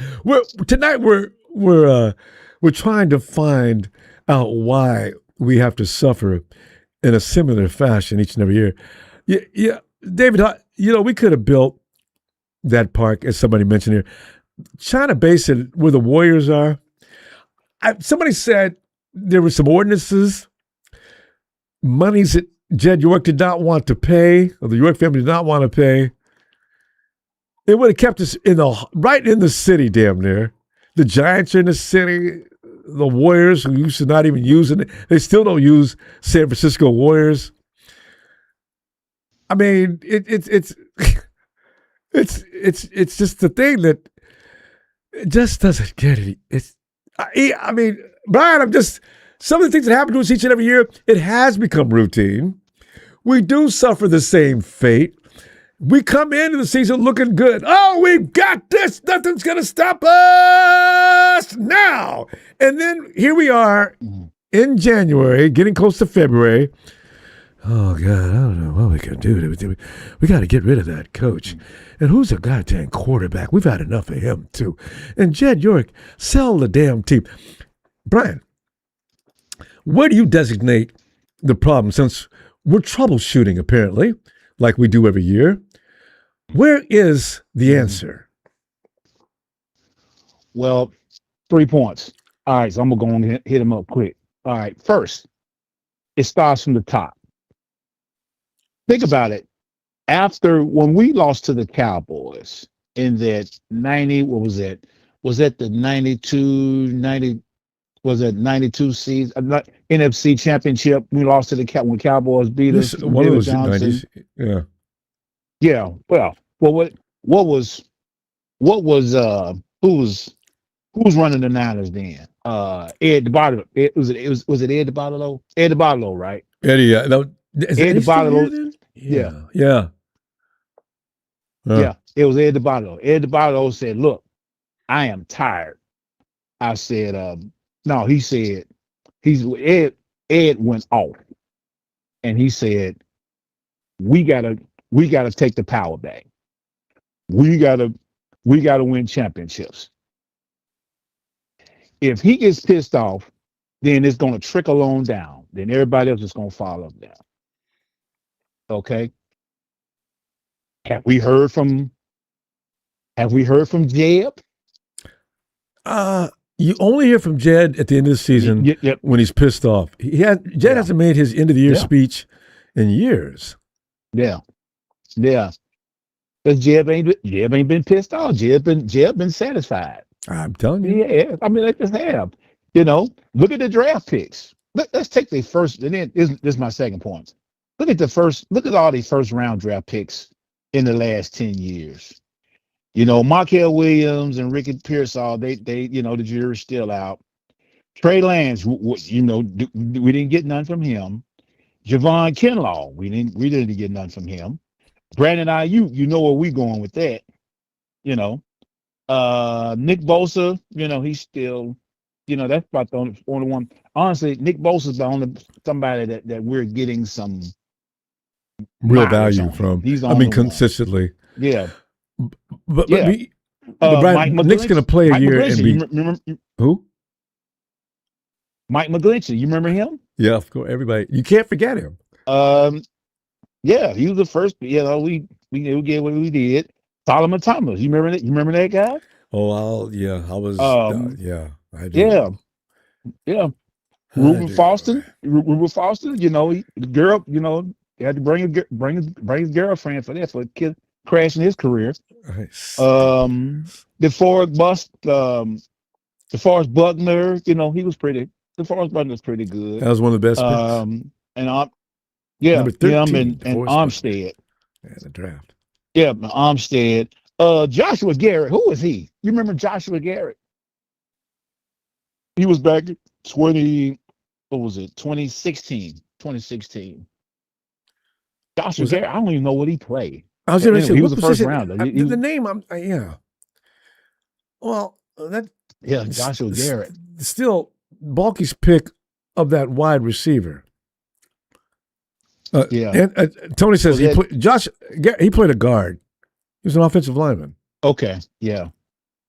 Speaker 1: Tonight we're trying to find out why we have to suffer in a similar fashion each and every year. Yeah, David, we could have built that park, as somebody mentioned here, trying to base it where the Warriors are. Somebody said there were some ordinances, monies that Jed York did not want to pay, or the York family did not want to pay. It would have kept us right in the city, damn near. The Giants are in the city. The Warriors, who used to not even use it, they still don't use San Francisco Warriors. I mean, it's just the thing that it just doesn't get it. I mean, Brian, some of the things that happen to us each and every year, it has become routine. We do suffer the same fate. We come into the season looking good. Oh, we've got this. Nothing's going to stop us now. And then here we are in January, getting close to February. Oh, God, I don't know what we can do. We got to get rid of that coach. And who's a goddamn quarterback? We've had enough of him, too. And Jed York, sell the damn team. Brian, where do you designate the problem? Since we're troubleshooting, apparently, like we do every year, where is the answer?
Speaker 13: Well, 3 points. All right, so I'm going to hit him up quick. All right, first, it starts from the top. Think about it. After when we lost to the Cowboys in that 90, what was that? Was that the 92 season? NFC-championship. We lost to the when Cowboys beat us.
Speaker 1: One of those 90s. Yeah.
Speaker 13: Yeah. Well, what was who was running the Niners then? Ed DeBartolo. Was it Ed DeBartolo? Ed DeBartolo, right?
Speaker 1: Eddie.
Speaker 13: Ed DeBartolo. Yeah. It was Ed DeBartolo. Ed DeBartolo said, "Look, I am tired." I said, "No." He said, Ed went off, and he said, "We gotta take the power back. We gotta win championships. If he gets pissed off, then it's gonna trickle on down. Then everybody else is gonna follow down." Okay. Have we heard from Jeb?
Speaker 1: You only hear from Jed at the end of the season when he's pissed off. Jed hasn't made his end of the year speech in years.
Speaker 13: Yeah. Because Jeb ain't been pissed off. Jeb been satisfied.
Speaker 1: I'm telling you.
Speaker 13: Yeah. I mean, they just have. Look at the draft picks. Let's take the first, and then this is my second point. Look at all these first round draft picks in the last 10 years. Markel Williams and Ricky Pearsall, they, the jury's still out. Trey Lance, we didn't get none from him. Javon Kinlaw, we didn't get none from him. Brandon Ayuk, where we going with that. Nick Bosa, he's still, that's about the only one. Honestly, Nick Bosa's the only somebody that we're getting some
Speaker 1: real
Speaker 13: mileage
Speaker 1: value
Speaker 13: on.
Speaker 1: from.
Speaker 13: He's the
Speaker 1: I mean,
Speaker 13: only one.
Speaker 1: consistently.
Speaker 13: Yeah.
Speaker 1: But
Speaker 13: Yeah.
Speaker 1: Brian,
Speaker 13: Mike
Speaker 1: Nick's going to play a
Speaker 13: Mike
Speaker 1: year
Speaker 13: McGlinchey,
Speaker 1: and be
Speaker 13: you remember
Speaker 1: who?
Speaker 13: Mike McGlinchey? You remember him?
Speaker 1: Yeah, of course. Everybody, you can't forget him.
Speaker 13: Yeah, he was the first. We did what we did. Solomon Thomas, you remember that? You remember that guy?
Speaker 1: Oh, I was. Yeah, I do.
Speaker 13: Yeah.
Speaker 1: I
Speaker 13: Ruben
Speaker 1: do.
Speaker 13: Foster, the girl, they had to bring his girlfriend for that, for a kid crashing his career.
Speaker 1: Nice.
Speaker 13: DeForest Buckner, he was pretty. DeForest Buckner's pretty good.
Speaker 1: That was one of the best picks. Number 13,
Speaker 13: him and
Speaker 1: DeForest
Speaker 13: Armstead.
Speaker 1: Yeah, the draft.
Speaker 13: Yeah, Armstead. Joshua Garrett, who was he? You remember Joshua Garrett? He was back 2016. Joshua Garrett, I don't even know what he played.
Speaker 1: I was going to say,
Speaker 13: he
Speaker 1: what
Speaker 13: was the first
Speaker 1: position?
Speaker 13: rounder.
Speaker 1: The name, yeah. Well, that.
Speaker 13: Yeah, Joshua Garrett.
Speaker 1: Still, Balky's pick of that wide receiver. And Tony says he played a guard. He was an offensive lineman.
Speaker 13: Okay, yeah.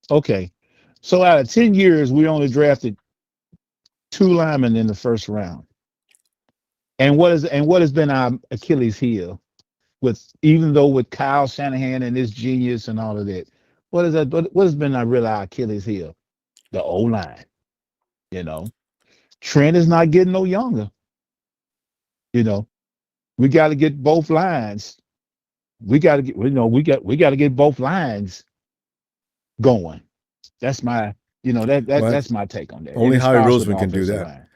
Speaker 13: Okay. So out of 10 years, we only drafted 2 linemen in the first round. And what has been our Achilles heel with Kyle Shanahan and his genius and all of that? What has been our Achilles heel? The O-line. Trent is not getting no younger. We got to get both lines. We got to get both lines going. That's my, that's my take on that.
Speaker 1: Only Howie Roseman can do that.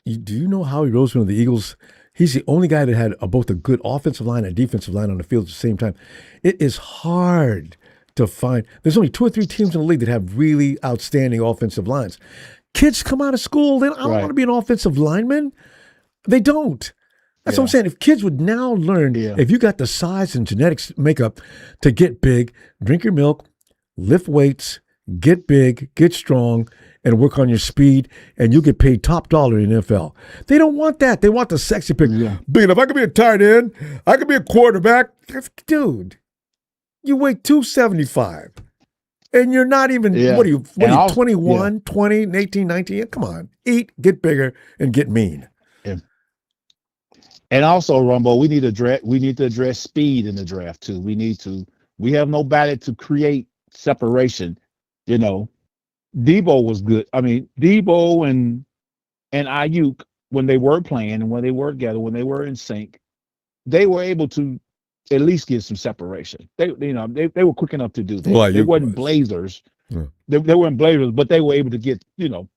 Speaker 1: Do you know Howie Roseman of the Eagles? He's the only guy that had both a good offensive line and defensive line on the field at the same time. It is hard to find. There's only 2 or 3 teams in the league that have really outstanding offensive lines. Kids come out of school, I don't want to be an offensive lineman. They don't. That's what I'm saying. If kids would now learn, if you got the size and genetics makeup to get big, drink your milk, lift weights, get big, get strong, and work on your speed, and you'll get paid top dollar in the NFL. They don't want that. They want the sexy pick. Big enough. I could be a tight end. I could be a quarterback. Dude, you weigh 275. And you're not even, what are you 21, 20, 18, 19? Come on. Eat, get bigger, and get mean.
Speaker 13: And also, Ronbo, we need to address speed in the draft too. We have nobody to create separation. Debo was good. I mean, Debo and Ayuk, when they were playing and when they were together, when they were in sync, they were able to at least get some separation. They were quick enough to do that.
Speaker 1: Well,
Speaker 13: they wasn't blazers.
Speaker 1: Yeah.
Speaker 13: They weren't blazers, but they were able to get, in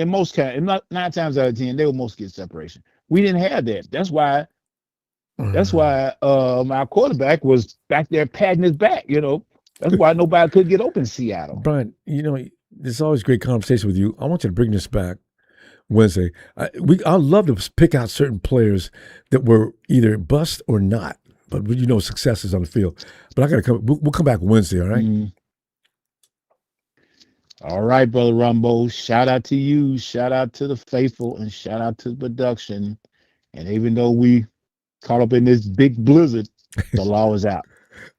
Speaker 13: most cases, 9 times out of 10, they would most get separation. We didn't have that. That's why our quarterback was back there patting his back. That's why nobody could get open in Seattle.
Speaker 1: Brian, there's always great conversation with you. I want you to bring this back Wednesday. I'd love to pick out certain players that were either bust or not, but successes on the field. But I got to come. We'll come back Wednesday. All right.
Speaker 13: Mm-hmm. All right, Brother Ronbo. Shout out to you. Shout out to the faithful, and shout out to the production. And even though we caught up in this big blizzard, the law is out.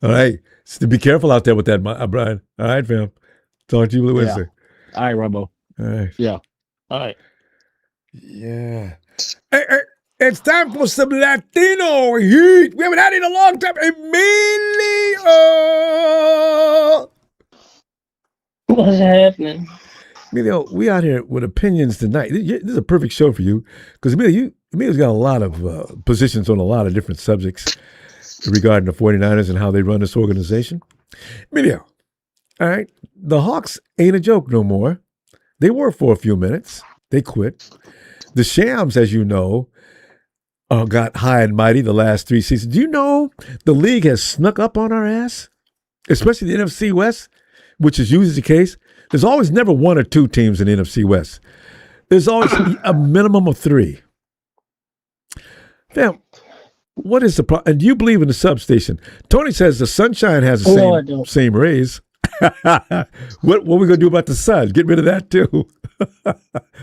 Speaker 1: All right. So be careful out there with that, Brian. All right, fam. Talk to you Wednesday.
Speaker 13: All right, Ronbo.
Speaker 1: All right.
Speaker 13: Yeah. All right.
Speaker 1: Yeah. Hey, it's time for some Latino heat. We haven't had it in a long time. Emilio!
Speaker 14: What's happening?
Speaker 1: Emilio, we out here with opinions tonight. This is a perfect show for you because Emilio's got a lot of positions on a lot of different subjects regarding the 49ers and how they run this organization. Emilio, all right, the Hawks ain't a joke no more. They were for a few minutes. They quit. The Shams, as you know, got high and mighty the last 3 seasons. Do you know the league has snuck up on our ass? Especially the NFC West. which is usually the case, there's always never one or two teams in the NFC West. There's always a minimum of three. Fam, what is the problem? And do you believe in the substation? Tony says the sunshine has the same rays. What we gonna do about the sun? Get rid of that too.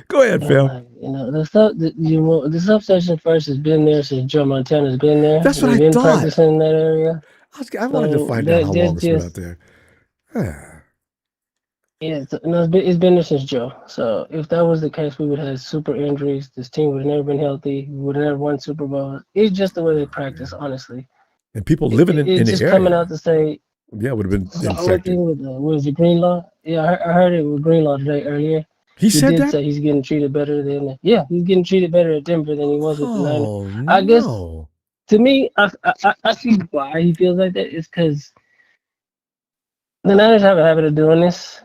Speaker 1: Go ahead, Phil.
Speaker 14: The substation first has been there since Joe Montana's been there.
Speaker 1: That's what
Speaker 14: They've
Speaker 1: I
Speaker 14: been
Speaker 1: thought.
Speaker 14: practicing in that area.
Speaker 1: I wanted to find out how long it's been out there.
Speaker 14: Yeah, it's been there since Joe. So if that was the case, we would have had super injuries. This team would have never been healthy. We would have never won Super Bowl. It's just the way they practice, honestly.
Speaker 1: And people living in the
Speaker 14: just
Speaker 1: area.
Speaker 14: coming out to say.
Speaker 1: Yeah, would have been
Speaker 14: The only thing with was it Greenlaw? Yeah, I heard it with Greenlaw today earlier.
Speaker 1: He said
Speaker 14: did
Speaker 1: that?
Speaker 14: say he's getting treated better than he's getting treated better at Denver than he was with the Niners. I guess to me, I see why he feels like that. It's because the Niners have a habit of doing this.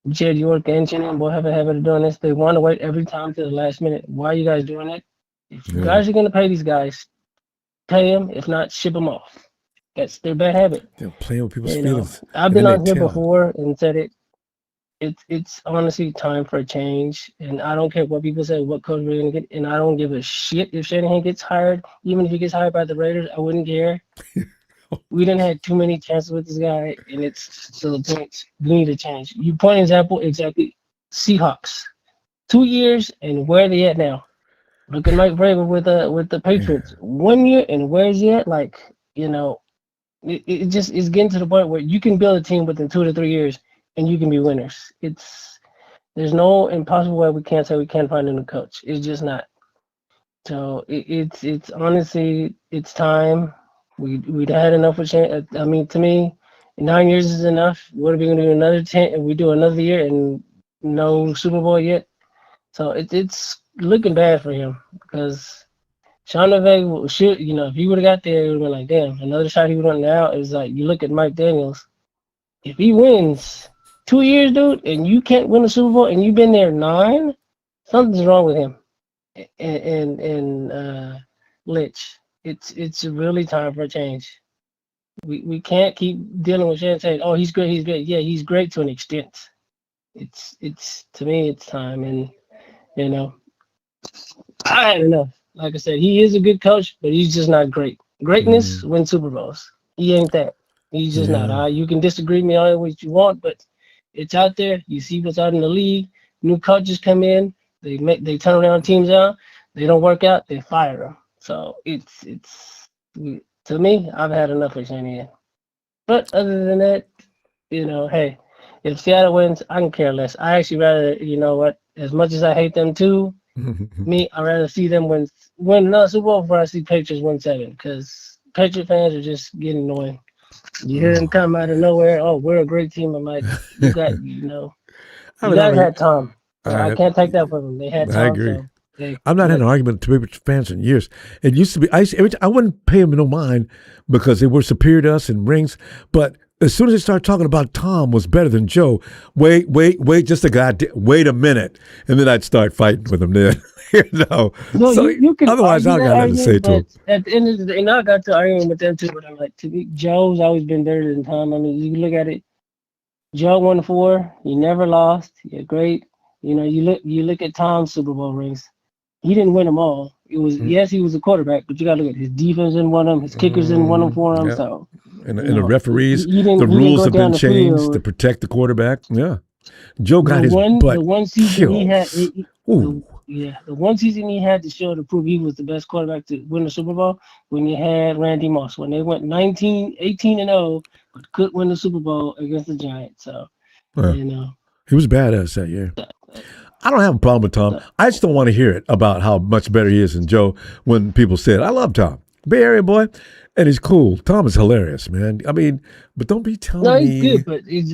Speaker 14: Jed York and Chinnan boy have a habit of doing this. They want to wait every time to the last minute. Why are you guys doing it? If you guys are going to pay these guys, pay them. If not, ship them off. That's their bad habit.
Speaker 1: They're playing with people's feelings.
Speaker 14: I've been on here before and said it. It's honestly time for a change. And I don't care what people say, what coach we're going to get. And I don't give a shit if Shanahan gets hired. Even if he gets hired by the Raiders, I wouldn't care. We didn't have too many chances with this guy. And it's to the point, we need a change. You point an example, exactly. Seahawks. 2 years, and where are they at now? Look at Mike Vrabel with the Patriots. 1 year, and where's he at? Like, it just is getting to the point where you can build a team within 2 to 3 years and you can be winners. There's no impossible way we can't say we can't find a new coach. It's just not. So it's honestly, it's time. We'd had enough with Shane. I mean, to me, 9 years is enough. What are we gonna do another 10 if we do another year and no Super Bowl yet? So it's looking bad for him because Sean McVay should, if he would have got there, it would have been like, damn, another shot he would have now is like, you look at Mike Daniels. If he wins 2 years, dude, and you can't win a Super Bowl and you've been there 9, something's wrong with him. And Lynch, it's really time for a change. We can't keep dealing with Shane saying, oh, he's great. Yeah, he's great to an extent. It's to me, it's time. And, I had enough. Like I said, he is a good coach, but he's just not great. Greatness wins Super Bowls. He ain't that. He's just not. You can disagree with me all what you want, but it's out there. You see what's out in the league. New coaches come in. They turn around teams out. They don't work out. They fire them. So it's to me, I've had enough of Shanahan. But other than that, hey, if Seattle wins, I can care less. I actually rather, as much as I hate them too, I'd rather see them win another Super Bowl before I see Patriots win 7, because Patriot fans are just getting annoying. You hear them come out of nowhere. Oh, we're a great team. I'm like, you guys had Tom. So I can't take that from them. They had Tom.
Speaker 1: I agree.
Speaker 14: So
Speaker 1: I've not had an argument with Patriots fans in years. It used to be, I wouldn't pay them no mind because they were superior to us in rings. But as soon as they started talking about Tom was better than Joe, wait, just a goddamn, wait a minute. And then I'd start fighting with them then.
Speaker 14: No,
Speaker 1: so
Speaker 14: you can
Speaker 1: otherwise, I got nothing to say to them.
Speaker 14: At the end of the day, I got to arguing with them too, but I'm like, to me, Joe's always been better than Tom. I mean, you look at it, Joe won 4, he never lost, you're great. You look at Tom's Super Bowl rings, he didn't win them all. It was yes, he was a quarterback, but you got to look at his defense didn't win them, his kickers didn't win them for him. Yeah. So
Speaker 1: and the referees, the rules have been changed to protect the quarterback. Yeah, Joe got his butt
Speaker 14: the one season
Speaker 1: killed.
Speaker 14: he had. The one season he had to show to prove he was the best quarterback to win the Super Bowl when you had Randy Moss, when they went 18-0, but couldn't win the Super Bowl against the Giants. So
Speaker 1: he was badass that year. I don't have a problem with Tom. I just don't want to hear it about how much better he is than Joe when people said, I love Tom. Bay Area boy, and he's cool. Tom is hilarious, man. I mean, but don't be telling me.
Speaker 14: No, he's good, but it's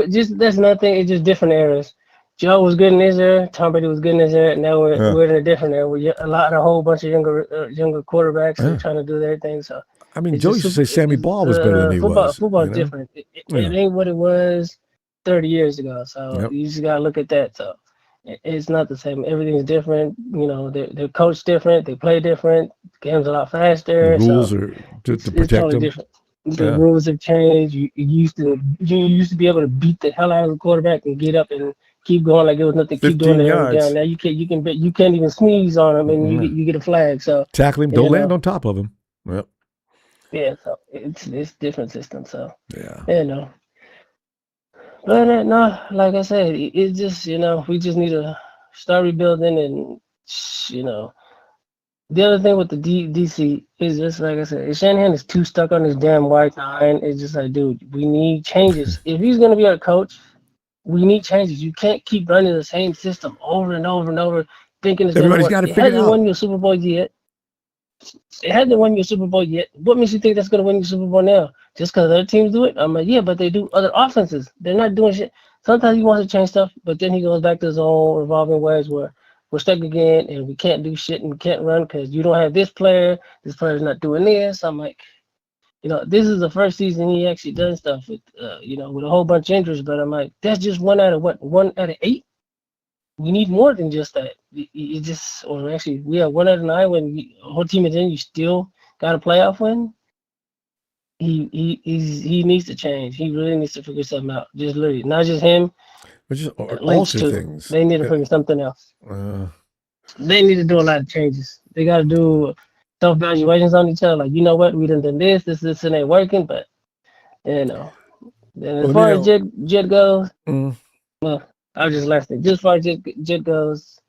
Speaker 14: just, that's nothing. It's just different eras. Joe was good in his era. Tom Brady was good in his era. And now we're in a different era. We're a whole bunch of younger quarterbacks trying to do their thing. So
Speaker 1: I mean, Joe used to say Sammy Ball was better than he was.
Speaker 14: Football's different. It ain't what it was 30 years ago. So you just gotta look at that. So it's not the same. Everything's different. They're coached different. They play different. The game's a lot faster.
Speaker 1: The rules are to protect
Speaker 14: totally
Speaker 1: them.
Speaker 14: Different. The
Speaker 1: Yeah.
Speaker 14: rules have changed. You used to be able to beat the hell out of the quarterback and get up and keep going like it was nothing. Keep doing
Speaker 1: 15
Speaker 14: it every down.
Speaker 1: yards.
Speaker 14: Now you can't even sneeze on him and you get a flag. So
Speaker 1: Tackle him.
Speaker 14: you
Speaker 1: Don't land
Speaker 14: know,
Speaker 1: on top of him. Yep.
Speaker 14: yeah. So it's different system. So
Speaker 1: Yeah.
Speaker 14: you know, but no, like I said, it's just we just need to start rebuilding and you know. The other thing with the DC is just like I said, Shanahan is too stuck on his damn white line. It's just like, dude, we need changes. If he's gonna be our coach, we need changes. You can't keep running the same system over and over and over, thinking it's gonna
Speaker 1: Everybody's
Speaker 14: work.
Speaker 1: got to
Speaker 14: It
Speaker 1: figure it
Speaker 14: hasn't
Speaker 1: out.
Speaker 14: won you a Super Bowl yet. It hasn't won you a Super Bowl yet. What makes you think that's gonna win you a Super Bowl now? Just because other teams do it? I'm like, yeah, but they do other offenses. They're not doing shit. Sometimes he wants to change stuff, but then he goes back to his own revolving ways where we're stuck again and we can't do shit and we can't run because you don't have this player. This player's not doing this. I'm like, this is the first season he actually done stuff with, with a whole bunch of injuries. But I'm like, that's just one out of what? 1 out of 8? We need more than just that. You just, or actually, we have 1 out of 9 when the whole team is in, you still got a playoff win. He needs to change. He really needs to figure something out. Just literally, not just him.
Speaker 1: But just
Speaker 14: Lynch
Speaker 1: alter
Speaker 14: too.
Speaker 1: things.
Speaker 14: They need to figure something else. They need to do a lot of changes. They got to do self-evaluations on each other. Like, you know what? We done this, and ain't working. But, And as far as Jet goes, well, I was just last thing. Just as far as Jet goes,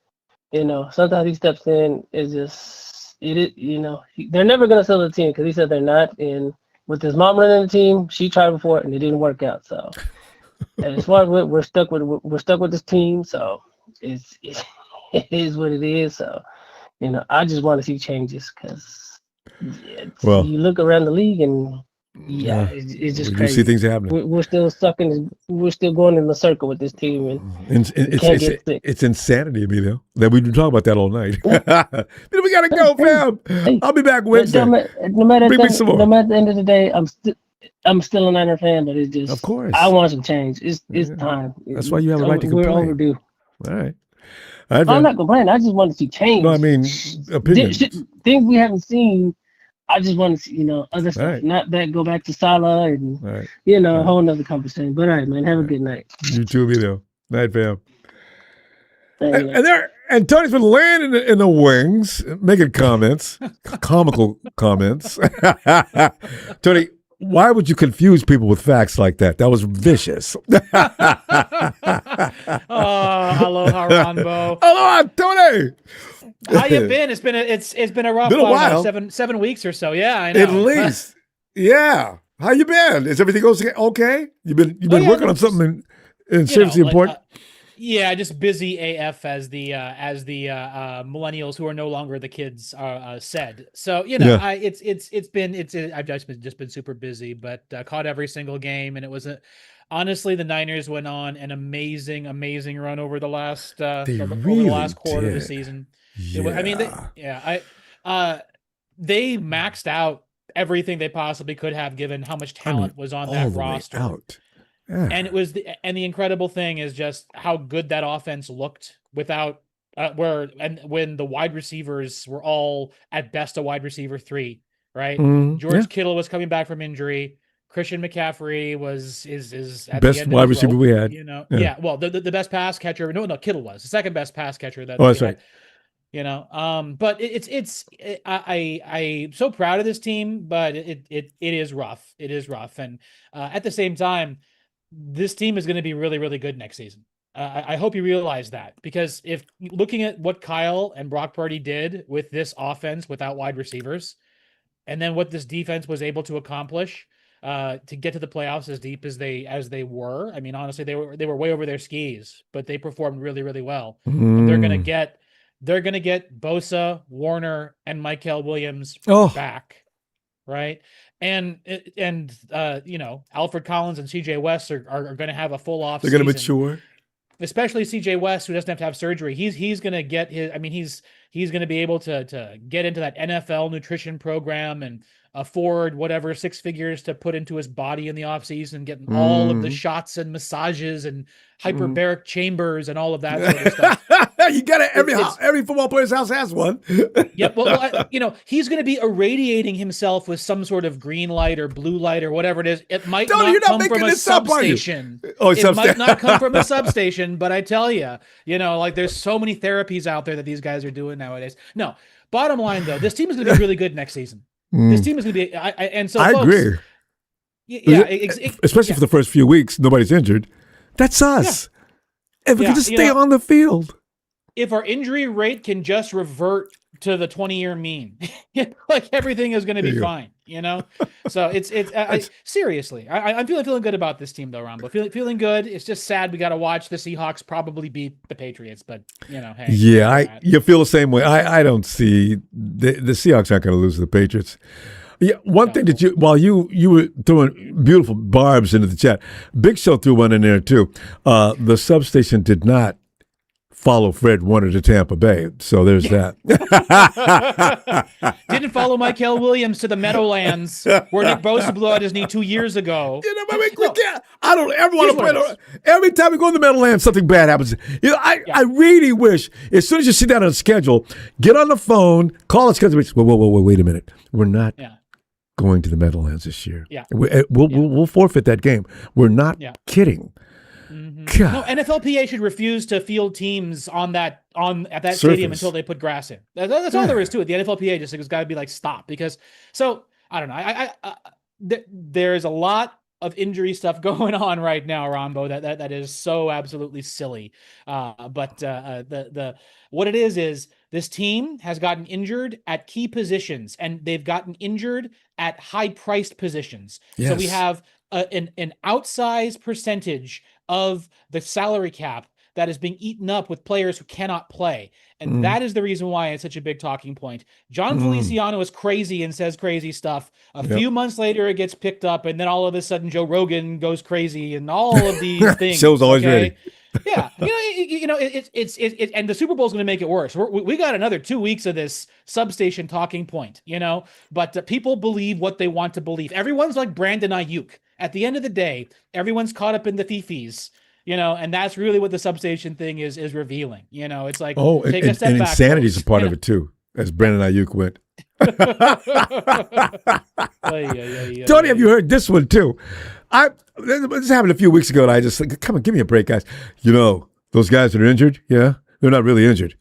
Speaker 14: sometimes he steps in. It's just, they're never going to sell the team because he said they're not. And with his mom running the team, she tried before and it didn't work out. So, and as far as we're stuck with this team. So, it is what it is. So, I just want to see changes because you look around the league and it's just
Speaker 1: we
Speaker 14: crazy.
Speaker 1: do see things happening.
Speaker 14: We're still stuck in. We're still going in the circle with this team, and
Speaker 1: It's insanity, Emilio. That we've been talking about that all night. We gotta go, fam. I'll be back Wednesday.
Speaker 14: No matter
Speaker 1: Bring me some more.
Speaker 14: no matter the end of the day, I'm still a Niner fan, but it's just
Speaker 1: of course
Speaker 14: I want some change. It's time.
Speaker 1: That's why you have a right to complain.
Speaker 14: We're overdue.
Speaker 1: All right.
Speaker 14: I'm not complaining. I just want to see change.
Speaker 1: No, I mean opinions.
Speaker 14: Things we haven't seen. I just want to see, other stuff.
Speaker 1: Right.
Speaker 14: Not that go back to Salah and a whole nother conversation. But all right, man, have a good night.
Speaker 1: You too, Emilio. Night, fam. And Tony's been laying in the wings, making comments, comical comments. Tony, why would you confuse people with facts like that? That was vicious.
Speaker 15: Aloha, Ronbo.
Speaker 1: Aloha, Tony.
Speaker 15: How you been? It's been a rough
Speaker 1: while.
Speaker 15: 7 weeks or so. Yeah, I know.
Speaker 1: At least, yeah. How you been? Is everything okay? You've been working on something seriously important.
Speaker 15: Yeah, just busy AF as the millennials who are no longer the kids said. So I've just been super busy, but caught every single game, and it was honestly, the Niners went on an amazing run over the last over the last quarter of the season.
Speaker 1: Yeah.
Speaker 15: They maxed out everything they possibly could have, given how much talent was on that roster.
Speaker 1: Yeah.
Speaker 15: And the incredible thing is just how good that offense looked without when the wide receivers were all at best a wide receiver 3, right? George Kittle was coming back from injury. Christian McCaffrey is at
Speaker 1: best
Speaker 15: the end
Speaker 1: wide
Speaker 15: of his
Speaker 1: receiver
Speaker 15: rope,
Speaker 1: we had.
Speaker 15: Well, the best pass catcher. No, Kittle was the second best pass catcher that.
Speaker 1: That's right.
Speaker 15: But I'm so proud of this team, but it is rough. It is rough, and at the same time, this team is going to be really, really good next season. I hope you realize that, because if looking at what Kyle and Brock Purdy did with this offense without wide receivers, and then what this defense was able to accomplish to get to the playoffs as deep as they were, I mean, honestly, they were way over their skis, but they performed really, really well. And they're gonna get Bosa, Warner, and Michael Williams back, right? And Alfred Collins and CJ West are going to have a full off.
Speaker 1: They're going to mature,
Speaker 15: especially CJ West, who doesn't have to have surgery. He's going to get his. I mean, he's going to be able to get into that NFL nutrition program and afford whatever 6 figures to put into his body in the offseason, getting all of the shots and massages and hyperbaric chambers and all of that sort of stuff.
Speaker 1: You got it. Every football player's house has one.
Speaker 15: Yep. Well, he's going to be irradiating himself with some sort of green light or blue light or whatever it is. It might not come from a substation. It might not come from a substation, but I tell you, like there's so many therapies out there that these guys are doing nowadays. No, bottom line though, this team is going to be really good next season. This team is going to be, I
Speaker 1: agree.
Speaker 15: Yeah,
Speaker 1: especially for the first few weeks, nobody's injured. That's us. If we can just stay on the field.
Speaker 15: If our injury rate can just revert to the 20-year mean, like everything is going to be fine, So seriously, I'm feeling good about this team though, Ronbo. Feeling good. It's just sad we got to watch the Seahawks probably beat the Patriots, but hey.
Speaker 1: Yeah, you feel the same way. I don't see the Seahawks aren't going to lose to the Patriots. Yeah, one thing that while you were throwing beautiful barbs into the chat, Big Show threw one in there too. The substation did not follow Fred Warner to Tampa Bay, so there's that.
Speaker 15: Didn't follow Michael Williams to the Meadowlands, where Nick Bosa blew out his knee 2 years ago.
Speaker 1: I don't ever want to play. Every time we go in the Meadowlands, something bad happens. I really wish, as soon as you sit down on a schedule, get on the phone, call a schedule. Whoa, wait a minute. We're not going to the Meadowlands this year. Yeah. We'll forfeit that game. We're not kidding.
Speaker 15: No, NFLPA should refuse to field teams at that stadium until they put grass in. That's all there is to it. The NFLPA just has got to be like, stop, because I don't know. There's a lot of injury stuff going on right now, Ronbo, that is so absolutely silly. But what it is this team has gotten injured at key positions, and they've gotten injured at high-priced positions. Yes. So we have an outsized percentage of the salary cap that is being eaten up with players who cannot play. And that is the reason why it's such a big talking point. John Feliciano is crazy and says crazy stuff. A few months later, it gets picked up, and then all of a sudden, Joe Rogan goes crazy, and all of these things.
Speaker 1: Show's always ready.
Speaker 15: Yeah, it's and the Super Bowl is going to make it worse. We got another 2 weeks of this substation talking point, but people believe what they want to believe. Everyone's like Brandon Ayuk. At the end of the day, everyone's caught up in the fifis, and that's really what the substation thing is revealing. It's like, take a step
Speaker 1: and
Speaker 15: back.
Speaker 1: Insanity is a part of it too, as Brandon Ayuk went. Tony, have you heard this one too? This happened a few weeks ago, and I just like, come on, give me a break, guys. Those guys that are injured, they're not really injured.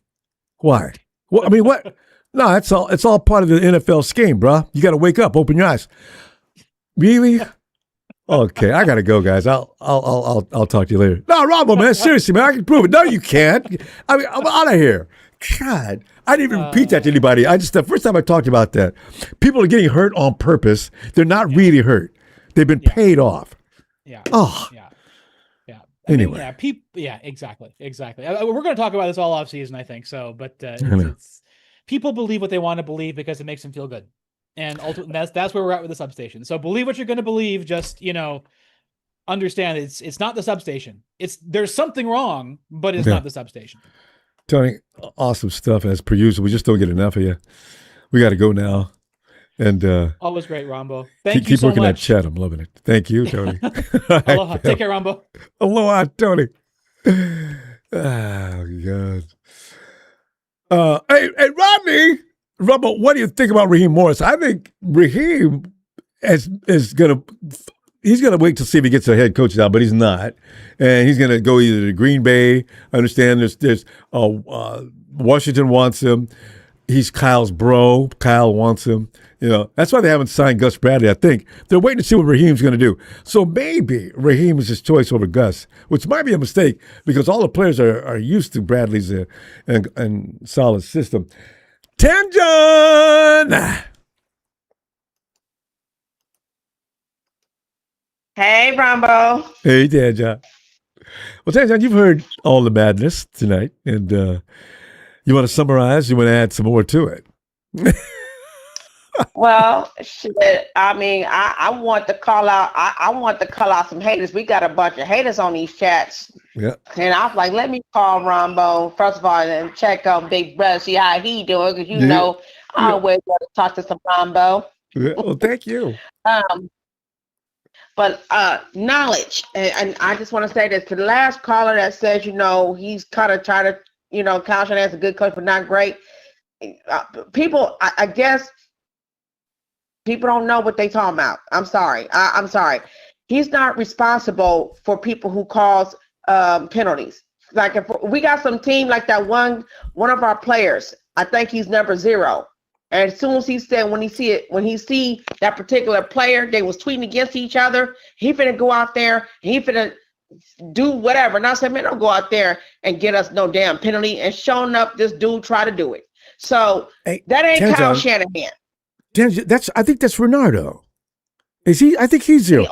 Speaker 1: Why? Well, I mean, what? No, it's all part of the NFL scheme, bro. You got to wake up, open your eyes. Really? Okay, I gotta go, guys. I'll talk to you later. No, Ronbo, man, seriously, man, I can prove it. No, you can't. I mean, I'm out of here. God, I didn't even repeat that to anybody. The first time I talked about that, people are getting hurt on purpose. They're not really hurt. They've been paid off.
Speaker 15: Yeah.
Speaker 1: Oh.
Speaker 15: Yeah.
Speaker 1: Anyway.
Speaker 15: Exactly. We're going to talk about this all off season, I think. So, but it's people believe what they want to believe because it makes them feel good. And ultimately, that's where we're at with the substation. So believe what you're going to believe. Just, understand it's not the substation. There's something wrong, but it's not the substation.
Speaker 1: Tony, awesome stuff as per usual. We just don't get enough of you. We got to go now. And
Speaker 15: always great, Rombo. Thank you
Speaker 1: so much. Keep working that chat. I'm loving it. Thank you, Tony.
Speaker 15: Aloha. Take care, Rombo.
Speaker 1: Aloha, Tony. Oh, God. Hey, Rodney. Robert, what do you think about Raheem Morris? I think Raheem he's gonna wait to see if he gets a head coach job, but he's not, and he's gonna go either to Green Bay. I understand there's Washington wants him. He's Kyle's bro. Kyle wants him. That's why they haven't signed Gus Bradley. I think they're waiting to see what Raheem's going to do. So maybe Raheem is his choice over Gus, which might be a mistake because all the players are used to Bradley's and solid system. Tanjan!
Speaker 16: Hey, Ronbo.
Speaker 1: Hey, Tanjan. Well, Tanjan, you've heard all the madness tonight, and you want to summarize? You want to add some more to it?
Speaker 16: Well, shit. I mean, I want to call out. I want to call out some haters. We got a bunch of haters on these chats.
Speaker 1: Yeah.
Speaker 16: And I was like, let me call Ronbo first of all and check on Big Brother, see how he doing, because I always want to talk to some Ronbo.
Speaker 1: Well, thank you.
Speaker 16: But knowledge, and I just want to say this to the last caller that says, he's kind of trying to, Kyle Shanahan's a good coach, but not great. People, I guess, people don't know what they talking about. I'm sorry. I'm sorry. He's not responsible for people who cause penalties. Like if we got some team like that one of our players, I think he's number 0. And as soon as he said when he see that particular player, they was tweeting against each other, he finna go out there, he finna do whatever. And I said, man, don't go out there and get us no damn penalty. And showing up, this dude try to do it. So that ain't
Speaker 1: Tanjan,
Speaker 16: Kyle Shanahan.
Speaker 1: I think that's Renardo. Is he? I think he's 0.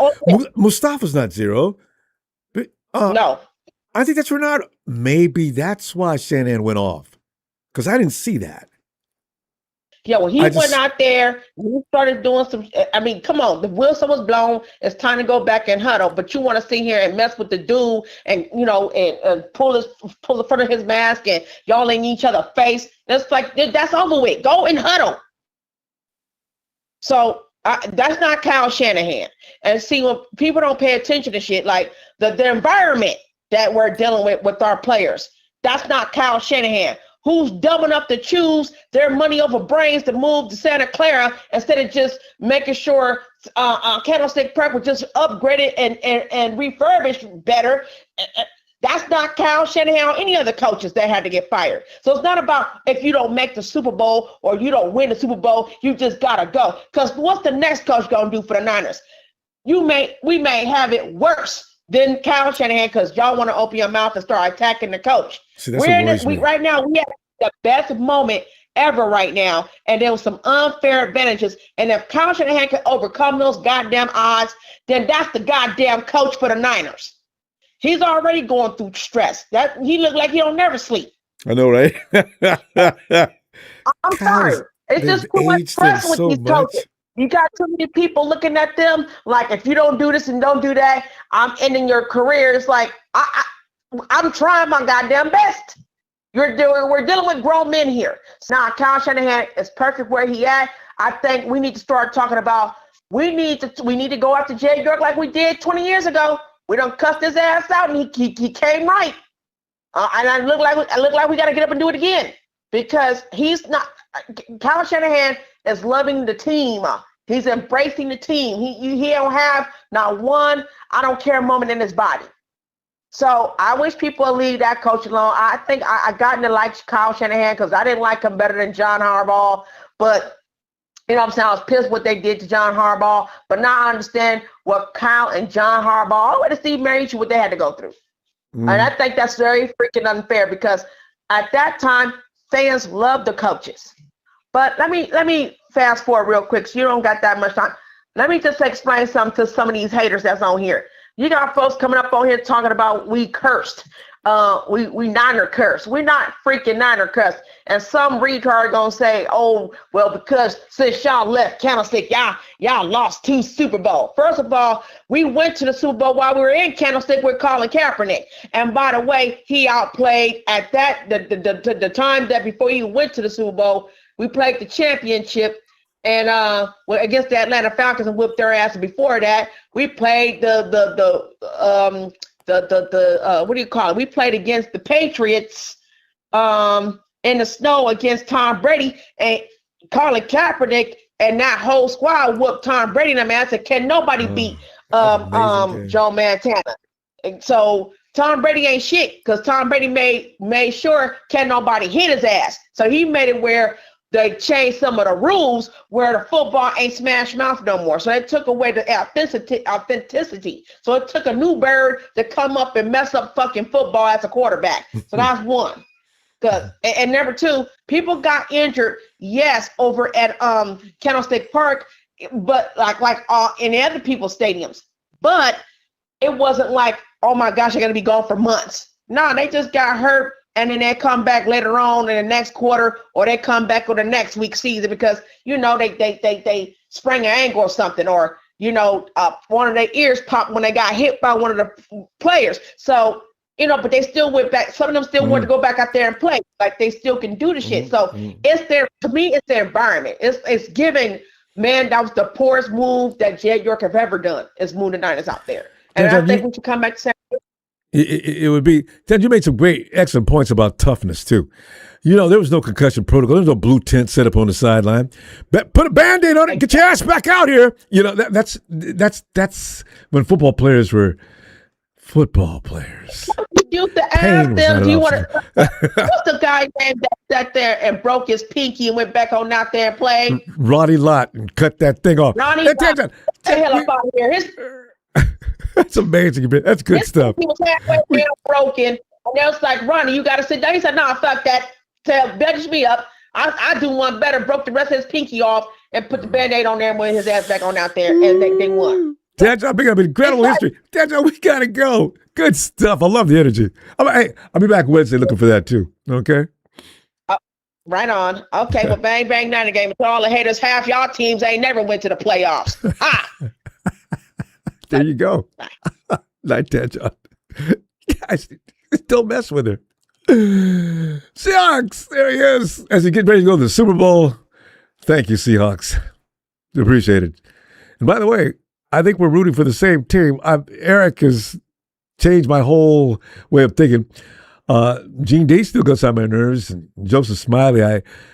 Speaker 1: Mustafa's not 0. But,
Speaker 16: no.
Speaker 1: I think that's Renardo. Maybe that's why Shanahan went off. Because I didn't see that.
Speaker 16: Yeah, when he went out there, he started doing some. I mean, come on, the whistle was blown. It's time to go back and huddle. But you want to sit here and mess with the dude, and and pull the front of his mask, and y'all in each other's face. That's like that's over with. Go and huddle. So that's not Kyle Shanahan. And see, when people don't pay attention to shit, like the environment that we're dealing with our players, that's not Kyle Shanahan. Who's dumb enough to choose their money over brains to move to Santa Clara instead of just making sure Candlestick Park was just upgraded and refurbished better. That's not Kyle Shanahan or any other coaches that had to get fired. So it's not about if you don't make the Super Bowl or you don't win the Super Bowl, you just gotta go. Because what's the next coach gonna do for the Niners? We may have it worse than Kyle Shanahan because y'all want to open your mouth and start attacking the coach.
Speaker 1: See, that's
Speaker 16: right now, we have the best moment ever right now, and there was some unfair advantages. And if Kyle Shanahan can overcome those goddamn odds, then that's the goddamn coach for the Niners. He's already going through stress. That he look like he don't never sleep.
Speaker 1: I know, right?
Speaker 16: I'm sorry. It's just too much pressure with these coaches. You got too many people looking at them like, if you don't do this and don't do that, I'm ending your career. It's like, I'm trying my goddamn best. We're dealing with grown men here. So now Kyle Shanahan is perfect where he at. I think we need to start talking about, we need to go after Jay York like we did 20 years ago. We done cussed his ass out and he came right. And I look like we got to get up and do it again because he's not. Kyle Shanahan is loving the team. He's embracing the team. He don't have not one I don't care moment in his body. So I wish people would leave that coach alone. I think I gotten to like Kyle Shanahan because I didn't like him better than John Harbaugh. But you know what I'm saying? I was pissed what they did to John Harbaugh. But now I understand what Kyle and John Harbaugh, all the way to Steve Mariucci, what they had to go through. And I think that's very freaking unfair because at that time, fans loved the coaches. But let me fast forward real quick so you don't got that much time. Let me just explain something to some of these haters that's on here. You got folks coming up on here talking about we cursed. We Niner cursed. We're not freaking Niner cursed. And some retard gonna say, oh, well, because since y'all left Candlestick, y'all lost 2 Super Bowl. First of all, we went to the Super Bowl while we were in Candlestick with Colin Kaepernick. And by the way, he outplayed at that the time that before he went to the Super Bowl, we played the championship and against the Atlanta Falcons and whipped their ass. Before that, we played the what do you call it? We played against the Patriots in the snow against Tom Brady, and Colin Kaepernick and that whole squad whooped Tom Brady in the ass. And can nobody beat Joe Montana? And so Tom Brady ain't shit because Tom Brady made sure can nobody hit his ass. So he made it where they changed some of the rules where the football ain't smash mouth no more. So it took away the authenticity. So it took a new bird to come up and mess up fucking football as a quarterback. So that's one. And number 2, people got injured, yes, over at Candlestick Park, but like in other people's stadiums. But it wasn't like, oh my gosh, they're gonna be gone for months. No, they just got hurt. And then they come back later on in the next quarter, or they come back on the next week's season because they sprained an ankle or something, or one of their ears popped when they got hit by one of the players. So but they still went back. Some of them still want to go back out there and play. Like they still can do the shit. So to me, it's the environment. It's giving man, that was the poorest move that Jed York have ever done, is move the Niners out there. And I think we should come back to say
Speaker 1: it would be. Ted, you made some excellent points about toughness too. You know, there was no concussion protocol. There was no blue tent set up on the sideline. Put a Band-Aid on it. Get your ass back out here. You know, that's when football players were football players.
Speaker 16: You used to ask them, do you want to? What's the guy name that sat there and broke his pinky and went back on out there and played?
Speaker 1: Ronnie Lott and cut that thing off.
Speaker 16: Ronnie Lott. Get the hell up out of here.
Speaker 1: That's amazing. That's good stuff.
Speaker 16: He was halfway down broken. And they was like, Ronnie, you got to sit down. He said, no, fuck that. Bench me up. I do one better. Broke the rest of his pinky off and put the Band-Aid on there and went his ass back on out there. And they won.
Speaker 1: That's how big of incredible history. That's how we got to go. Good stuff. I love the energy. I'll be back Wednesday looking for that too. Okay?
Speaker 16: Right on. Okay, well, bang, bang, Niner game. To all the haters, half y'all teams ain't never went to the playoffs. Ha!
Speaker 1: There you go. Night, Ted John. Guys, don't mess with her. Seahawks, there he is. As he gets ready to go to the Super Bowl. Thank you, Seahawks. Appreciate it. And by the way, I think we're rooting for the same team. Eric has changed my whole way of thinking. Gene D still goes on my nerves, and Joseph Smiley,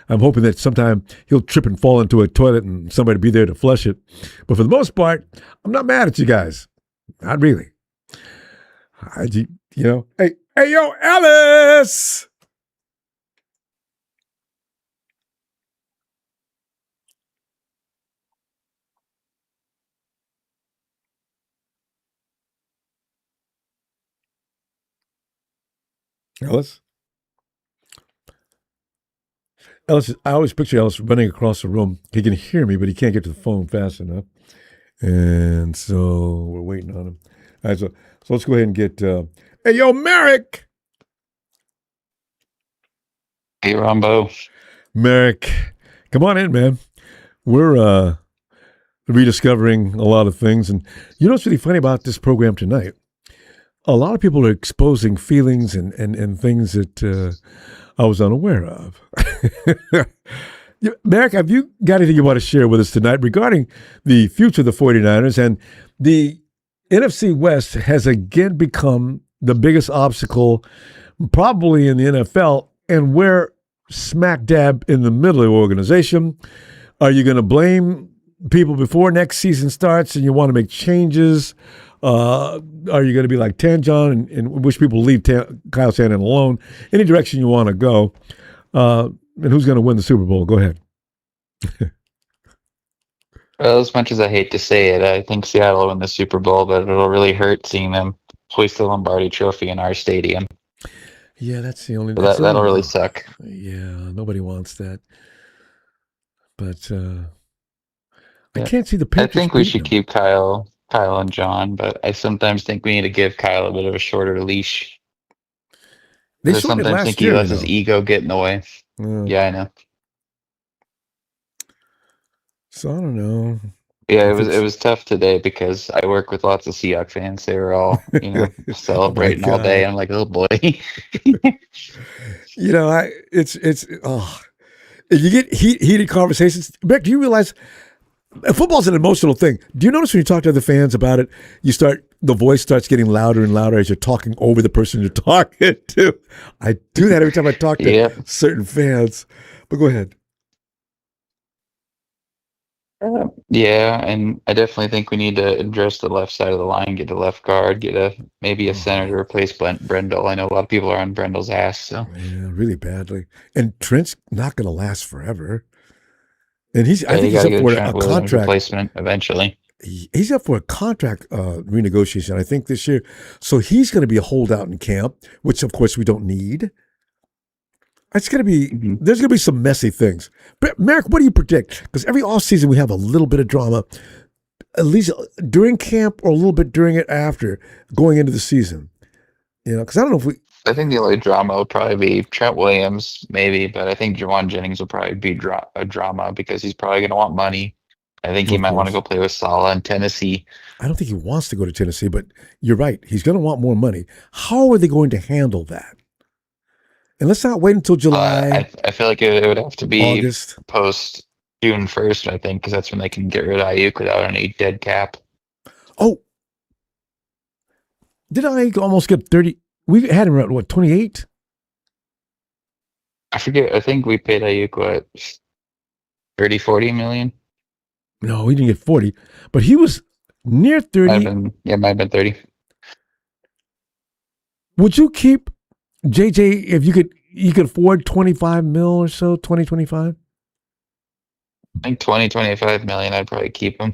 Speaker 1: I'm hoping that sometime he'll trip and fall into a toilet and somebody be there to flush it. But for the most part, I'm not mad at you guys. Not really. Hey, yo, Ellis! Ellis, I always picture Ellis running across the room. He can hear me, but he can't get to the phone fast enough. And so we're waiting on him. All right, so let's go ahead and get, hey, yo, Merrick.
Speaker 17: Hey, Ronbo.
Speaker 1: Merrick, come on in, man. We're rediscovering a lot of things. And you know what's really funny about this program tonight? A lot of people are exposing feelings and things that I was unaware of. Merrick, have you got anything you want to share with us tonight regarding the future of the 49ers? And the NFC West has again become the biggest obstacle probably in the NFL, and we're smack dab in the middle of the organization. Are you going to blame people before next season starts and you want to make changes? Are you going to be like Tanjon and wish people leave Kyle Shanahan alone? Any direction you want to go. And who's going to win the Super Bowl? Go ahead.
Speaker 17: Well, as much as I hate to say it, I think Seattle will win the Super Bowl, but it'll really hurt seeing them hoist the Lombardi Trophy in our stadium.
Speaker 1: Yeah, that's the only.
Speaker 17: That'll really suck.
Speaker 1: Yeah, nobody wants that. But I can't see the Patriots.
Speaker 17: I think we should keep Kyle and John, but I sometimes think we need to give Kyle a bit of a shorter leash. I sometimes think he lets his ego get in the way. Yeah, I know.
Speaker 1: So I don't know.
Speaker 17: Yeah, it was tough today because I work with lots of Seahawks fans. They were all, celebrating all day. I'm like, oh boy.
Speaker 1: You get heated conversations. Beck, do you realize football's an emotional thing? Do you notice when you talk to other fans about it, the voice starts getting louder and louder as you're talking over the person you're talking to? I do that every time I talk to certain fans. But go ahead.
Speaker 17: Yeah, and I definitely think we need to address the left side of the line, get a left guard, maybe a center to replace Brendel. I know a lot of people are on Brendel's ass. So
Speaker 1: yeah, really badly. And Trent's not going to last forever. And I think he's up for a contract
Speaker 17: replacement eventually.
Speaker 1: He's up for a contract renegotiation, I think, this year. So he's going to be a holdout in camp, which of course we don't need. It's going to be, there's going to be some messy things. But Merrick, what do you predict? Because every offseason we have a little bit of drama, at least during camp or a little bit during it after, going into the season. Because I don't know if
Speaker 17: I think the only drama will probably be Trent Williams, maybe, but I think Jawan Jennings will probably be a drama because he's probably going to want money. I think he might want to go play with Saleh in Tennessee.
Speaker 1: I don't think he wants to go to Tennessee, but you're right. He's going to want more money. How are they going to handle that? And let's not wait until July.
Speaker 17: I feel like it would have to be
Speaker 1: August.
Speaker 17: post June 1st, I think, because that's when they can get rid of Ayuk without any dead cap.
Speaker 1: Oh, did Ayuk almost get 30? We had him at what, 28?
Speaker 17: I forget. I think we paid Ayuk, what, 30, 40 million?
Speaker 1: No, he didn't get 40, but he was near 30.
Speaker 17: Might have been 30.
Speaker 1: Would you keep JJ if you could afford 25 mil or so, 20, 25?
Speaker 17: I think 20, 25 million, I'd probably keep him.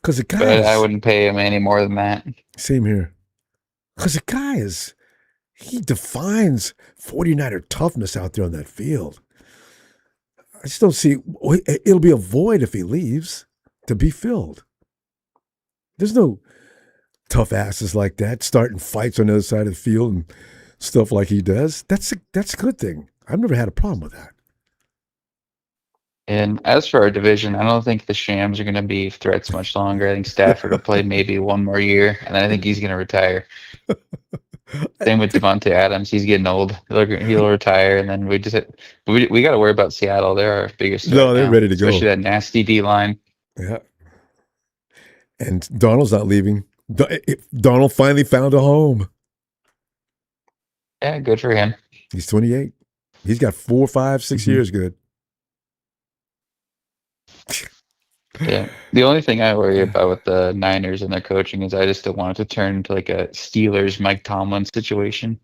Speaker 1: Because the guy
Speaker 17: But I wouldn't pay him any more than that.
Speaker 1: Same here. Because the guy he defines 49er toughness out there on that field. I just don't see, it'll be a void if he leaves to be filled. There's no tough asses like that starting fights on the other side of the field and stuff like he does. That's a good thing. I've never had a problem with that.
Speaker 17: And as for our division, I don't think the Shams are going to be threats much longer. I think Stafford will play maybe one more year, and then I think he's going to retire. Same with Devontae Adams. He's getting old. He'll retire, and then we got to worry about Seattle. They're our biggest threat
Speaker 1: No, they're
Speaker 17: now,
Speaker 1: ready to go.
Speaker 17: especially that nasty D line.
Speaker 1: Yeah. And Donald's not leaving. Donald finally found a home.
Speaker 17: Yeah, good for him.
Speaker 1: He's 28. He's got 4, 5, 6 years good.
Speaker 17: Yeah. The only thing I worry about with the Niners and their coaching is I just don't want it to turn into like a Steelers Mike Tomlin situation.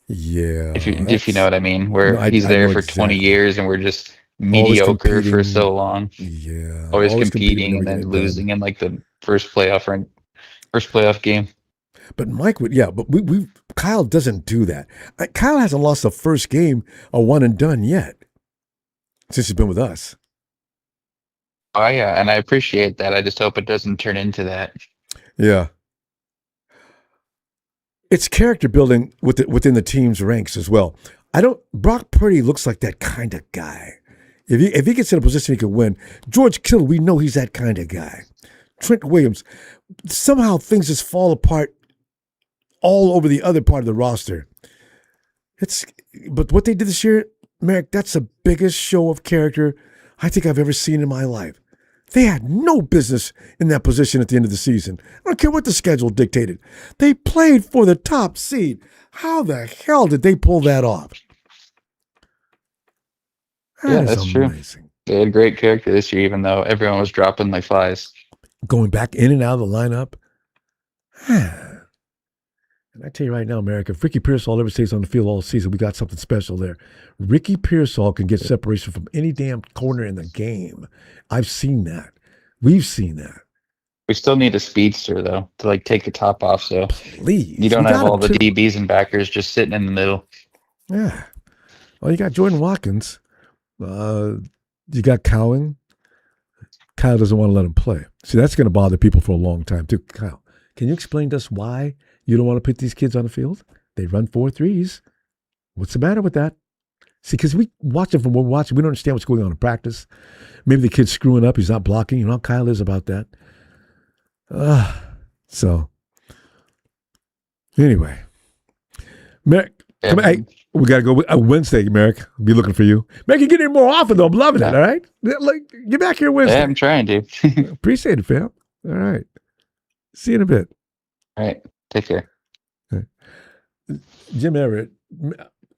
Speaker 1: Yeah.
Speaker 17: If you know what I mean, where he's there for 20 years and we're just mediocre for so long.
Speaker 1: Yeah.
Speaker 17: Always competing and then losing in like the first playoff game.
Speaker 1: But Mike would, but Kyle doesn't do that. Kyle hasn't lost the first game a one and done yet since he's been with us.
Speaker 17: Oh yeah, and I appreciate that. I just hope it doesn't turn into that.
Speaker 1: Yeah. It's character building within the team's ranks as well. Brock Purdy looks like that kind of guy. If he gets in a position he can win, George Kittle, we know he's that kind of guy. Trent Williams, somehow things just fall apart all over the other part of the roster. But what they did this year, Merrick, that's the biggest show of character I think I've ever seen in my life. They had no business in that position at the end of the season. I don't care what the schedule dictated. They played for the top seed. How the hell did they pull that off?
Speaker 17: That's true. They had great character this year, even though everyone was dropping like flies.
Speaker 1: Going back in and out of the lineup. And I tell you right now, America, if Ricky Pearsall ever stays on the field all season, we got something special there. Ricky Pearsall can get separation from any damn corner in the game. I've seen that. We've seen that.
Speaker 17: We still need a speedster, though, to like take the top off. So
Speaker 1: please,
Speaker 17: you don't have all the DBs and backers just sitting in the middle.
Speaker 1: Yeah. Well, you got Jordan Watkins. You got Cowan. Kyle doesn't want to let him play. See, that's going to bother people for a long time, too. Kyle, can you explain to us why you don't want to put these kids on the field? They run 4.3s. What's the matter with that? See, because we watch them from what we're watching. We don't understand what's going on in practice. Maybe the kid's screwing up. He's not blocking. You know how Kyle is about that. So, anyway. Merrick, come on. Hey, we got to go Wednesday, Merrick. I'll be looking for you. Merrick, you get in more often, though. I'm loving it, all right? Like, get back here Wednesday.
Speaker 17: Yeah, I'm trying to.
Speaker 1: Appreciate it, fam. All right. See you in a bit.
Speaker 17: All right. Take care.
Speaker 1: Right. Jim Everett.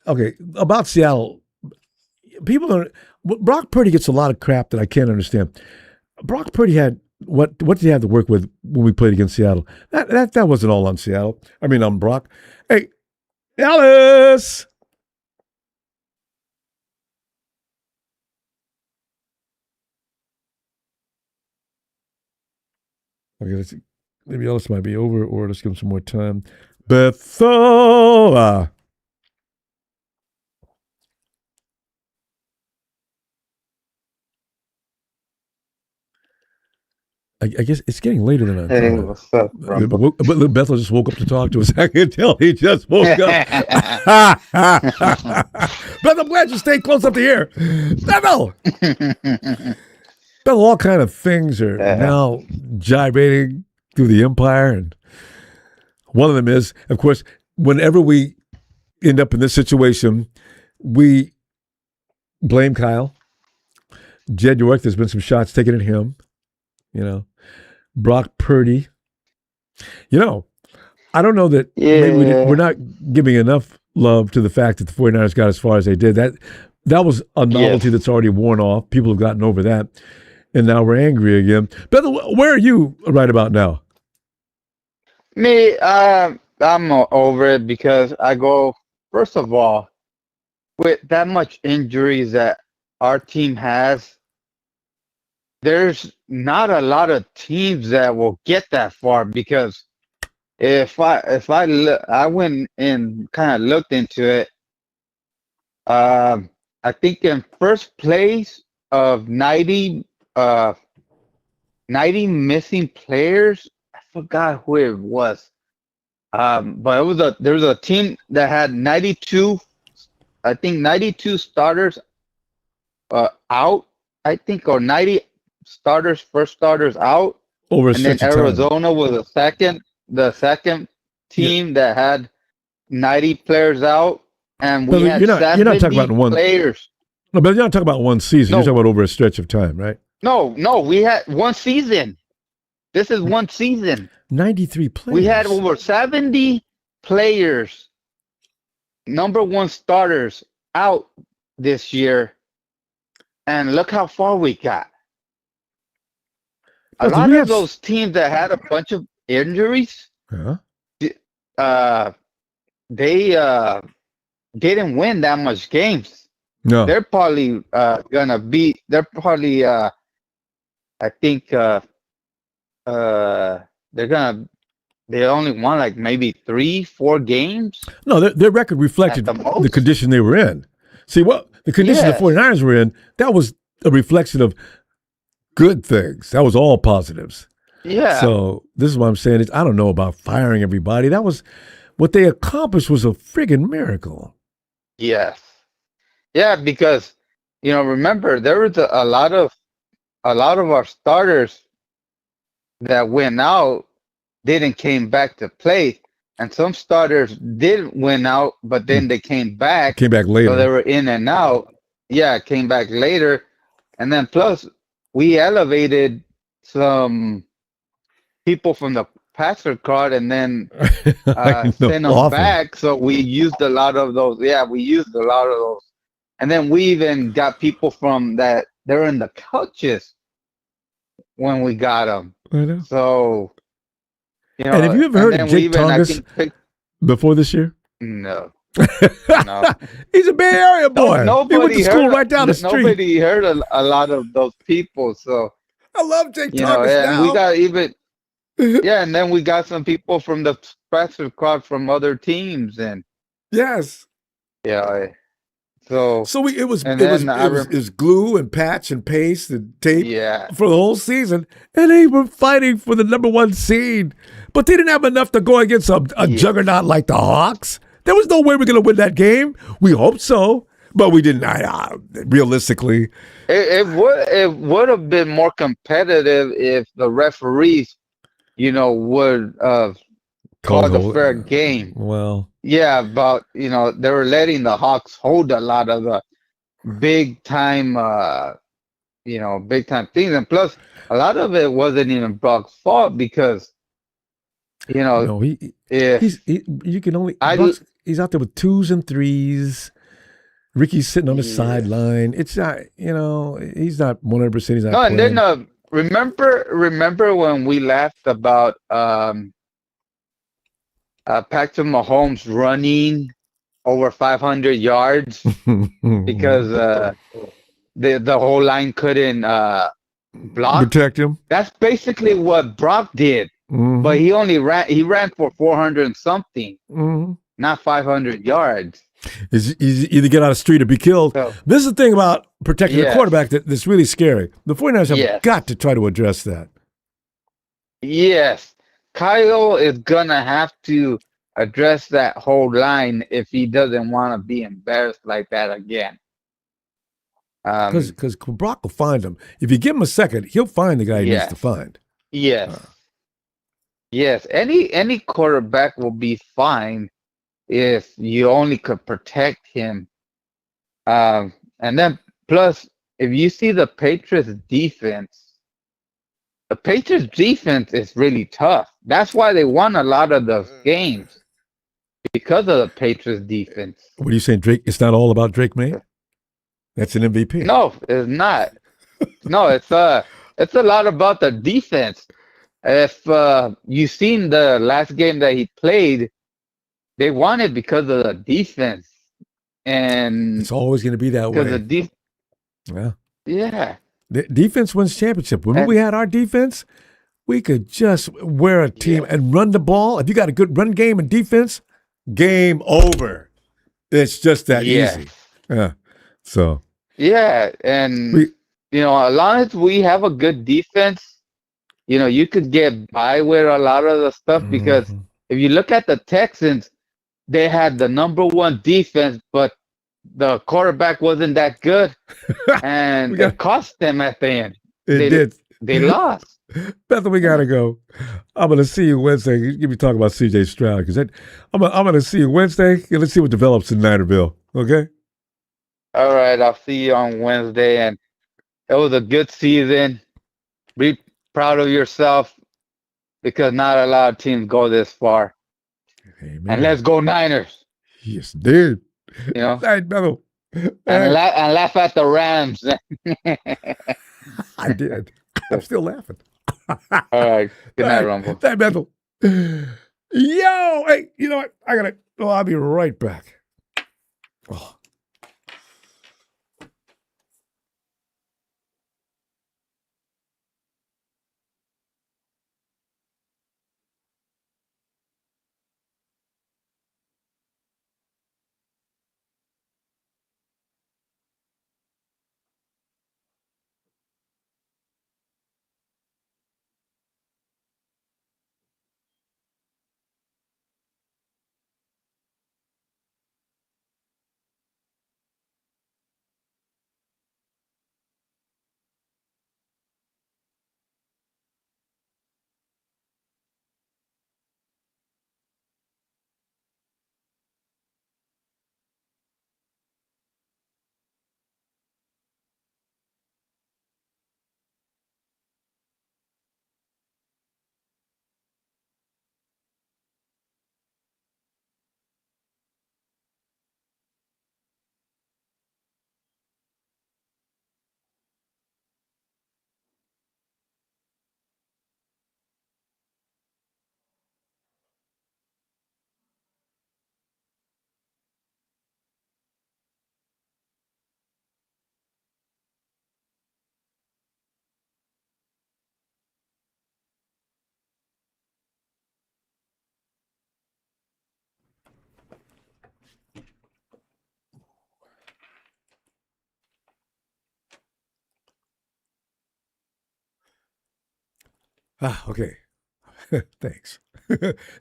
Speaker 1: Okay, about Seattle. People don't. Brock Purdy gets a lot of crap that I can't understand. Brock Purdy had what did he have to work with when we played against Seattle? That wasn't all on Seattle. I mean, on Brock. Hey, Alice. Okay, let's see. Maybe Ellis might be over, or let's give him some more time. Bethel. I guess it's getting later than I thought.
Speaker 18: Hey, what's up, Ronbo?
Speaker 1: But Bethel just woke up to talk to us. I can tell he just woke up. Bethel, I'm glad you stayed close up to here. Bethel! Bethel, all kind of things are now gyrating through the empire. And one of them is, of course, whenever we end up in this situation, we blame Kyle. Jed York, there's been some shots taken at him. Brock Purdy. I don't know that maybe we're not giving enough love to the fact that the 49ers got as far as they did. That was a novelty that's already worn off. People have gotten over that. And now we're angry again. But where are you right about now?
Speaker 18: Me, I'm over it because I go, first of all, with that much injuries that our team has, there's not a lot of teams that will get that far because I went and kind of looked into it. I think in first place of 90 missing players, I forgot who it was. But there was a team that had 92 starters out, I think, or 90 first starters out.
Speaker 1: Over a
Speaker 18: and then
Speaker 1: stretch of time.
Speaker 18: Arizona was the second team that had 90 players out, and we had
Speaker 1: you're not
Speaker 18: 70
Speaker 1: talking about one
Speaker 18: players.
Speaker 1: No, but you're not talking about one season. You're talking about over a stretch of time, right?
Speaker 18: No, we had one season. This is one season.
Speaker 1: 93 players.
Speaker 18: We had over 70 players, number one starters, out this year, and look how far we got. A lot of those teams that had a bunch of injuries, they didn't win that much games.
Speaker 1: No,
Speaker 18: they're probably gonna beat. They're probably I think they're gonna. They only won like maybe 3-4 games.
Speaker 1: No, their record reflected the condition they were in. See, the condition the 49ers were in, that was a reflection of good things. That was all positives.
Speaker 18: Yeah.
Speaker 1: So this is what I'm saying. I don't know about firing everybody. That was what they accomplished was a friggin' miracle.
Speaker 18: Yes. Yeah, because remember there was a lot of our starters that went out didn't came back to play, and some starters did win out, but then they came back.
Speaker 1: Came back later.
Speaker 18: So they were in and out. Yeah, came back later, and then plus we elevated some people from the passer card and then sent them back. So we used a lot of those. Yeah, we used a lot of those. And then we even got people from that. They're in the coaches when we got them.
Speaker 1: I know.
Speaker 18: So,
Speaker 1: and have you ever heard of Jake Tongas before this year?
Speaker 18: No.
Speaker 1: He's a Bay Area boy. He went to school right down the street.
Speaker 18: Nobody heard a lot of those people. So
Speaker 1: I love Jake Tongas now.
Speaker 18: We got even and then we got some people from the practice squad from other teams, and
Speaker 1: yes,
Speaker 18: So
Speaker 1: it was glue and patch and paste and tape for the whole season, and they were fighting for the number one seed, but they didn't have enough to go against a juggernaut like the Hawks. There was no way we're going to win that game. We hoped so, but we didn't. Realistically,
Speaker 18: it would have been more competitive if the referees, would have called a fair game.
Speaker 1: Well,
Speaker 18: yeah, but they were letting the Hawks hold a lot of the big time things, and plus a lot of it wasn't even Brock's fault because you
Speaker 1: can only he's out there with 2s and 3s. Ricky's sitting on the sideline. It's not, he's not 100%. He's not.
Speaker 18: No, and then remember when we laughed about Patrick Mahomes running over 500 yards because the whole line couldn't block,
Speaker 1: protect him.
Speaker 18: That's basically what Brock did, but he ran for 400 and something, not 500 yards.
Speaker 1: Is either get on a street or be killed. So, this is the thing about protecting the quarterback that's really scary. The 49ers have got to try to address that.
Speaker 18: Yes. Kyle is going to have to address that whole line if he doesn't want to be embarrassed like that again.
Speaker 1: Because Brock will find him. If you give him a second, he'll find the guy he needs to find.
Speaker 18: Yes. Yes. Any quarterback will be fine if you only could protect him. And then plus, if you see the Patriots defense is really tough. That's why they won a lot of those games, because of the Patriots defense.
Speaker 1: What are you saying, Drake? It's not all about Drake May? That's an MVP.
Speaker 18: No, it's not. No, it's a lot about the defense. If you've seen the last game that he played, they won it because of the defense. And
Speaker 1: it's always going to be that way.
Speaker 18: Yeah.
Speaker 1: The defense wins championship. When we had our defense, we could just wear a team and run the ball. If you got a good run game and defense, game over. It's just that easy. Yeah. So.
Speaker 18: Yeah, and as long as we have a good defense, you could get by with a lot of the stuff, because if you look at the Texans, they had the number one defense, but the quarterback wasn't that good, and it cost them at the end. They lost.
Speaker 1: Bethel, we gotta go. I'm gonna see you Wednesday. Give me talk about C.J. Stroud, because I'm gonna see you Wednesday. And let's see what develops in Ninerville. Okay.
Speaker 18: All right, I'll see you on Wednesday, and it was a good season. Be proud of yourself, because not a lot of teams go this far.
Speaker 1: Amen.
Speaker 18: And let's go Niners.
Speaker 1: Yes, dude.
Speaker 18: All
Speaker 1: right, Bethel.
Speaker 18: And laugh at the Rams.
Speaker 1: I did. I'm still laughing.
Speaker 18: All right. Good night, Ronbo.
Speaker 1: Hey, Bethel. Yo, hey, you know what? I'll be right back. Oh. Okay. Thanks.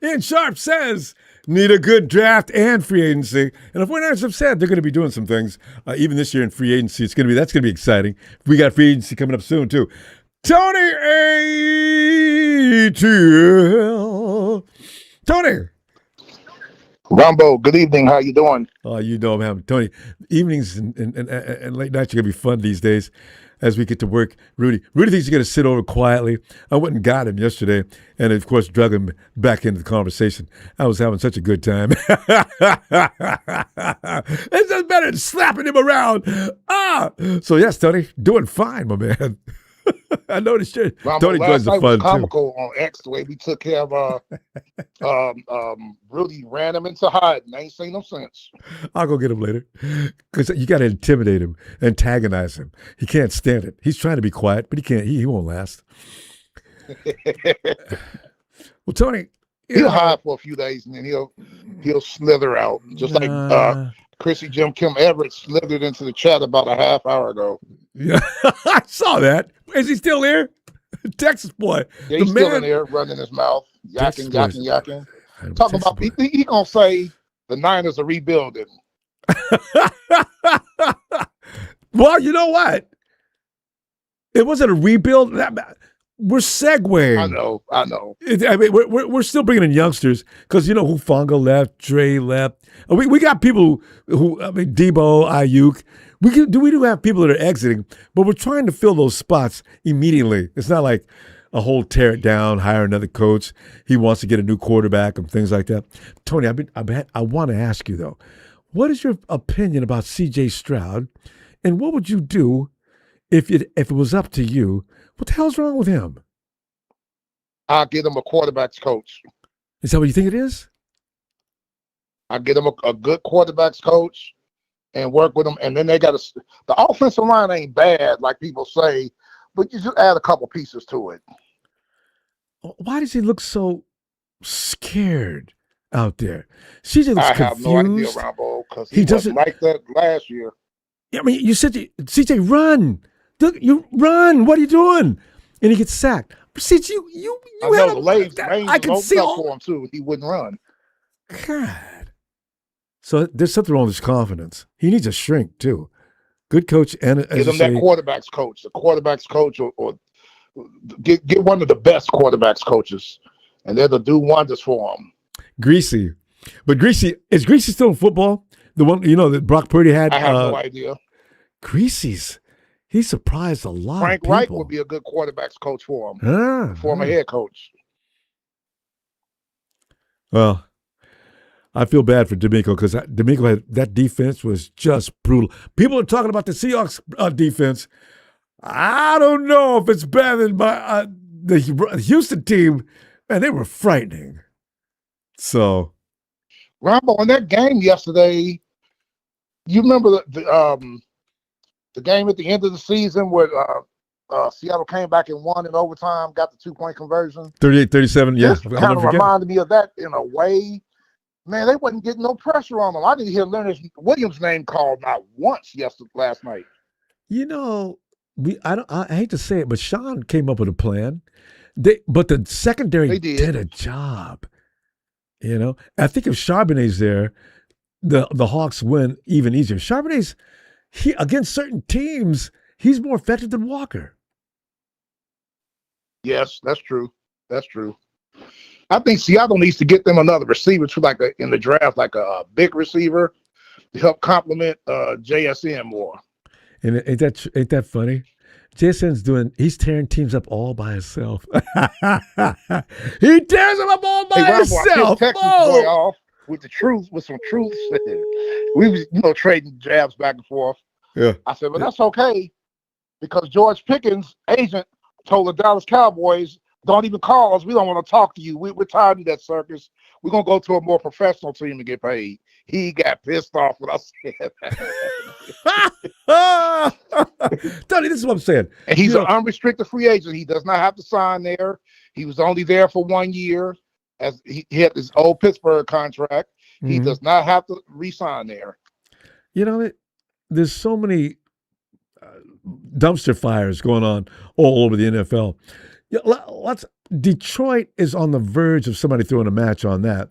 Speaker 1: Ian Sharp says, need a good draft and free agency. And if 49ers have said they're going to be doing some things, even this year in free agency, that's going to be exciting. We got free agency coming up soon, too. Tony ATL. Tony.
Speaker 19: Ronbo, good evening. How you doing?
Speaker 1: Oh, you know, man, Tony. Evenings and late nights are going to be fun these days as we get to work. Rudy thinks he's going to sit over quietly. I went and got him yesterday and, of course, drug him back into the conversation. I was having such a good time. It's just better than slapping him around. So, yes, Tony, doing fine, my man. I noticed you. Tony joins the fun,
Speaker 19: comical too. On X, the way we took care of Rudy ran him into hiding. I ain't seen him since.
Speaker 1: I'll go get him later, because you got to intimidate him, antagonize him. He can't stand it. He's trying to be quiet, but he can't. He won't last. Well, Tony,
Speaker 19: he'll hide for a few days and then he'll slither out, just like Chrissy Jim Kim Everett slithered into the chat about a half hour ago.
Speaker 1: Yeah, I saw that. Is he still here? Texas boy.
Speaker 19: Yeah, he's still in there running his mouth, yakking. Talking about he gonna say the Niners are rebuilding.
Speaker 1: Well, you know what? It wasn't a rebuild. We're segueing.
Speaker 19: I know.
Speaker 1: I mean, we're still bringing in youngsters because you know Hufanga left, Dre left. We got people who I mean Debo, Ayuk. We do have people that are exiting, but we're trying to fill those spots immediately. It's not like a whole tear it down, hire another coach. He wants to get a new quarterback and things like that. Tony, I want to ask you though, what is your opinion about C.J. Stroud, and what would you do if it was up to you? What the hell's wrong with him?
Speaker 19: I'll get him a quarterback's coach.
Speaker 1: Is that what you think it is?
Speaker 19: I'll get him a good quarterback's coach and work with him. And then they got the offensive line ain't bad, like people say, but you just add a couple pieces to it.
Speaker 1: Why does he look so scared out there? CJ looks confused.
Speaker 19: I have no idea, Ronbo, because he wasn't like that last year.
Speaker 1: I mean, you said, CJ, run. You run. What are you doing? And he gets sacked. CJ, you
Speaker 19: I
Speaker 1: had
Speaker 19: know the Lanes
Speaker 1: I can see
Speaker 19: all for him too. He wouldn't run.
Speaker 1: God. So there's something wrong with his confidence. He needs a shrink too. Good coach and
Speaker 19: get him that quarterback's coach. The quarterback's coach, or get one of the best quarterbacks coaches, and they'll do wonders for him.
Speaker 1: Greasy, but is Greasy still in football? The one that Brock Purdy had.
Speaker 19: I have no idea.
Speaker 1: He surprised a lot.
Speaker 19: Frank
Speaker 1: of people.
Speaker 19: Reich would be a good quarterback's coach for him. Former head coach.
Speaker 1: Well, I feel bad for D'Amico because D'Amico had that defense was just brutal. People are talking about the Seahawks defense. I don't know if it's better than the Houston team, and they were frightening. So,
Speaker 19: Ronbo, in that game yesterday, you remember the game at the end of the season where Seattle came back and won in overtime, got the 2-point conversion?
Speaker 1: 38-37, yeah.
Speaker 19: This kind of reminded me of that in a way. Man, they wasn't getting no pressure on them. I didn't hear Leonard Williams' name called not once last night.
Speaker 1: I hate to say it, but Sean came up with a plan. But the secondary did a job. I think if Charbonnet's there, the Hawks win even easier. Charbonnet's against certain teams, he's more effective than Walker.
Speaker 19: Yes, that's true. That's true. I think Seattle needs to get them another receiver too, in the draft, like a big receiver to help complement JSN more.
Speaker 1: And ain't that funny? JSN's he's tearing teams up all by himself. He tears them up all by himself.
Speaker 19: Texas boy off with some truth. We was, trading jabs back and forth.
Speaker 1: Yeah.
Speaker 19: I said, but that's okay because George Pickens' agent told the Dallas Cowboys, don't even call us. We don't want to talk to you. We're tired of that circus. We're going to go to a more professional team and get paid. He got pissed off when I said that.
Speaker 1: Tony, this is what I'm saying.
Speaker 19: And he's an unrestricted free agent. He does not have to sign there. He was only there for 1 year as he had this old Pittsburgh contract. He does not have to re-sign there.
Speaker 1: There's so many dumpster fires going on all over the NFL. Detroit is on the verge of somebody throwing a match on that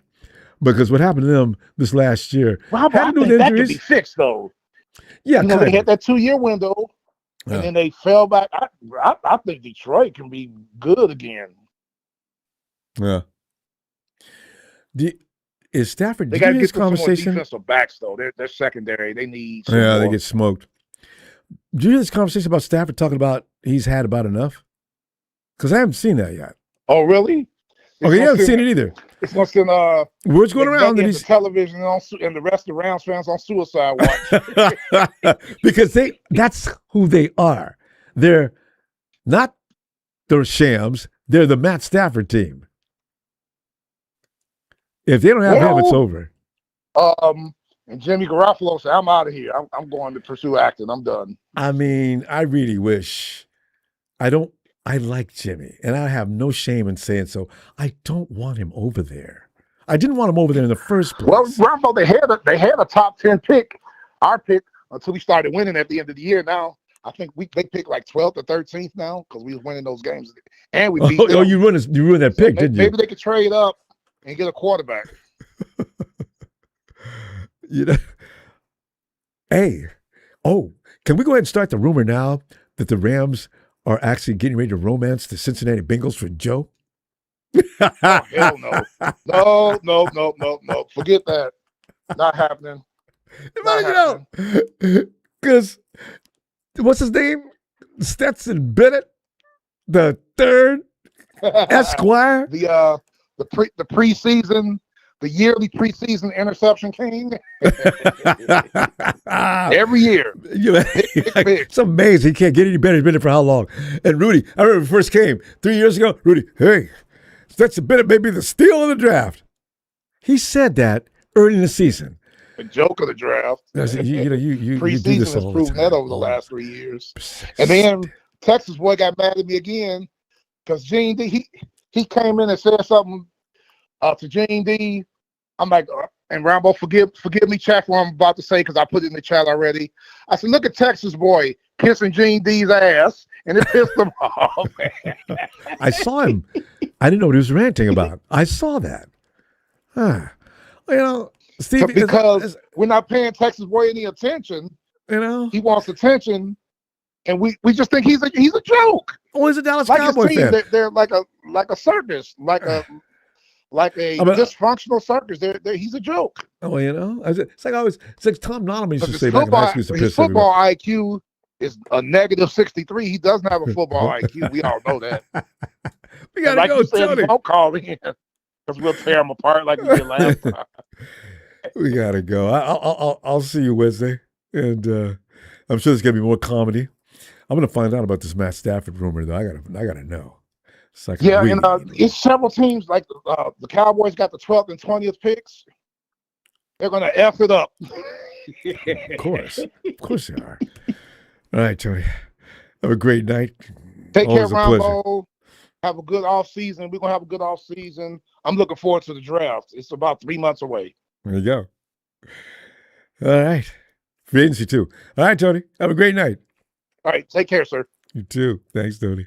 Speaker 1: because what happened to them this last year.
Speaker 19: Well, I think that could be fixed, though.
Speaker 1: Yeah,
Speaker 19: they had that 2-year window, and then they fell back. I think Detroit can be good again.
Speaker 1: Yeah. Is Stafford?
Speaker 19: They got to get some more
Speaker 1: conversation?
Speaker 19: defensive backs, though. They're secondary. They need.
Speaker 1: They get smoked. Did you hear this conversation about Stafford talking about he's had about enough? Because I haven't seen that yet.
Speaker 19: Oh, really?
Speaker 1: Okay, you haven't seen it either.
Speaker 19: It's going to
Speaker 1: words going around
Speaker 19: that he's television and the rest of the Rams fans on suicide watch.
Speaker 1: Because that's who they are. They're not the Shams. They're the Matt Stafford team. If they don't have him, it's over.
Speaker 19: And Jimmy Garoppolo said, I'm out of here. I'm going to pursue acting. I'm done.
Speaker 1: I mean, I really wish. I like Jimmy, and I have no shame in saying so. I don't want him over there. I didn't want him over there in the first place.
Speaker 19: Well, Ronbo, they had a top 10 pick, our pick, until we started winning at the end of the year. Now, I think they picked like 12th or 13th now because we was winning those games. And we beat them.
Speaker 1: Oh, you ruined that pick, didn't you?
Speaker 19: Maybe they could trade up and get a quarterback.
Speaker 1: Can we go ahead and start the rumor now that the Rams are actually getting ready to romance the Cincinnati Bengals for Joe?
Speaker 19: Oh, hell no. No. Forget that. Not happening. Not happening.
Speaker 1: Because what's his name? Stetson Bennett, the third Esquire.
Speaker 19: The preseason, the yearly preseason interception king. Every year.
Speaker 1: It's amazing. He can't get any better. He's been there for how long? And Rudy, I remember when he first came 3 years ago. Rudy, hey, Stetson Bennett may be the steal of the draft. He said that early in the season.
Speaker 19: The joke of the draft.
Speaker 1: You
Speaker 19: Preseason
Speaker 1: do this
Speaker 19: has
Speaker 1: all the
Speaker 19: proven
Speaker 1: time.
Speaker 19: that over the last 3 years. And then Texas boy got mad at me again because Gene D, he came in and said something to Gene D. I'm like, and Ronbo, forgive me, chat, for what I'm about to say because I put it in the chat already. I said, look at Texas boy kissing Gene D's ass, and it pissed him off.
Speaker 1: I saw him. I didn't know what he was ranting about. I saw that. Steve,
Speaker 19: because we're not paying Texas boy any attention. He wants attention, and we just think he's a joke.
Speaker 1: Oh, he's a Dallas
Speaker 19: like
Speaker 1: Cowboy fan.
Speaker 19: They're like a circus, like a dysfunctional circus. He's a joke.
Speaker 1: Oh, it's like Tom Nolan used to say back in high school.
Speaker 19: His football IQ is a negative 63. He doesn't have a football IQ. We all know that.
Speaker 1: We gotta
Speaker 19: like
Speaker 1: go,
Speaker 19: you said,
Speaker 1: Tony.
Speaker 19: Don't call me because we'll tear him apart like we did last time.
Speaker 1: We gotta go. I'll see you Wednesday, and I'm sure there's gonna be more comedy. I'm gonna find out about this Matt Stafford rumor, though. I gotta know. It's like
Speaker 19: it's several teams like the Cowboys got the 12th and 20th picks. They're gonna F it up.
Speaker 1: Of course they are. All right, Tony. Have a great night.
Speaker 19: Take
Speaker 1: Always
Speaker 19: care,
Speaker 1: a pleasure.
Speaker 19: Ronbo. Have a good off season. We're gonna have a good off season. I'm looking forward to the draft. It's about 3 months away.
Speaker 1: There you go. All right. Free agency too. All right, Tony. Have a great night.
Speaker 19: All right. Take care, sir.
Speaker 1: You too. Thanks, Tony.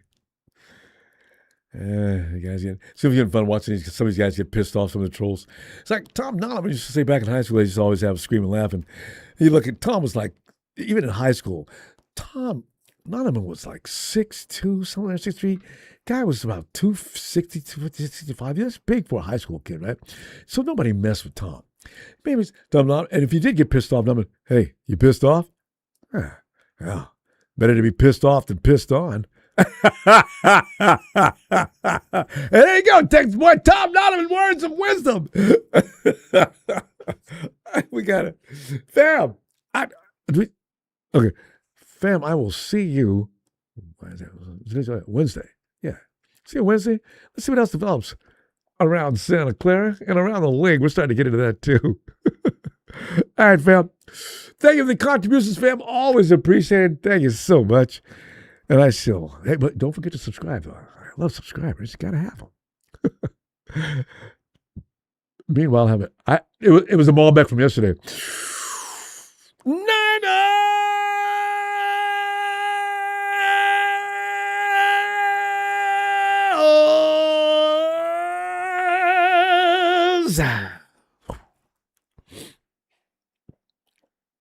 Speaker 1: You guys get see if you getting fun watching some of these guys get pissed off, some of the trolls. It's like Tom Nolan used to say back in high school, they used to always have screaming laughing. You look at Tom was like, even in high school, Tom Nolan was like 6'2", somewhere 6'3". Guy was about 260, 265. That's big for a high school kid, right? So nobody messed with Tom. Maybe it's Tom Nolan. And if you did get pissed off, hey, you pissed off? Yeah. Better to be pissed off than pissed on. And there you go, Texas boy Tom Donovan, words of wisdom. We got it. Fam, okay. Fam, I will see you Wednesday. Yeah. See you Wednesday. Let's see what else develops around Santa Clara and around the league. We're starting to get into that too. All right, fam. Thank you for the contributions, fam. Always appreciated. Thank you so much. And hey, but don't forget to subscribe. I love subscribers. You gotta have them. Meanwhile, it was a Malbec from yesterday. Niners!